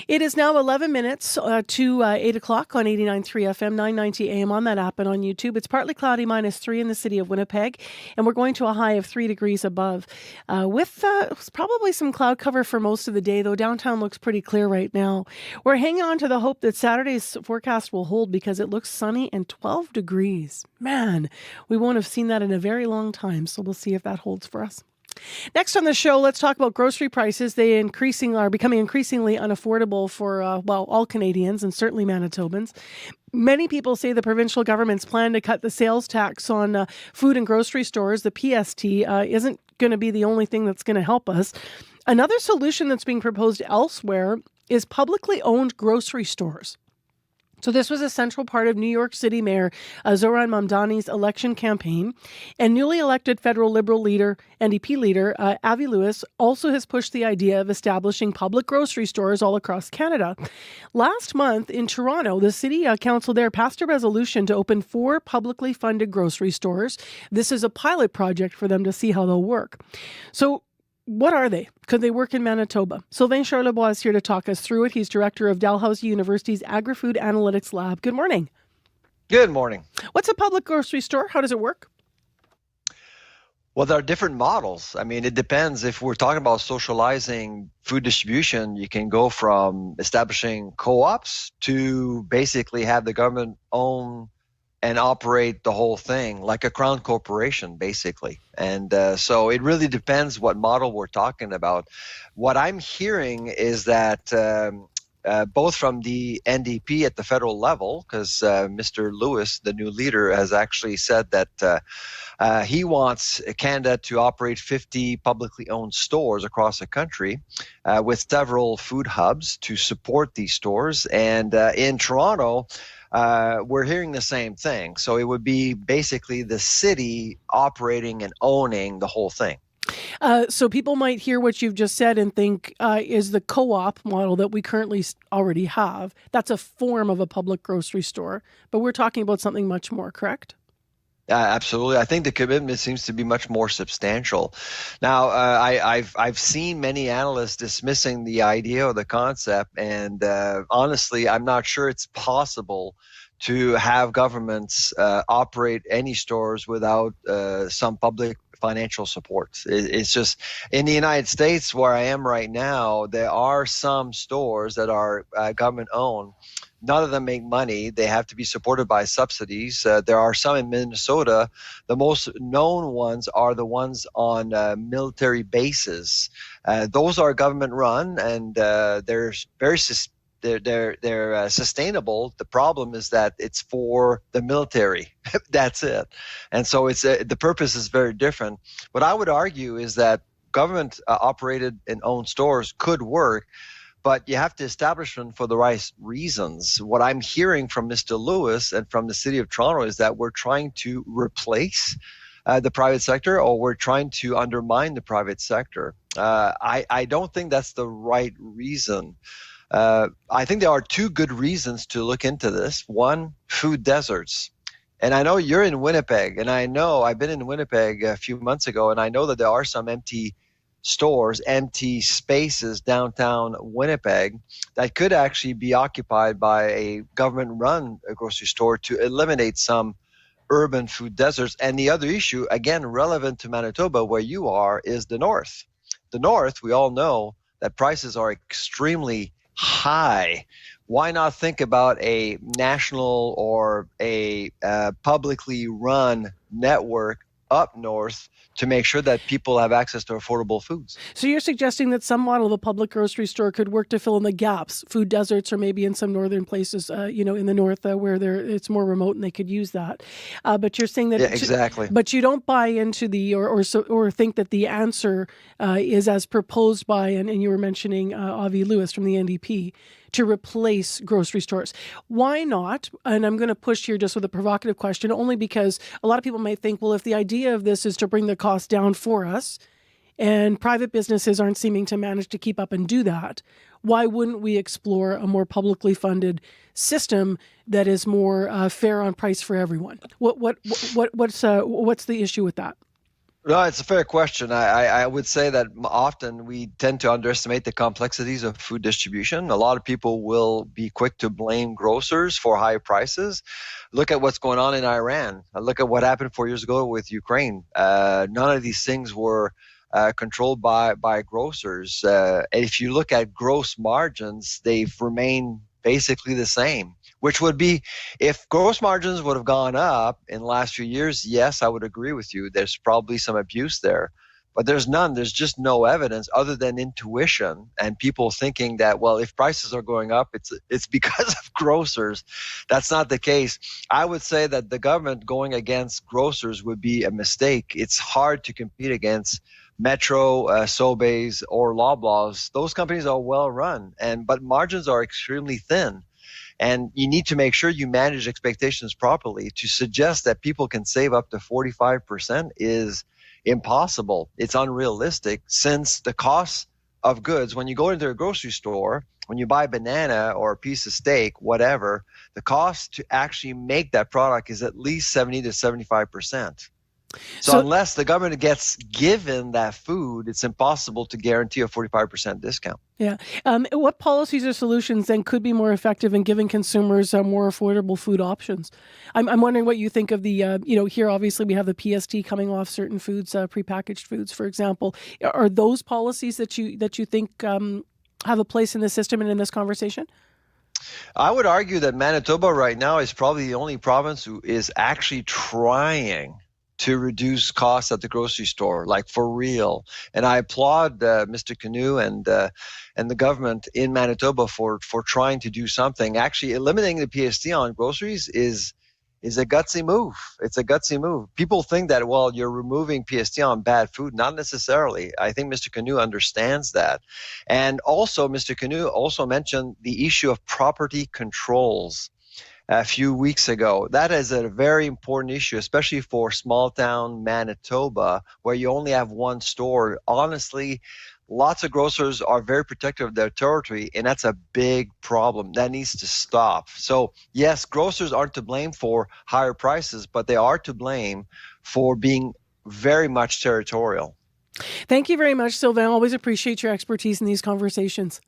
It is now 11 minutes to 8 o'clock on 89.3 FM, 990 AM on that app and on YouTube. It's partly cloudy, -3 in the city of Winnipeg, and we're going to a high of 3 degrees above with probably some cloud cover for most of the day, though downtown looks pretty clear right now. We're hanging on to the hope that Saturday's forecast will hold because it looks sunny and 12 degrees. Man, we won't have seen that in a very long time, so we'll see if that holds for us. Next on the show, let's talk about grocery prices. They are becoming increasingly unaffordable for, all Canadians and certainly Manitobans. Many people say the provincial government's plan to cut the sales tax on food and grocery stores, the PST, isn't going to be the only thing that's going to help us. Another solution that's being proposed elsewhere is publicly owned grocery stores. So this was a central part of New York City Mayor Zohran Mamdani's election campaign. And newly elected federal Liberal leader, NDP leader, Avi Lewis, also has pushed the idea of establishing public grocery stores all across Canada. Last month in Toronto, the city council there passed a resolution to open 4 publicly funded grocery stores. This is a pilot project for them to see how they'll work. So what are they? Could they work in Manitoba? Sylvain Charlebois is here to talk us through it. He's director of Dalhousie University's Agri-Food Analytics Lab. Good morning. Good morning. What's a public grocery store? How does it work? Well, there are different models. I mean, it depends. If we're talking about socializing food distribution, you can go from establishing co-ops to basically have the government own and operate the whole thing like a crown corporation, basically. And so it really depends what model we're talking about. What I'm hearing is that both from the NDP at the federal level, because Mr. Lewis, the new leader, has actually said that he wants Canada to operate 50 publicly owned stores across the country with several food hubs to support these stores. And in Toronto, we're hearing the same thing. So it would be basically the city operating and owning the whole thing. So people might hear what you've just said and think, is the co-op model that we currently already have, that's a form of a public grocery store. But we're talking about something much more, correct? Absolutely. I think the commitment seems to be much more substantial. Now, I've seen many analysts dismissing the idea or the concept, and honestly, I'm not sure it's possible to have governments operate any stores without some public financial support. It's just, in the United States where I am right now, there are some stores that are government owned. None of them make money. They have to be supported by subsidies. There are some in Minnesota. The most known ones are the ones on military bases. Those are government run, and they're very they're sustainable. The problem is that it's for the military. That's it. And so it's the purpose is very different. What I would argue is that government operated and owned stores could work, but you have to establish them for the right reasons. What I'm hearing from Mr. Lewis and from the City of Toronto is that we're trying to replace the private sector, or we're trying to undermine the private sector. I don't think that's the right reason. I think there are two good reasons to look into this. One, food deserts. And I know you're in Winnipeg, and I know I've been in Winnipeg a few months ago, and I know that there are some empty stores, empty spaces downtown Winnipeg that could actually be occupied by a government-run grocery store to eliminate some urban food deserts. And the other issue, again, relevant to Manitoba, where you are, is the North. The North, we all know that prices are extremely high. Why not think about a national or a publicly run network up north to make sure that people have access to affordable foods? So you're suggesting that some model of a public grocery store could work to fill in the gaps, food deserts, or maybe in some northern places, in the north where it's more remote and they could use that. But you're saying that exactly. But you don't buy into the or think that the answer is as proposed by and you were mentioning Avi Lewis from the NDP, to replace grocery stores. Why not? And I'm going to push here just with a provocative question, only because a lot of people might think, well, if the idea of this is to bring the cost down for us, and private businesses aren't seeming to manage to keep up and do that, why wouldn't we explore a more publicly funded system that is more fair on price for everyone? What's the issue with that? No, it's a fair question. I would say that often we tend to underestimate the complexities of food distribution. A lot of people will be quick to blame grocers for high prices. Look at what's going on in Iran. Look at what happened 4 years ago with Ukraine. None of these things were controlled by grocers. If you look at gross margins, they've remained basically the same, which would be, if gross margins would have gone up in the last few years, yes, I would agree with you. There's probably some abuse there, but there's none. There's just no evidence other than intuition and people thinking that, well, if prices are going up, it's because of grocers. That's not the case. I would say that the government going against grocers would be a mistake. It's hard to compete against Metro, Sobeys, or Loblaws. Those companies are well run, but margins are extremely thin. And you need to make sure you manage expectations properly. To suggest that people can save up to 45% is impossible. It's unrealistic, since the cost of goods, when you go into a grocery store, when you buy a banana or a piece of steak, whatever, the cost to actually make that product is at least 70 to 75%. So unless the government gets given that food, it's impossible to guarantee a 45% discount. Yeah. What policies or solutions then could be more effective in giving consumers more affordable food options? I'm wondering what you think of the, here obviously we have the PST coming off certain foods, prepackaged foods, for example. Are those policies that you think have a place in the system and in this conversation? I would argue that Manitoba right now is probably the only province who is actually trying to reduce costs at the grocery store, like for real. And I applaud Mr. Canoe and the government in Manitoba for trying to do something. Actually, eliminating the PST on groceries is a gutsy move. It's a gutsy move. People think that, well, you're removing PST on bad food. Not necessarily. I think Mr. Canoe understands that. And also, Mr. Canoe also mentioned the issue of property controls a few weeks ago. That is a very important issue, especially for small town Manitoba, where you only have one store. Honestly, lots of grocers are very protective of their territory, and that's a big problem. That needs to stop. So yes, grocers aren't to blame for higher prices, but they are to blame for being very much territorial. Thank you very much, Sylvain. Always appreciate your expertise in these conversations.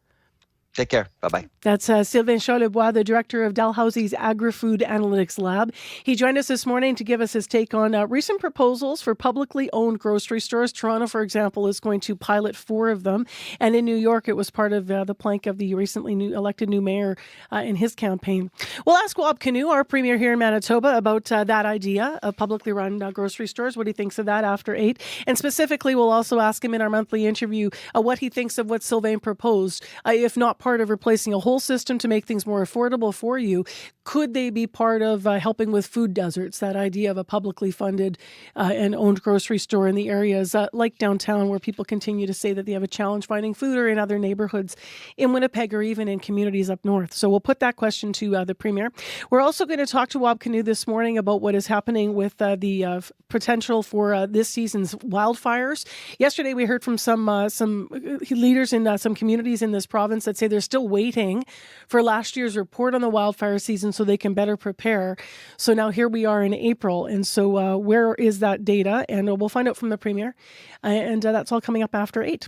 Take care. Bye-bye. That's Sylvain Charlebois, the director of Dalhousie's Agri-Food Analytics Lab. He joined us this morning to give us his take on recent proposals for publicly owned grocery stores. Toronto, for example, is going to pilot 4 of them. And in New York, it was part of the plank of the recently elected new mayor in his campaign. We'll ask Wab Canoe, our premier here in Manitoba, about that idea of publicly run grocery stores, what he thinks of that after 8. And specifically, we'll also ask him in our monthly interview what he thinks of what Sylvain proposed. If not part of replacing a whole system to make things more affordable for you, could they be part of helping with food deserts, that idea of a publicly funded and owned grocery store in the areas like downtown where people continue to say that they have a challenge finding food, or in other neighborhoods in Winnipeg or even in communities up north? So we'll put that question to the Premier. We're also going to talk to Wab Canoe this morning about what is happening with the potential for this season's wildfires. Yesterday we heard from some leaders in some communities in this province that say they're still waiting for last year's report on the wildfire season so they can better prepare. So now here we are in April. And so where is that data? And we'll find out from the Premier. And that's all coming up after 8.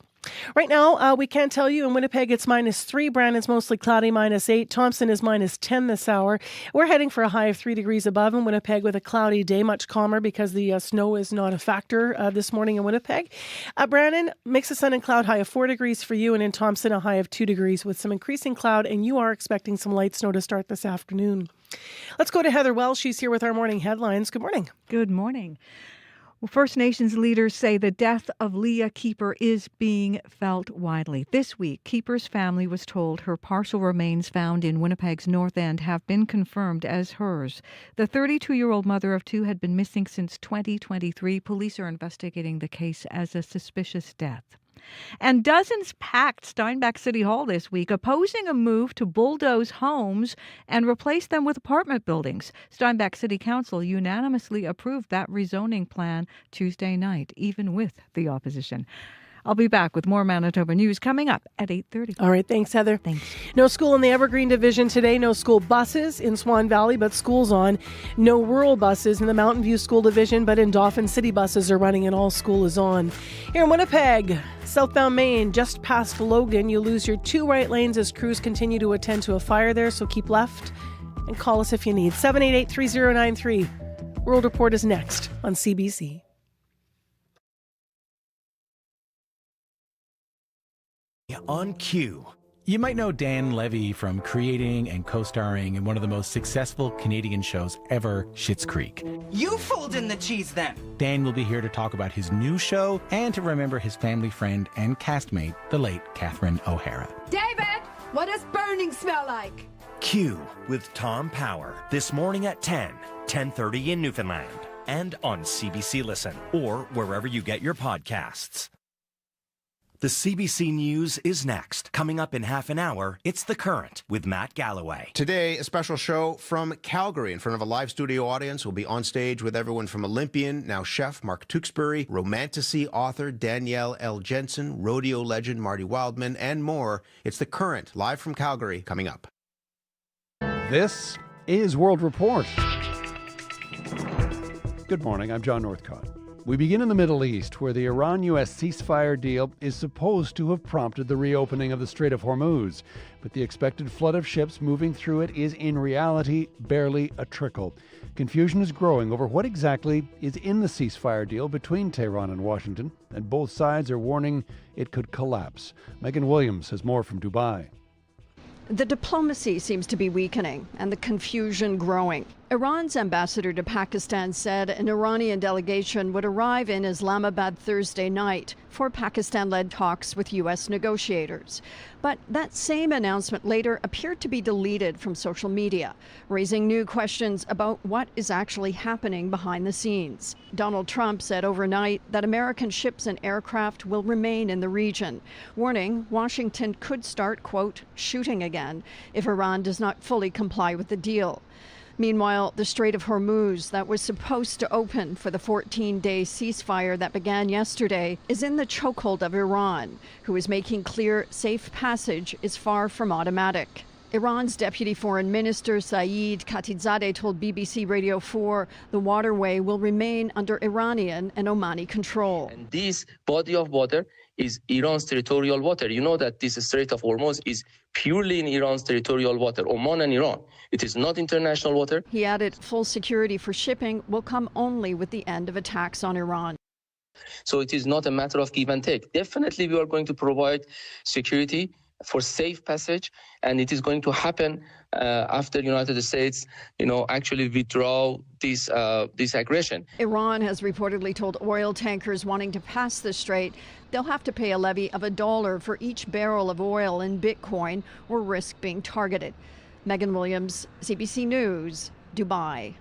Right now, we can tell you in Winnipeg it's -3. Brandon's mostly cloudy, -8. Thompson is -10 this hour. We're heading for a high of 3 degrees above in Winnipeg with a cloudy day, much calmer because the snow is not a factor this morning in Winnipeg. Brandon, mix of sun and cloud, high of 4 degrees for you, and in Thompson, a high of 2 degrees with some increasing cloud, and you are expecting some light snow to start this afternoon. Let's go to Heather Wells. She's here with our morning headlines. Good morning. Good morning. Well, First Nations leaders say the death of Leah Keeper is being felt widely. This week, Keeper's family was told her partial remains found in Winnipeg's North End have been confirmed as hers. The 32-year-old mother of 2 had been missing since 2023. Police are investigating the case as a suspicious death. And dozens packed Steinbach City Hall this week, opposing a move to bulldoze homes and replace them with apartment buildings. Steinbach City Council unanimously approved that rezoning plan Tuesday night, even with the opposition. I'll be back with more Manitoba news coming up at 8:30. All right. Thanks, Heather. Thanks. No school in the Evergreen Division today. No school buses in Swan Valley, but school's on. No rural buses in the Mountain View School Division, but in Dauphin City buses are running and all school is on. Here in Winnipeg, southbound Main, just past Logan, you lose your 2 right lanes as crews continue to attend to a fire there, so keep left and call us if you need. 788-3093. World Report is next on CBC. On cue. You might know Dan Levy from creating and co-starring in one of the most successful Canadian shows ever, Schitt's Creek. You fold in the cheese then. Dan will be here to talk about his new show and to remember his family friend and castmate, the late Catherine O'Hara. David, what does burning smell like? Q with Tom Power this morning at 10:30 in Newfoundland, and on CBC Listen or wherever you get your podcasts. The CBC News is next. Coming up in half an hour, it's The Current with Matt Galloway. Today, a special show from Calgary in front of a live studio audience. We'll be on stage with everyone from Olympian, now chef Mark Tewksbury, romantasy author Danielle L. Jensen, rodeo legend Marty Wildman, and more. It's The Current, live from Calgary, coming up. This is World Report. Good morning, I'm John Northcott. We begin in the Middle East, where the Iran-U.S. ceasefire deal is supposed to have prompted the reopening of the Strait of Hormuz. But the expected flood of ships moving through it is in reality barely a trickle. Confusion is growing over what exactly is in the ceasefire deal between Tehran and Washington, and both sides are warning it could collapse. Megan Williams has more from Dubai. The diplomacy seems to be weakening and the confusion growing. Iran's ambassador to Pakistan said an Iranian delegation would arrive in Islamabad Thursday night for Pakistan-led talks with U.S. negotiators. But that same announcement later appeared to be deleted from social media, raising new questions about what is actually happening behind the scenes. Donald Trump said overnight that American ships and aircraft will remain in the region, warning Washington could start, quote, shooting again if Iran does not fully comply with the deal. Meanwhile, the Strait of Hormuz, that was supposed to open for the 14-day ceasefire that began yesterday, is in the chokehold of Iran, who is making clear safe passage is far from automatic. Iran's Deputy Foreign Minister Saeed Khatibzadeh told BBC Radio 4 the waterway will remain under Iranian and Omani control. And this body of water is Iran's territorial water. You know that this Strait of Hormuz is purely in Iran's territorial water, Oman and Iran. It is not international water. He added full security for shipping will come only with the end of attacks on Iran. So it is not a matter of give and take. Definitely we are going to provide security for safe passage, and it is going to happen after the United States, actually withdraw this aggression. Iran has reportedly told oil tankers wanting to pass the strait they'll have to pay a levy of $1 for each barrel of oil in Bitcoin or risk being targeted. Megan Williams, CBC News, Dubai.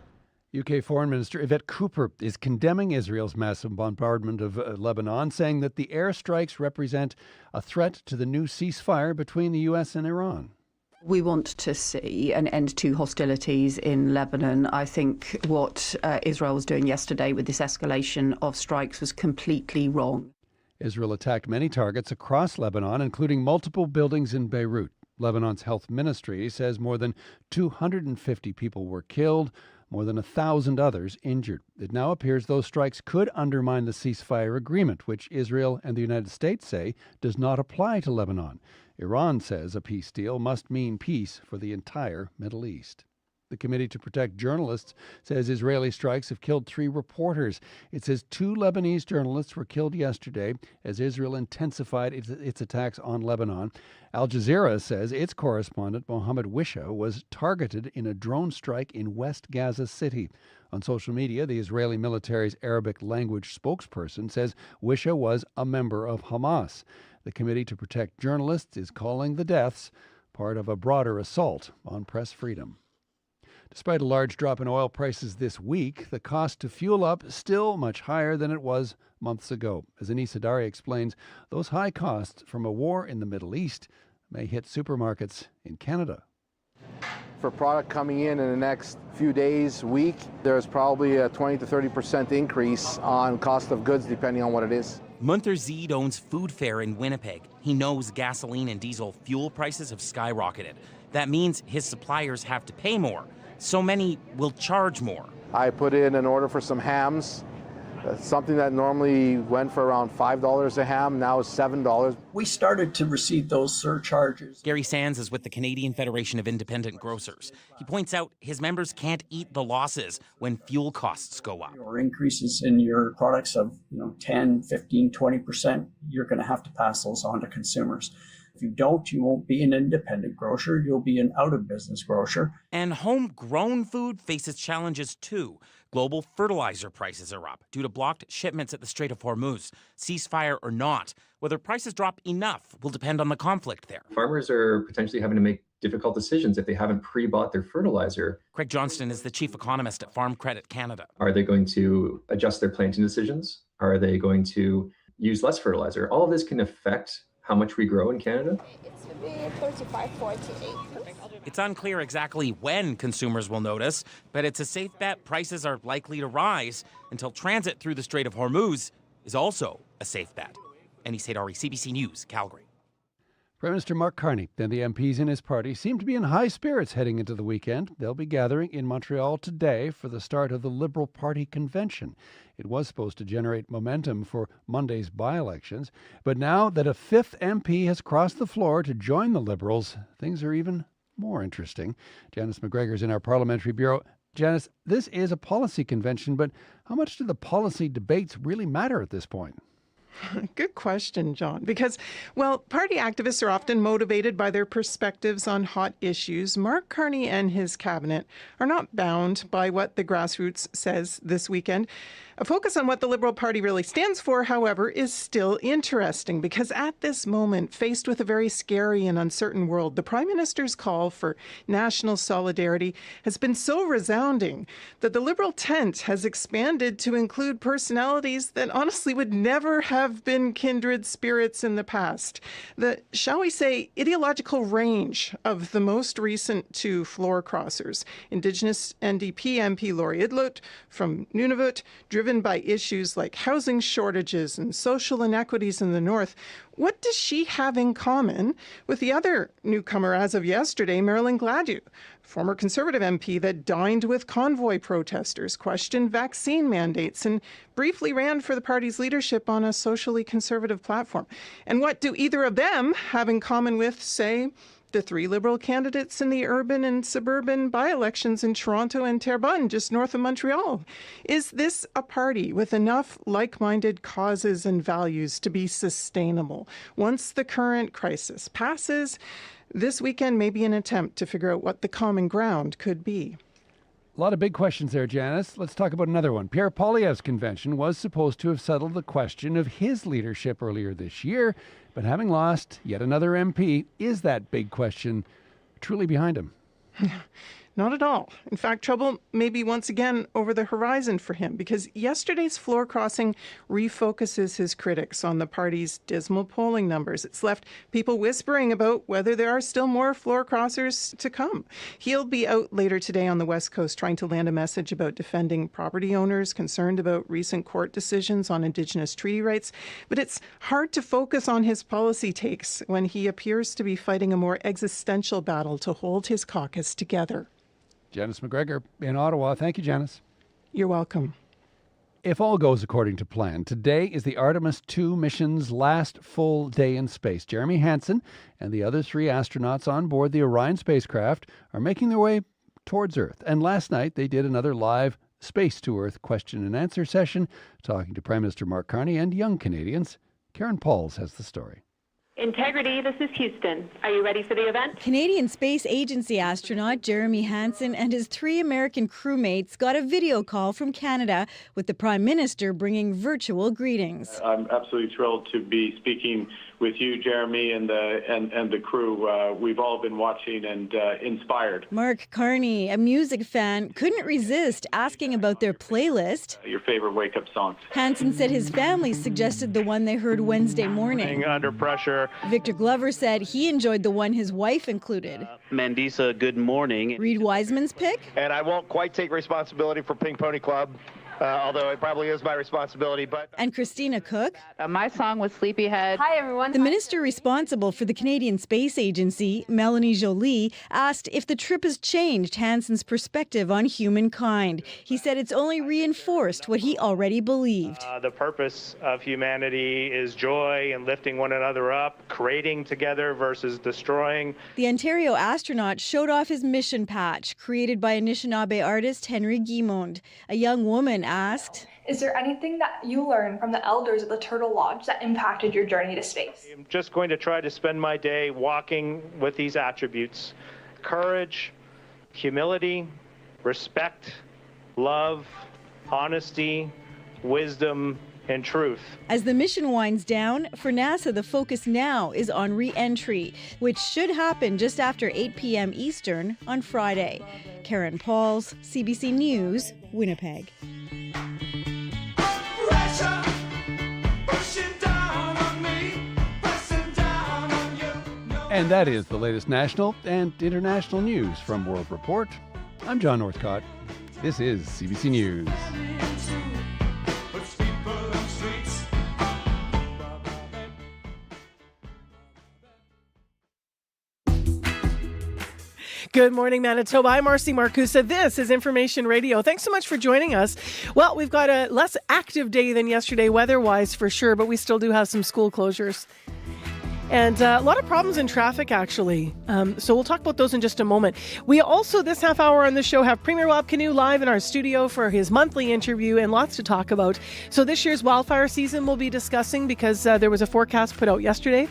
UK Foreign Minister Yvette Cooper is condemning Israel's massive bombardment of Lebanon, saying that the airstrikes represent a threat to the new ceasefire between the U.S. and Iran. We want to see an end to hostilities in Lebanon. I think what Israel was doing yesterday with this escalation of strikes was completely wrong. Israel attacked many targets across Lebanon, including multiple buildings in Beirut. Lebanon's health ministry says more than 250 people were killed, more than 1,000 others injured. It now appears those strikes could undermine the ceasefire agreement, which Israel and the United States say does not apply to Lebanon. Iran says a peace deal must mean peace for the entire Middle East. The Committee to Protect Journalists says Israeli strikes have killed 3 reporters. It says 2 Lebanese journalists were killed yesterday as Israel intensified its attacks on Lebanon. Al Jazeera says its correspondent, Mohammed Wisha, was targeted in a drone strike in West Gaza City. On social media, the Israeli military's Arabic language spokesperson says Wisha was a member of Hamas. The Committee to Protect Journalists is calling the deaths part of a broader assault on press freedom. Despite a large drop in oil prices this week, the cost to fuel up is still much higher than it was months ago. As Anis Hadari explains, those high costs from a war in the Middle East may hit supermarkets in Canada. For product coming in the next few days, week, there's probably a 20 to 30% increase on cost of goods depending on what it is. Munther Zeed owns Food Fair in Winnipeg. He knows gasoline and diesel fuel prices have skyrocketed. That means his suppliers have to pay more. So many will charge more. I put in an order for some hams. Something that normally went for around $5 a ham now is $7. We started to receive those surcharges. Gary Sands is with the Canadian Federation of Independent Grocers. He points out his members can't eat the losses when fuel costs go up. Or increases in your products of 10, 15, 20%, you're going to have to pass those on to consumers. If you don't, you won't be an independent grocer. You'll be an out-of-business grocer. And homegrown food faces challenges too. Global fertilizer prices are up due to blocked shipments at the Strait of Hormuz. Ceasefire or not, whether prices drop enough will depend on the conflict there. Farmers are potentially having to make difficult decisions if they haven't pre-bought their fertilizer. Craig Johnston is the chief economist at Farm Credit Canada. Are they going to adjust their planting decisions? Are they going to use less fertilizer? All of this can affect how much we grow in Canada. It's 35, 48. It's unclear exactly when consumers will notice, but it's a safe bet prices are likely to rise until transit through the Strait of Hormuz is also a safe bet. Anis Hadari, CBC News, Calgary. Prime Minister Mark Carney and the MPs in his party seem to be in high spirits heading into the weekend. They'll be gathering in Montreal today for the start of the Liberal Party convention. It was supposed to generate momentum for Monday's by-elections, but now that a fifth MP has crossed the floor to join the Liberals, things are even more interesting. Janice McGregor's in our Parliamentary Bureau. Janice, this is a policy convention, but how much do the policy debates really matter at this point? Good question, John, because, well, party activists are often motivated by their perspectives on hot issues. Mark Carney and his cabinet are not bound by what the grassroots says this weekend. A focus on what the Liberal Party really stands for, however, is still interesting because at this moment, faced with a very scary and uncertain world, the Prime Minister's call for national solidarity has been so resounding that the Liberal tent has expanded to include personalities that honestly would never have been kindred spirits in the past. The, shall we say, ideological range of the most recent two floor crossers, Indigenous NDP MP Laurie Idlot from Nunavut, driven by issues like housing shortages and social inequities in the north. What does she have in common with the other newcomer as of yesterday, Marilyn Gladu, former Conservative MP that dined with convoy protesters, questioned vaccine mandates, and briefly ran for the party's leadership on a socially conservative platform? And what do either of them have in common with, say, the three Liberal candidates in the urban and suburban by-elections in Toronto and Terrebonne, just north of Montreal? Is this a party with enough like-minded causes and values to be sustainable? Once the current crisis passes, this weekend may be an attempt to figure out what the common ground could be. A lot of big questions there, Janice. Let's talk about another one. Pierre Poilievre's convention was supposed to have settled the question of his leadership earlier this year, but having lost yet another MP, is that big question truly behind him? Not at all. In fact, trouble may be once again over the horizon for him because yesterday's floor crossing refocuses his critics on the party's dismal polling numbers. It's left people whispering about whether there are still more floor crossers to come. He'll be out later today on the West Coast trying to land a message about defending property owners concerned about recent court decisions on Indigenous treaty rights. But it's hard to focus on his policy takes when he appears to be fighting a more existential battle to hold his caucus together. Janice McGregor in Ottawa. Thank you, Janice. You're welcome. If all goes according to plan, today is the Artemis 2 mission's last full day in space. Jeremy Hansen and the other three astronauts on board the Orion spacecraft are making their way towards Earth. And last night they did another live Space to Earth question and answer session, talking to Prime Minister Mark Carney and young Canadians. Karen Pauls has the story. Integrity, this is Houston. Are you ready for the event? Canadian Space Agency astronaut Jeremy Hansen and his three American crewmates got a video call from Canada with the Prime Minister bringing virtual greetings. I'm absolutely thrilled to be speaking with you, Jeremy, and the crew. We've all been watching and inspired. Mark Carney, a music fan, couldn't resist asking about their playlist. Your favorite wake-up songs. Hansen said his family suggested the one they heard Wednesday morning. Under Pressure. Victor Glover said he enjoyed the one his wife included. Mandisa, Good Morning. Reed Wiseman's pick. And I won't quite take responsibility for Pink Pony Club. Although it probably is my responsibility, but... And Christina Cook. My song was Sleepyhead. Hi, everyone. The minister responsible for the Canadian Space Agency, Melanie Joly, asked if the trip has changed Hansen's perspective on humankind. He said it's only reinforced what he already believed. The purpose of humanity is joy and lifting one another up, creating together versus destroying. The Ontario astronaut showed off his mission patch, created by Anishinaabe artist Henry Guimond. A young woman asked, "Is there anything that you learned from the elders at the Turtle Lodge that impacted your journey to space?" I'm just going to try to spend my day walking with these attributes: courage, humility, respect, love, honesty, wisdom, and truth. As the mission winds down, for NASA the focus now is on re-entry, which should happen just after 8 p.m. Eastern on Friday. Karen Pauls, CBC News, Winnipeg. And that is the latest national and international news from World Report. I'm John Northcott. This is CBC News. Good morning, Manitoba. I'm Marcy Marcusa. This is Information Radio. Thanks so much for joining us. Well, we've got a less active day than yesterday weather-wise for sure, but we still do have some school closures. And a lot of problems in traffic, actually. So we'll talk about those in just a moment. We also, this half hour on the show, have Premier Rob Canoe live in our studio for his monthly interview and lots to talk about. So this year's wildfire season we'll be discussing because there was a forecast put out yesterday.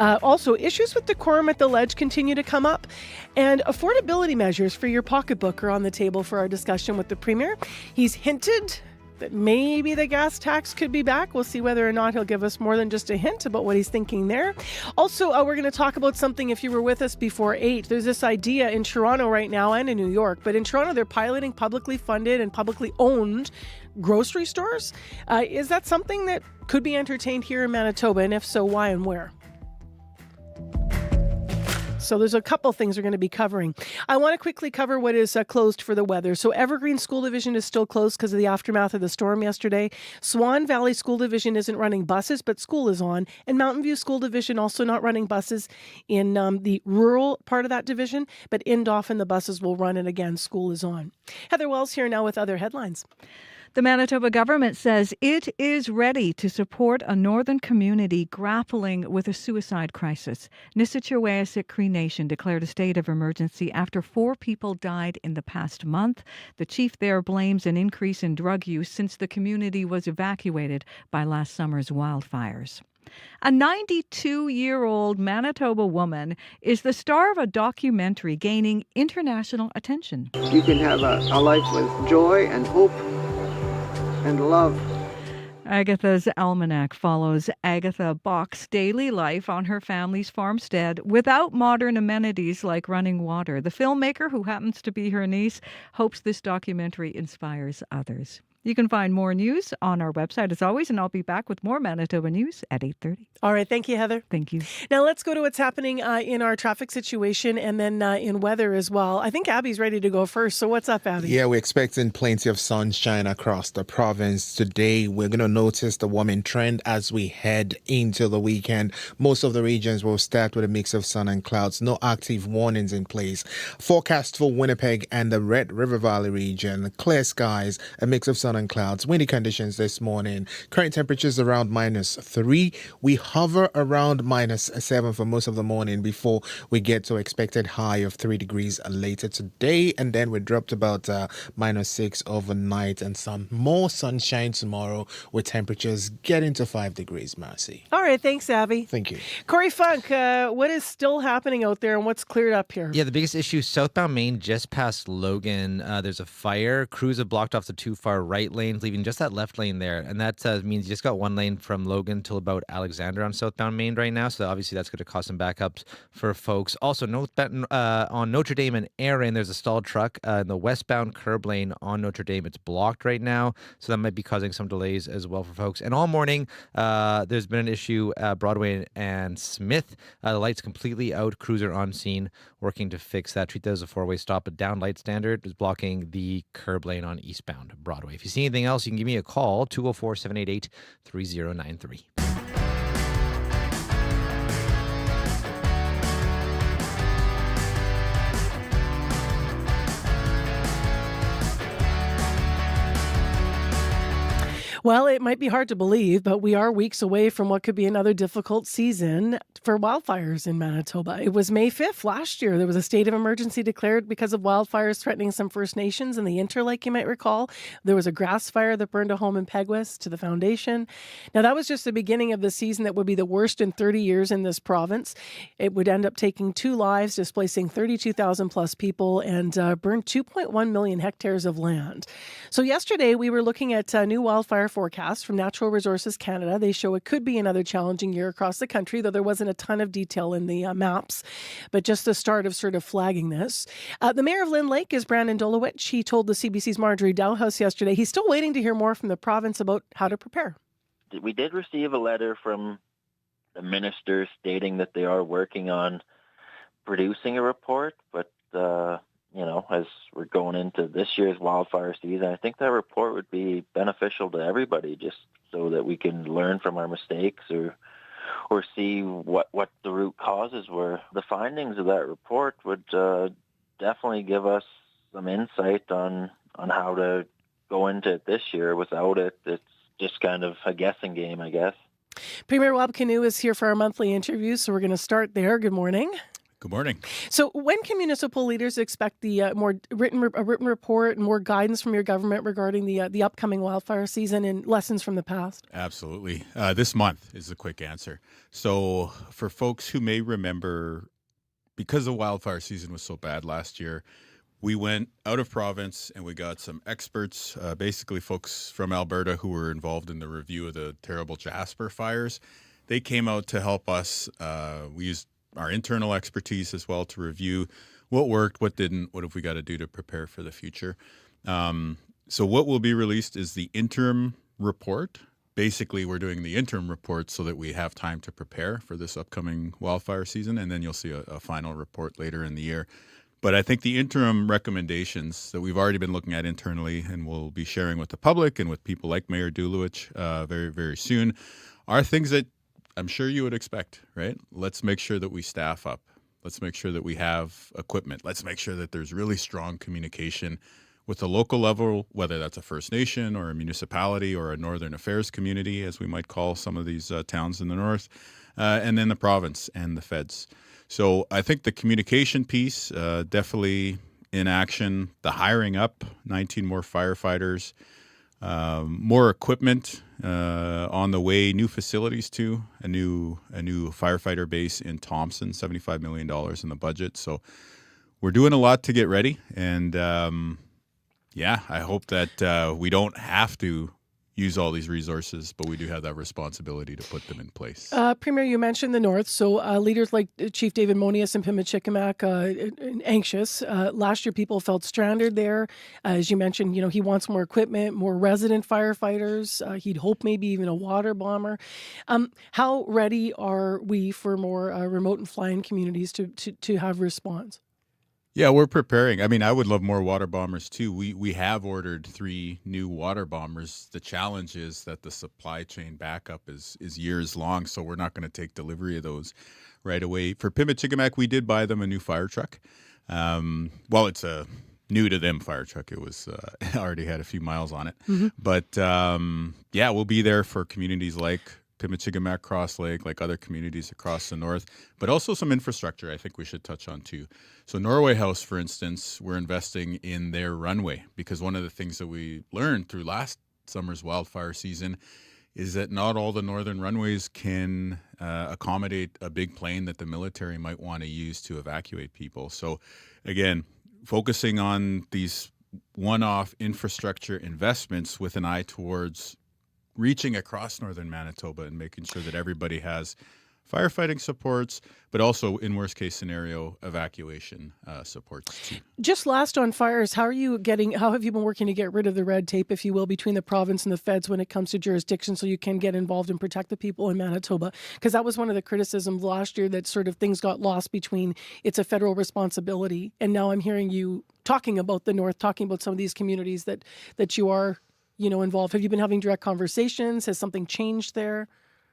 Also, issues with decorum at the ledge continue to come up. And affordability measures for your pocketbook are on the table for our discussion with the Premier. He's hinted that maybe the gas tax could be back. We'll see whether or not he'll give us more than just a hint about what he's thinking there. Also, we're going to talk about something, if you were with us before 8. There's this idea in Toronto right now and in New York, but in Toronto they're piloting publicly funded and publicly owned grocery stores. Is that something that could be entertained here in Manitoba? And if so, why and where? So there's a couple things we're going to be covering. I want to quickly cover what is closed for the weather. So Evergreen School Division is still closed because of the aftermath of the storm yesterday. Swan Valley School Division isn't running buses, but school is on. And Mountain View School Division also not running buses in the rural part of that division, but in Dauphin the buses will run, and again, school is on. Heather Wells here now with other headlines. The Manitoba government says it is ready to support a northern community grappling with a suicide crisis. Nisitchewayasik Cree Nation declared a state of emergency after 4 people died in the past month. The chief there blames an increase in drug use since the community was evacuated by last summer's wildfires. A 92-year-old Manitoba woman is the star of a documentary gaining international attention. You can have a life with joy and hope and love. Agatha's Almanac follows Agatha Bach's daily life on her family's farmstead without modern amenities like running water. The filmmaker, who happens to be her niece, hopes this documentary inspires others. You can find more news on our website as always, and I'll be back with more Manitoba news at 8:30. All right. Thank you, Heather. Thank you. Now let's go to what's happening in our traffic situation and then in weather as well. I think Abby's ready to go first. So what's up, Abby? Yeah, we're expecting plenty of sunshine across the province today. We're going to notice the warming trend as we head into the weekend. Most of the regions will start with a mix of sun and clouds. No active warnings in place. Forecast for Winnipeg and the Red River Valley region. Clear skies, a mix of sun and clouds. Windy conditions this morning. Current temperatures around -3. We hover around -7 for most of the morning before we get to expected high of 3 degrees later today, and then we dropped about -6 overnight, and some more sunshine tomorrow with temperatures getting to 5 degrees, Marcy. All right, thanks, Abby. Thank you. Corey Funk, what is still happening out there and what's cleared up here? Yeah, the biggest issue, southbound Main, just past Logan. There's a fire. Crews have blocked off the 2 far right lanes, leaving just that left lane there, and that means you just got 1 lane from Logan till about Alexander on southbound Main right now, so obviously that's going to cause some backups for folks. Also, on Notre Dame and Erin, there's a stalled truck in the westbound curb lane on Notre Dame. It's blocked right now, so that might be causing some delays as well for folks. And all morning, there's been an issue at Broadway and Smith. The light's completely out. Crews are on scene working to fix that. Treat that as a 4-way stop. A down light standard is blocking the curb lane on eastbound Broadway. If you see anything else, you can give me a call, 204-788-3093. Well, it might be hard to believe, but we are weeks away from what could be another difficult season for wildfires in Manitoba. It was May 5th last year. There was a state of emergency declared because of wildfires threatening some First Nations in the Interlake, you might recall. There was a grass fire that burned a home in Peguis to the foundation. Now, that was just the beginning of the season that would be the worst in 30 years in this province. It would end up taking 2 lives, displacing 32,000 plus people, and burned 2.1 million hectares of land. So yesterday, we were looking at new wildfire forecasts from Natural Resources Canada. They show it could be another challenging year across the country, though there wasn't a ton of detail in the maps, but just the start of sort of flagging this. The mayor of Lynn Lake is Brandon Dolowich. He told the CBC's Marjorie Dowhouse yesterday he's still waiting to hear more from the province about how to prepare. We did receive a letter from the minister stating that they are working on producing a report, but as we're going into this year's wildfire season, I think that report would be beneficial to everybody, just so that we can learn from our mistakes or see what the root causes were. The findings of that report would definitely give us some insight on how to go into it this year. Without it, it's just kind of a guessing game, I guess. Premier Rob Canoe is here for our monthly interview, so we're going to start there. Good morning. Good morning. So when can municipal leaders expect the more written report and more guidance from your government regarding the upcoming wildfire season and lessons from the past? Absolutely. This month is the quick answer. So for folks who may remember, because the wildfire season was so bad last year, we went out of province and we got some experts, basically folks from Alberta who were involved in the review of the terrible Jasper fires. They came out to help us. We used our internal expertise as well to review what worked, what didn't, what have we got to do to prepare for the future. So what will be released is the interim report. Basically, we're doing the interim report so that we have time to prepare for this upcoming wildfire season, and then you'll see a final report later in the year. But I think the interim recommendations that we've already been looking at internally and we'll be sharing with the public and with people like Mayor Dulowich very, very soon are things that I'm sure you would expect, right? Let's make sure that we staff up. Let's make sure that we have equipment. Let's make sure that there's really strong communication with the local level, whether that's a First Nation or a municipality or a Northern Affairs community, as we might call some of these towns in the north, and then the province and the feds. So I think the communication piece, definitely in action, the hiring up, 19 more firefighters, more equipment on the way, new facilities too, a new firefighter base in Thompson, $75 million in the budget. So we're doing a lot to get ready. And I hope that we don't have to use all these resources, but we do have that responsibility to put them in place. Premier, you mentioned the North, so leaders like Chief David Monius and Pimicikamak anxious. Last year, people felt stranded there. As you mentioned, he wants more equipment, more resident firefighters. He'd hope maybe even a water bomber. How ready are we for more remote and fly-in communities to have response? Yeah, we're preparing. I mean, I would love more water bombers too. We have ordered 3 new water bombers. The challenge is that the supply chain backup is years long, so we're not going to take delivery of those right away. For Pimicikamak, we did buy them a new fire truck. It's a new to them fire truck. It was already had a few miles on it. Mm-hmm. But we'll be there for communities like Pimicikamak, Cross Lake, like other communities across the north, but also some infrastructure I think we should touch on too. So Norway House, for instance, we're investing in their runway because one of the things that we learned through last summer's wildfire season is that not all the northern runways can accommodate a big plane that the military might want to use to evacuate people. So again, focusing on these one-off infrastructure investments with an eye towards reaching across northern Manitoba and making sure that everybody has firefighting supports, but also in worst case scenario, evacuation supports too. Just last on fires, how have you been working to get rid of the red tape, if you will, between the province and the feds when it comes to jurisdiction so you can get involved and protect the people in Manitoba? Because that was one of the criticisms last year, that sort of things got lost between it's a federal responsibility. And now I'm hearing you talking about the North, talking about some of these communities that you are involved. Have you been having direct conversations? Has something changed there?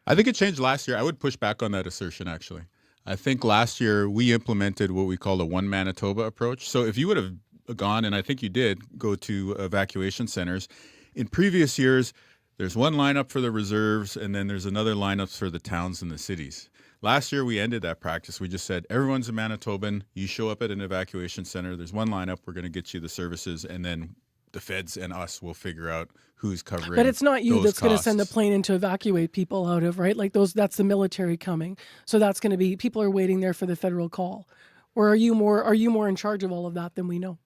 I think it changed last year. I would push back on that assertion, actually. I think last year we implemented what we call a one Manitoba approach. So if you would have gone, and I think you did, go to evacuation centers, in previous years, there's one lineup for the reserves, and then there's another lineup for the towns and the cities. Last year, we ended that practice. We just said, everyone's a Manitoban. You show up at an evacuation center. There's one lineup. We're going to get you the services, and then the feds and us will figure out who's covering. But it's not you that's going to send the costs. plane in to evacuate people out of, right? Like that's the military coming. So that's going to be, people are waiting there for the federal call. Or are you more in charge of all of that than we know?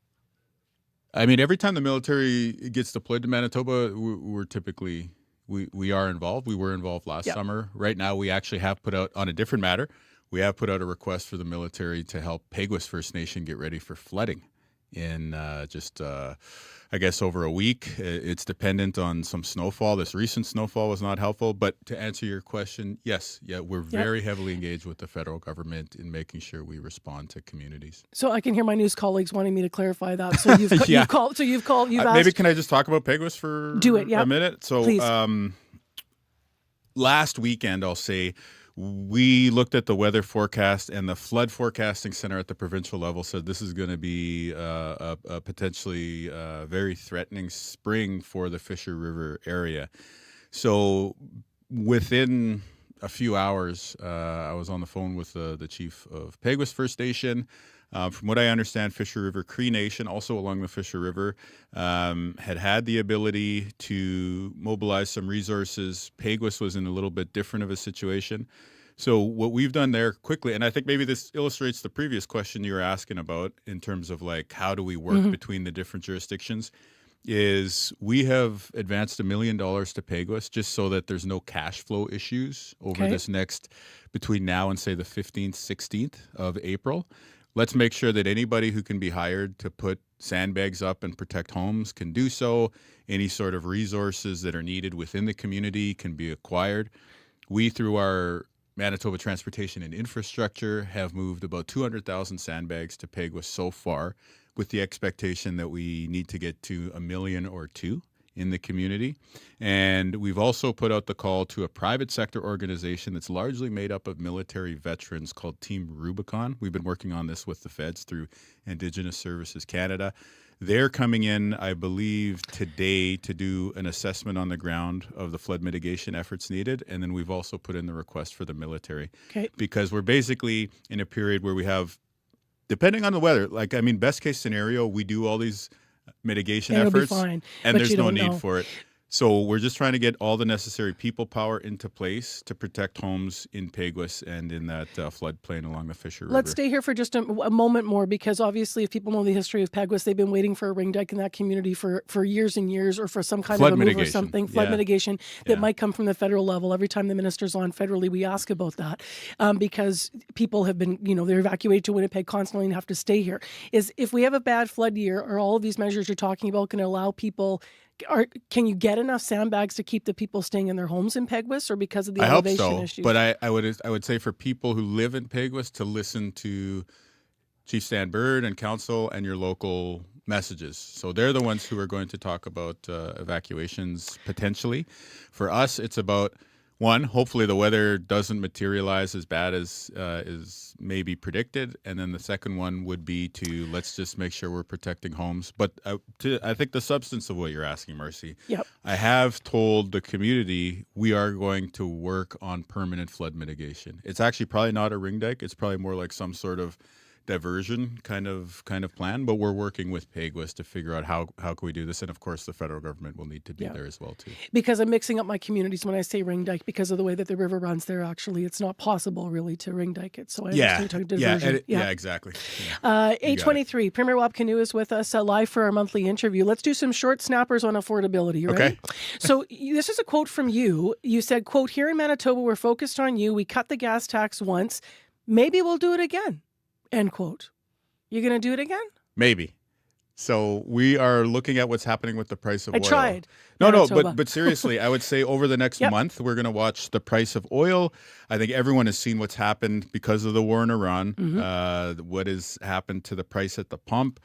I mean, every time the military gets deployed to Manitoba, we're typically, we are involved. We were involved last summer. Right now, we actually have put out, on a different matter, we have put out a request for the military to help Peguis First Nation get ready for flooding in I guess over a week. It's dependent on some snowfall. This recent snowfall was not helpful. But to answer your question, yes, we're very heavily engaged with the federal government in making sure we respond to communities. So I can hear my news colleagues wanting me to clarify that. So you've called. You've asked. Maybe can I just talk about Peguis for Do it, yeah. a minute? So Please. Last weekend, I'll say, we looked at the weather forecast, and the flood forecasting center at the provincial level said this is going to be a potentially very threatening spring for the Fisher River area. So within a few hours, I was on the phone with the chief of Peguis First Nation. From what I understand, Fisher River Cree Nation, also along the Fisher River, had the ability to mobilize some resources. Peguis was in a little bit different of a situation. So what we've done there quickly, and I think maybe this illustrates the previous question you were asking about in terms of like how do we work between the different jurisdictions, is we have advanced $1 million to Peguis just so that there's no cash flow issues over this next, between now and say the 15th, 16th of April. Let's make sure that anybody who can be hired to put sandbags up and protect homes can do so. Any sort of resources that are needed within the community can be acquired. We, through our Manitoba Transportation and Infrastructure, have moved about 200,000 sandbags to Peguis so far, with the expectation that we need to get to 1 million or 2 in the community. And we've also put out the call to a private sector organization that's largely made up of military veterans called Team Rubicon. We've been working on this with the feds through Indigenous Services Canada. They're coming in, I believe, today to do an assessment on the ground of the flood mitigation efforts needed. And then we've also put in the request for the military. Because we're basically in a period where we have, depending on the weather, like, I mean, best case scenario, we do all these mitigation efforts and there's no need for it. So we're just trying to get all the necessary people power into place to protect homes in Peguis and in that floodplain along the Fisher River. Let's stay here for just a moment more, because obviously if people know the history of Peguis, they've been waiting for a ring dike in that community for years and years, or for some kind of a move or something, flood mitigation that might come from the federal level. Every time the minister's on federally, we ask about that because people have been, they're evacuated to Winnipeg constantly and have to stay here. If we have a bad flood year, are all of these measures you're talking about going to allow people, can you get enough sandbags to keep the people staying in their homes in Peguis, or because of the elevation issues? But I would say for people who live in Peguis to listen to Chief Stan Bird and council and your local messages. So they're the ones who are going to talk about evacuations potentially. For us, it's about, one, hopefully the weather doesn't materialize as bad as is maybe predicted. And then the second one would be to let's just make sure we're protecting homes. But I think the substance of what you're asking, Marcy, I have told the community we are going to work on permanent flood mitigation. It's actually probably not a ring dike. It's probably more like some sort of diversion kind of plan, but we're working with Peguis to figure out how can we do this, and of course the federal government will need to be there as well too. Because I'm mixing up my communities when I say ring dike, because of the way that the river runs there. Actually, it's not possible really to ring dike it. So I understand you're talking diversion. Exactly. 8:23. Premier Wap Canoe is with us live for our monthly interview. Let's do some short snappers on affordability. You ready? Okay. So this is a quote from you. You said, "Quote: Here in Manitoba, we're focused on you. We cut the gas tax once. Maybe we'll do it again." End quote. You're going to do it again? Maybe. So we are looking at what's happening with the price of oil. I tried. No, but seriously, I would say over the next month, we're going to watch the price of oil. I think everyone has seen what's happened because of the war in Iran, what has happened to the price at the pump.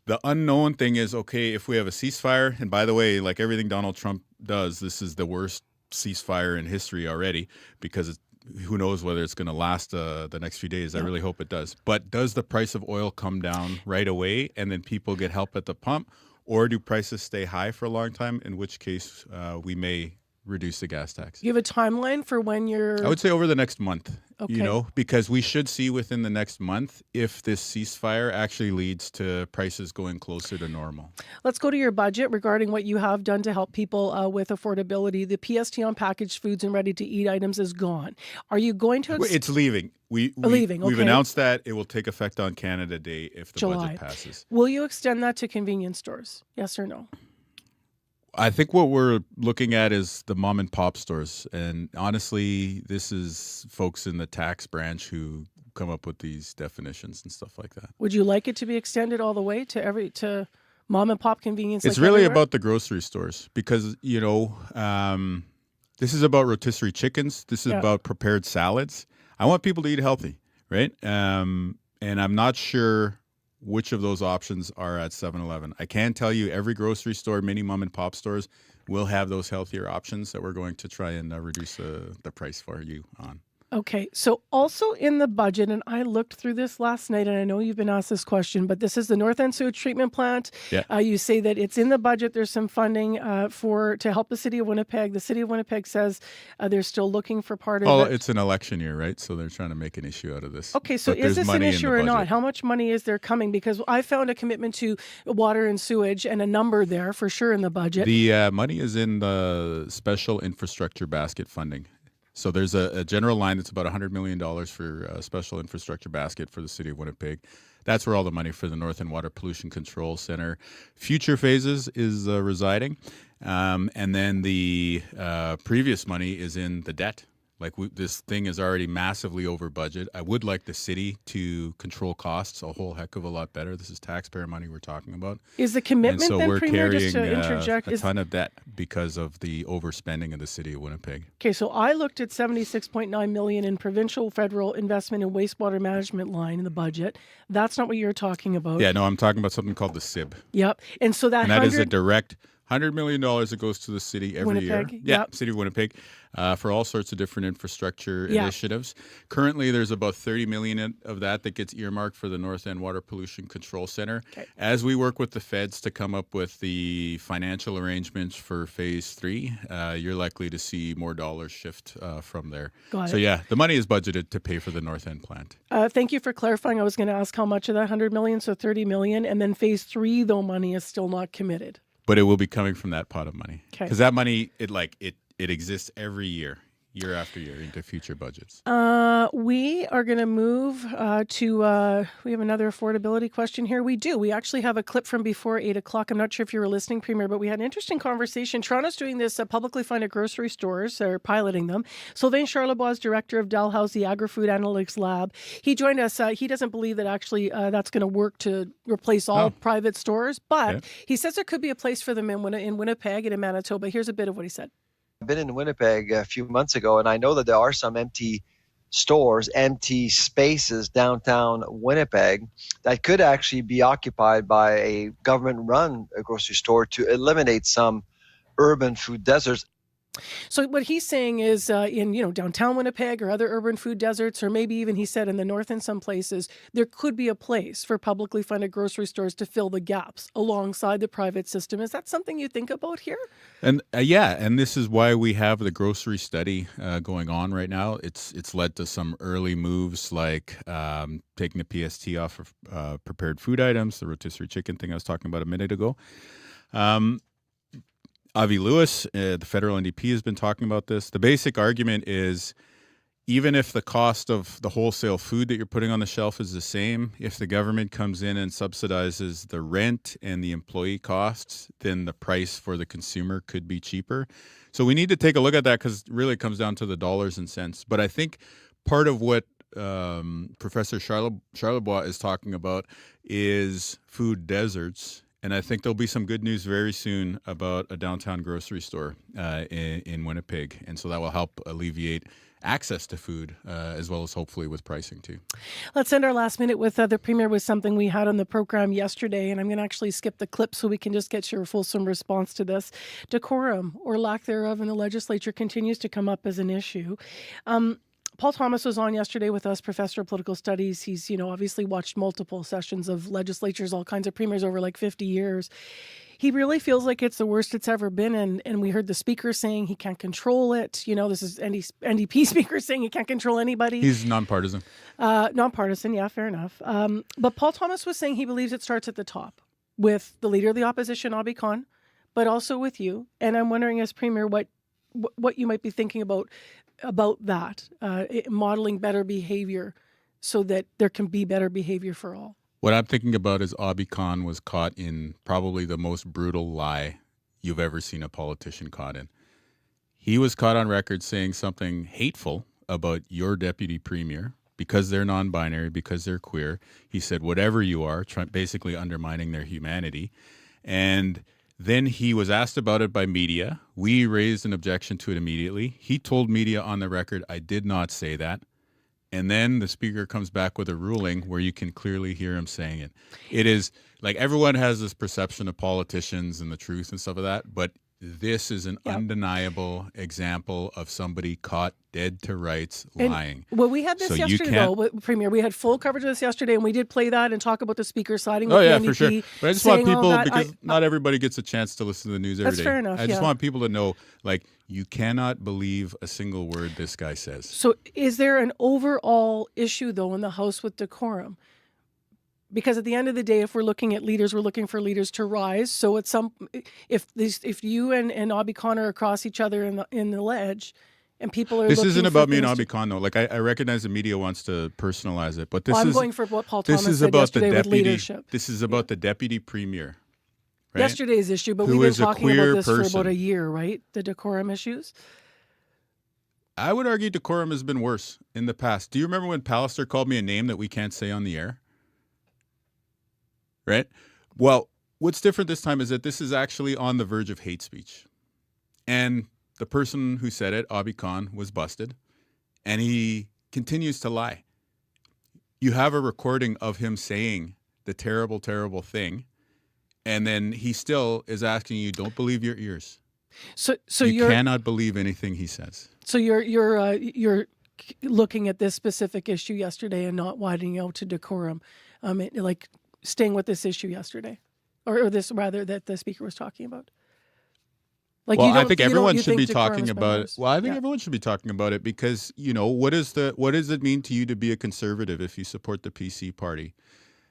The unknown thing is, okay, if we have a ceasefire, and by the way, like everything Donald Trump does, this is the worst ceasefire in history already, because who knows whether it's going to last the next few days. I really hope it does. But does the price of oil come down right away and then people get help at the pump? Or do prices stay high for a long time, in which case we may reduce the gas tax? You have a timeline for when you're... I would say over the next month, because we should see within the next month if this ceasefire actually leads to prices going closer to normal. Let's go to your budget regarding what you have done to help people with affordability. The PST on packaged foods and ready-to-eat items is gone. Are you going to... It's leaving. We've announced that it will take effect on Canada Day if the budget passes. Will you extend that to convenience stores? Yes or no? I think what we're looking at is the mom and pop stores. And honestly, this is folks in the tax branch who come up with these definitions and stuff like that. Would you like it to be extended all the way to mom and pop convenience? It's really about the grocery stores because, this is about rotisserie chickens. This is about prepared salads. I want people to eat healthy, right? And I'm not sure which of those options are at 7-Eleven. I can tell you every grocery store, many mom and pop stores, will have those healthier options that we're going to try and reduce the price for you on. Okay, so also in the budget, and I looked through this last night, and I know you've been asked this question, but this is the North End Sewage Treatment Plant. Yeah. You say that it's in the budget. There's some funding to help the City of Winnipeg. The City of Winnipeg says they're still looking for part of it. Oh, it's an election year, right? So they're trying to make an issue out of this. Okay, so But is there's this an money in issue the or not? budget. How much money is there coming? Because I found a commitment to water and sewage and a number there for sure in the budget. The money is in the special infrastructure basket funding. So there's a general line that's about $100 million for a special infrastructure basket for the City of Winnipeg. That's where all the money for the North End Water Pollution Control Center future phases is residing. And then the previous money is in the debt. Like this thing is already massively over budget. I would like the city to control costs a whole heck of a lot better. This is taxpayer money we're talking about. Is the commitment and so then, we're Premier, carrying just to interject? a ton of debt because of the overspending of the City of Winnipeg. Okay, so I looked at $76.9 million in provincial federal investment in wastewater management line in the budget. That's not what you're talking about. Yeah, no, I'm talking about something called the SIB. Yep, and so that is a direct $100 million that goes to the city every year. Yeah, yep. City of Winnipeg, for all sorts of different infrastructure initiatives. Currently, there's about $30 million of that gets earmarked for the North End Water Pollution Control Center. Okay. As we work with the feds to come up with the financial arrangements for Phase 3, you're likely to see more dollars shift from there. Got so it. yeah, the money is budgeted to pay for the North End plant. Thank you for clarifying. I was going to ask how much of that $100 million, so $30 million, and then Phase 3, though, money is still not committed. But it will be coming from that pot of money. Okay. Because that money, it exists every year after year into future budgets. We are going to move we have another affordability question here. We actually have a clip from before 8 o'clock. I'm not sure if you were listening, Premier, but we had an interesting conversation. Toronto's doing this publicly funded grocery stores. They're piloting them. Sylvain Charlebois is director of Dalhousie Agri-Food Analytics Lab. He joined us. He doesn't believe that actually that's going to work to replace all private stores, but he says there could be a place for them in Winnipeg and in Manitoba. Here's a bit of what he said. I've been in Winnipeg a few months ago, and I know that there are some empty stores, empty spaces downtown Winnipeg that could actually be occupied by a government-run grocery store to eliminate some urban food deserts. So what he's saying is in downtown Winnipeg or other urban food deserts, or maybe even he said in the north in some places, there could be a place for publicly funded grocery stores to fill the gaps alongside the private system. Is that something you think about here? And and this is why we have the grocery study going on right now. It's led to some early moves like taking the PST off of prepared food items, the rotisserie chicken thing I was talking about a minute ago. Avi Lewis, the federal NDP, has been talking about this. The basic argument is even if the cost of the wholesale food that you're putting on the shelf is the same, if the government comes in and subsidizes the rent and the employee costs, then the price for the consumer could be cheaper. So we need to take a look at that because really it comes down to the dollars and cents. But I think part of what Professor Charlebois is talking about is food deserts. And I think there'll be some good news very soon about a downtown grocery store in Winnipeg. And so that will help alleviate access to food as well as hopefully with pricing too. Let's end our last minute with the Premier with something we had on the program yesterday. And I'm going to actually skip the clip so we can just get your fulsome response to this. Decorum or lack thereof in the legislature continues to come up as an issue. Paul Thomas was on yesterday with us, professor of political studies. He's, obviously watched multiple sessions of legislatures, all kinds of premiers over like 50 years. He really feels like it's the worst it's ever been. And we heard the speaker saying he can't control it. This is NDP speaker saying he can't control anybody. He's nonpartisan. Nonpartisan, yeah, fair enough. But Paul Thomas was saying he believes it starts at the top with the leader of the opposition, Abi Khan, but also with you. And I'm wondering, as Premier, what you might be thinking about that, modeling better behavior so that there can be better behavior for all. What I'm thinking about is Abi Khan was caught in probably the most brutal lie you've ever seen a politician caught in. He was caught on record saying something hateful about your deputy premier because they're non-binary, because they're queer. He said, whatever you are, basically undermining their humanity. And then he was asked about it by media. We raised an objection to it immediately. He told media on the record, I did not say that. And then the speaker comes back with a ruling where you can clearly hear him saying it. It is like everyone has this perception of politicians and the truth and stuff like that, but This is an undeniable example of somebody caught dead to rights lying. Well, we had this yesterday, though, Premier. We had full coverage of this yesterday, and we did play that and talk about the speaker siding with the NDP. For sure. But I just want people, because not everybody gets a chance to listen to the news every day. That's fair enough, I just want people to know, like, you cannot believe a single word this guy says. So is there an overall issue, though, in the House with decorum? Because at the end of the day, if we're looking at leaders, we're looking for leaders to rise. So if you and Obby Khan are across each other in the ledge, and people are this isn't about me and Obby Khan, though. Like I recognize the media wants to personalize it, but I'm going for what Paul Thomas said yesterday with leadership. This is about the deputy premier. Right? Yesterday's issue, but we've been talking about this for about a year, right? The decorum issues. I would argue decorum has been worse in the past. Do you remember when Pallister called me a name that we can't say on the air? Right? Well, what's different this time is that this is actually on the verge of hate speech. And the person who said it, Obby Khan, was busted. And he continues to lie. You have a recording of him saying the terrible, terrible thing. And then he still is asking you, don't believe your ears. So you cannot believe anything he says. So you're looking at this specific issue yesterday and not widening out to decorum. Like staying with this issue yesterday, or this rather that the speaker was talking about. Like, well, I think everyone should be talking about it. Well, I think everyone should be talking about it because, what does it mean to you to be a conservative if you support the PC party?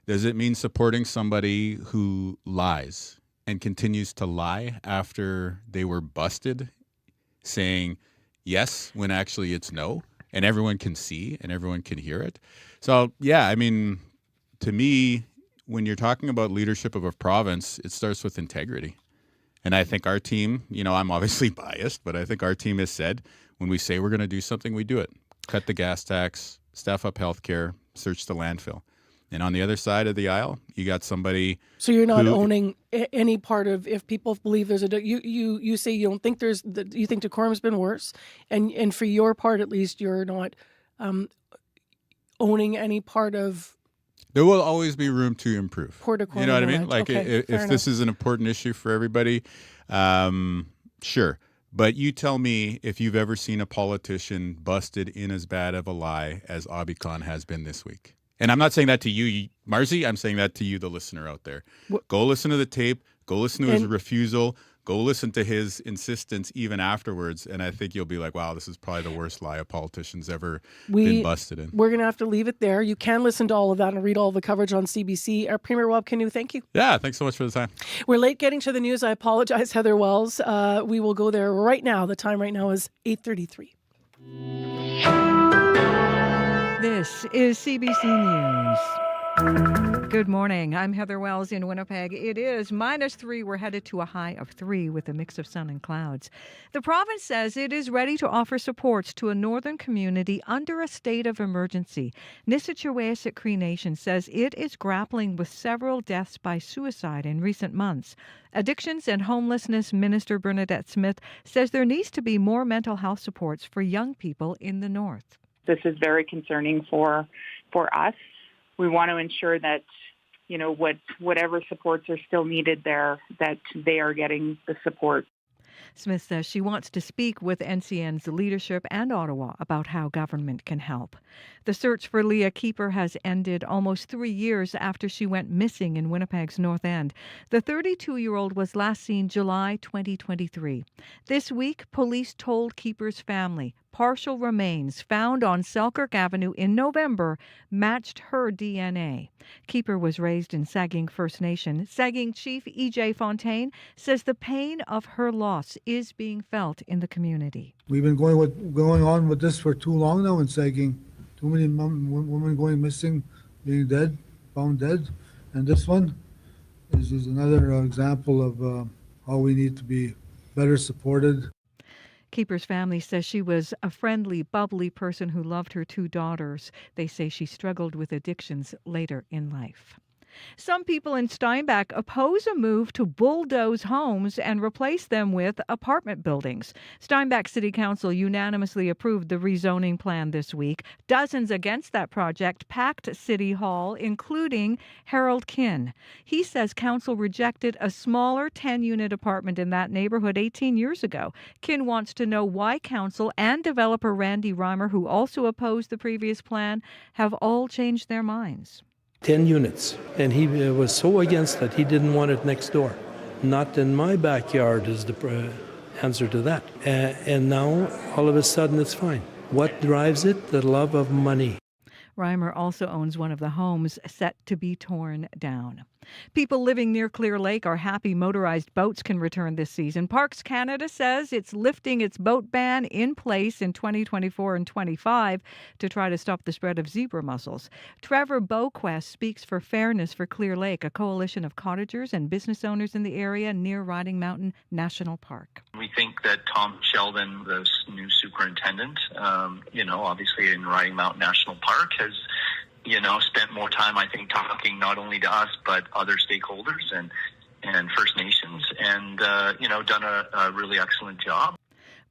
Does it mean supporting somebody who lies and continues to lie after they were busted, saying yes when actually it's no, and everyone can see and everyone can hear it? So, yeah, I mean, to me, when you're talking about leadership of a province, it starts with integrity. And I think our team, I'm obviously biased, but I think our team has said when we say we're going to do something, we do it. Cut the gas tax, staff up healthcare, search the landfill. And on the other side of the aisle, you got somebody. So you're not owning any part of, if people believe there's you say you don't think you think decorum's been worse, and for your part at least, you're not owning any part of. There will always be room to improve. Poor decorum. You know what I mean? Like okay, if this is an important issue for everybody, sure. But you tell me if you've ever seen a politician busted in as bad of a lie as Obby Khan has been this week. And I'm not saying that to you, Marcy. I'm saying that to you, the listener out there. Go listen to the tape. Go listen to his refusal. Go listen to his insistence even afterwards. And I think you'll be like, wow, this is probably the worst lie a politician's ever been busted in. We're going to have to leave it there. You can listen to all of that and read all the coverage on CBC. Premier Rob Canoe, thank you. Yeah, thanks so much for the time. We're late getting to the news. I apologize, Heather Wells. We will go there right now. The time right now is 8:33. This is CBC News. Good morning. I'm Heather Wells in Winnipeg. It is -3. We're headed to a high of 3 with a mix of sun and clouds. The province says it is ready to offer supports to a northern community under a state of emergency. Nisitchewasik Cree Nation says it is grappling with several deaths by suicide in recent months. Addictions and Homelessness Minister Bernadette Smith says there needs to be more mental health supports for young people in the north. This is very concerning for us. We want to ensure that, whatever supports are still needed there, that they are getting the support. Smith says she wants to speak with NCN's leadership and Ottawa about how government can help. The search for Leah Keeper has ended almost 3 years after she went missing in Winnipeg's North End. The 32-year-old was last seen July 2023. This week, police told Keeper's family partial remains found on Selkirk Avenue in November matched her DNA. Keeper was raised in Sagging First Nation. Sagging Chief E.J. Fontaine says the pain of her loss is being felt in the community. We've been going on with this for too long now in Sagging. Too many women going missing, being dead, found dead. And this one is another example of how we need to be better supported. Keeper's family says she was a friendly, bubbly person who loved her 2 daughters. They say she struggled with addictions later in life. Some people in Steinbach oppose a move to bulldoze homes and replace them with apartment buildings. Steinbach City Council unanimously approved the rezoning plan this week. Dozens against that project packed City Hall, including Harold Kinn. He says council rejected a smaller 10-unit apartment in that neighborhood 18 years ago. Kinn wants to know why council and developer Randy Reimer, who also opposed the previous plan, have all changed their minds. 10 units, and he was so against it, he didn't want it next door. Not in my backyard is the answer to that. And now, all of a sudden, it's fine. What drives it? The love of money. Reimer also owns one of the homes set to be torn down. People living near Clear Lake are happy motorized boats can return this season. Parks Canada says it's lifting its boat ban in place in 2024 and 25 to try to stop the spread of zebra mussels. Trevor Beauquest speaks for Fairness for Clear Lake, a coalition of cottagers and business owners in the area near Riding Mountain National Park. We think that Tom Sheldon, the new superintendent, obviously in Riding Mountain National Park, has spent more time, I think, talking not only to us, but other stakeholders and First Nations and, done a really excellent job.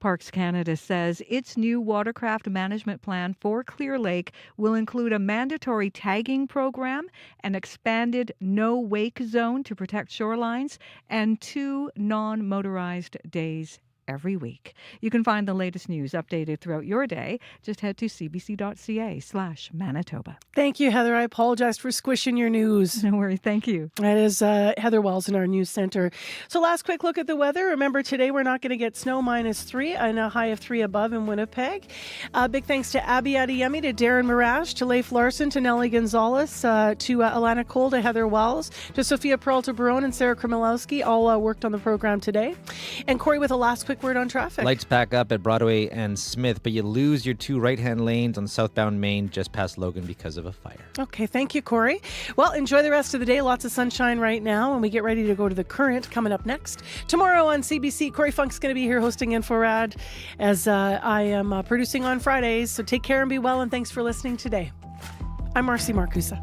Parks Canada says its new watercraft management plan for Clear Lake will include a mandatory tagging program, an expanded no-wake zone to protect shorelines, and 2 non-motorized days every week. You can find the latest news updated throughout your day. Just head to cbc.ca/Manitoba. Thank you, Heather. I apologize for squishing your news. No worry. Thank you. That is Heather Wells in our news center. So last quick look at the weather. Remember, today we're not going to get snow, -3 and a high of 3 above in Winnipeg. Big thanks to Abby Adeyemi, to Darren Marash, to Leif Larson, to Nellie Gonzalez, to Alana Cole, to Heather Wells, to Sophia Peralta-Barone and Sarah Kremilowski, all worked on the program today. And Corey with a last quick word on traffic. Lights back up at Broadway and Smith, but you lose your 2 right-hand lanes on southbound Main just past Logan because of a fire. Okay, thank you, Corey. Well, enjoy the rest of the day. Lots of sunshine right now, and we get ready to go to the Current coming up next. Tomorrow on CBC, Corey Funk's going to be here hosting InfoRad as I am producing on Fridays. So take care and be well, and thanks for listening today. I'm Marcy Marcusa.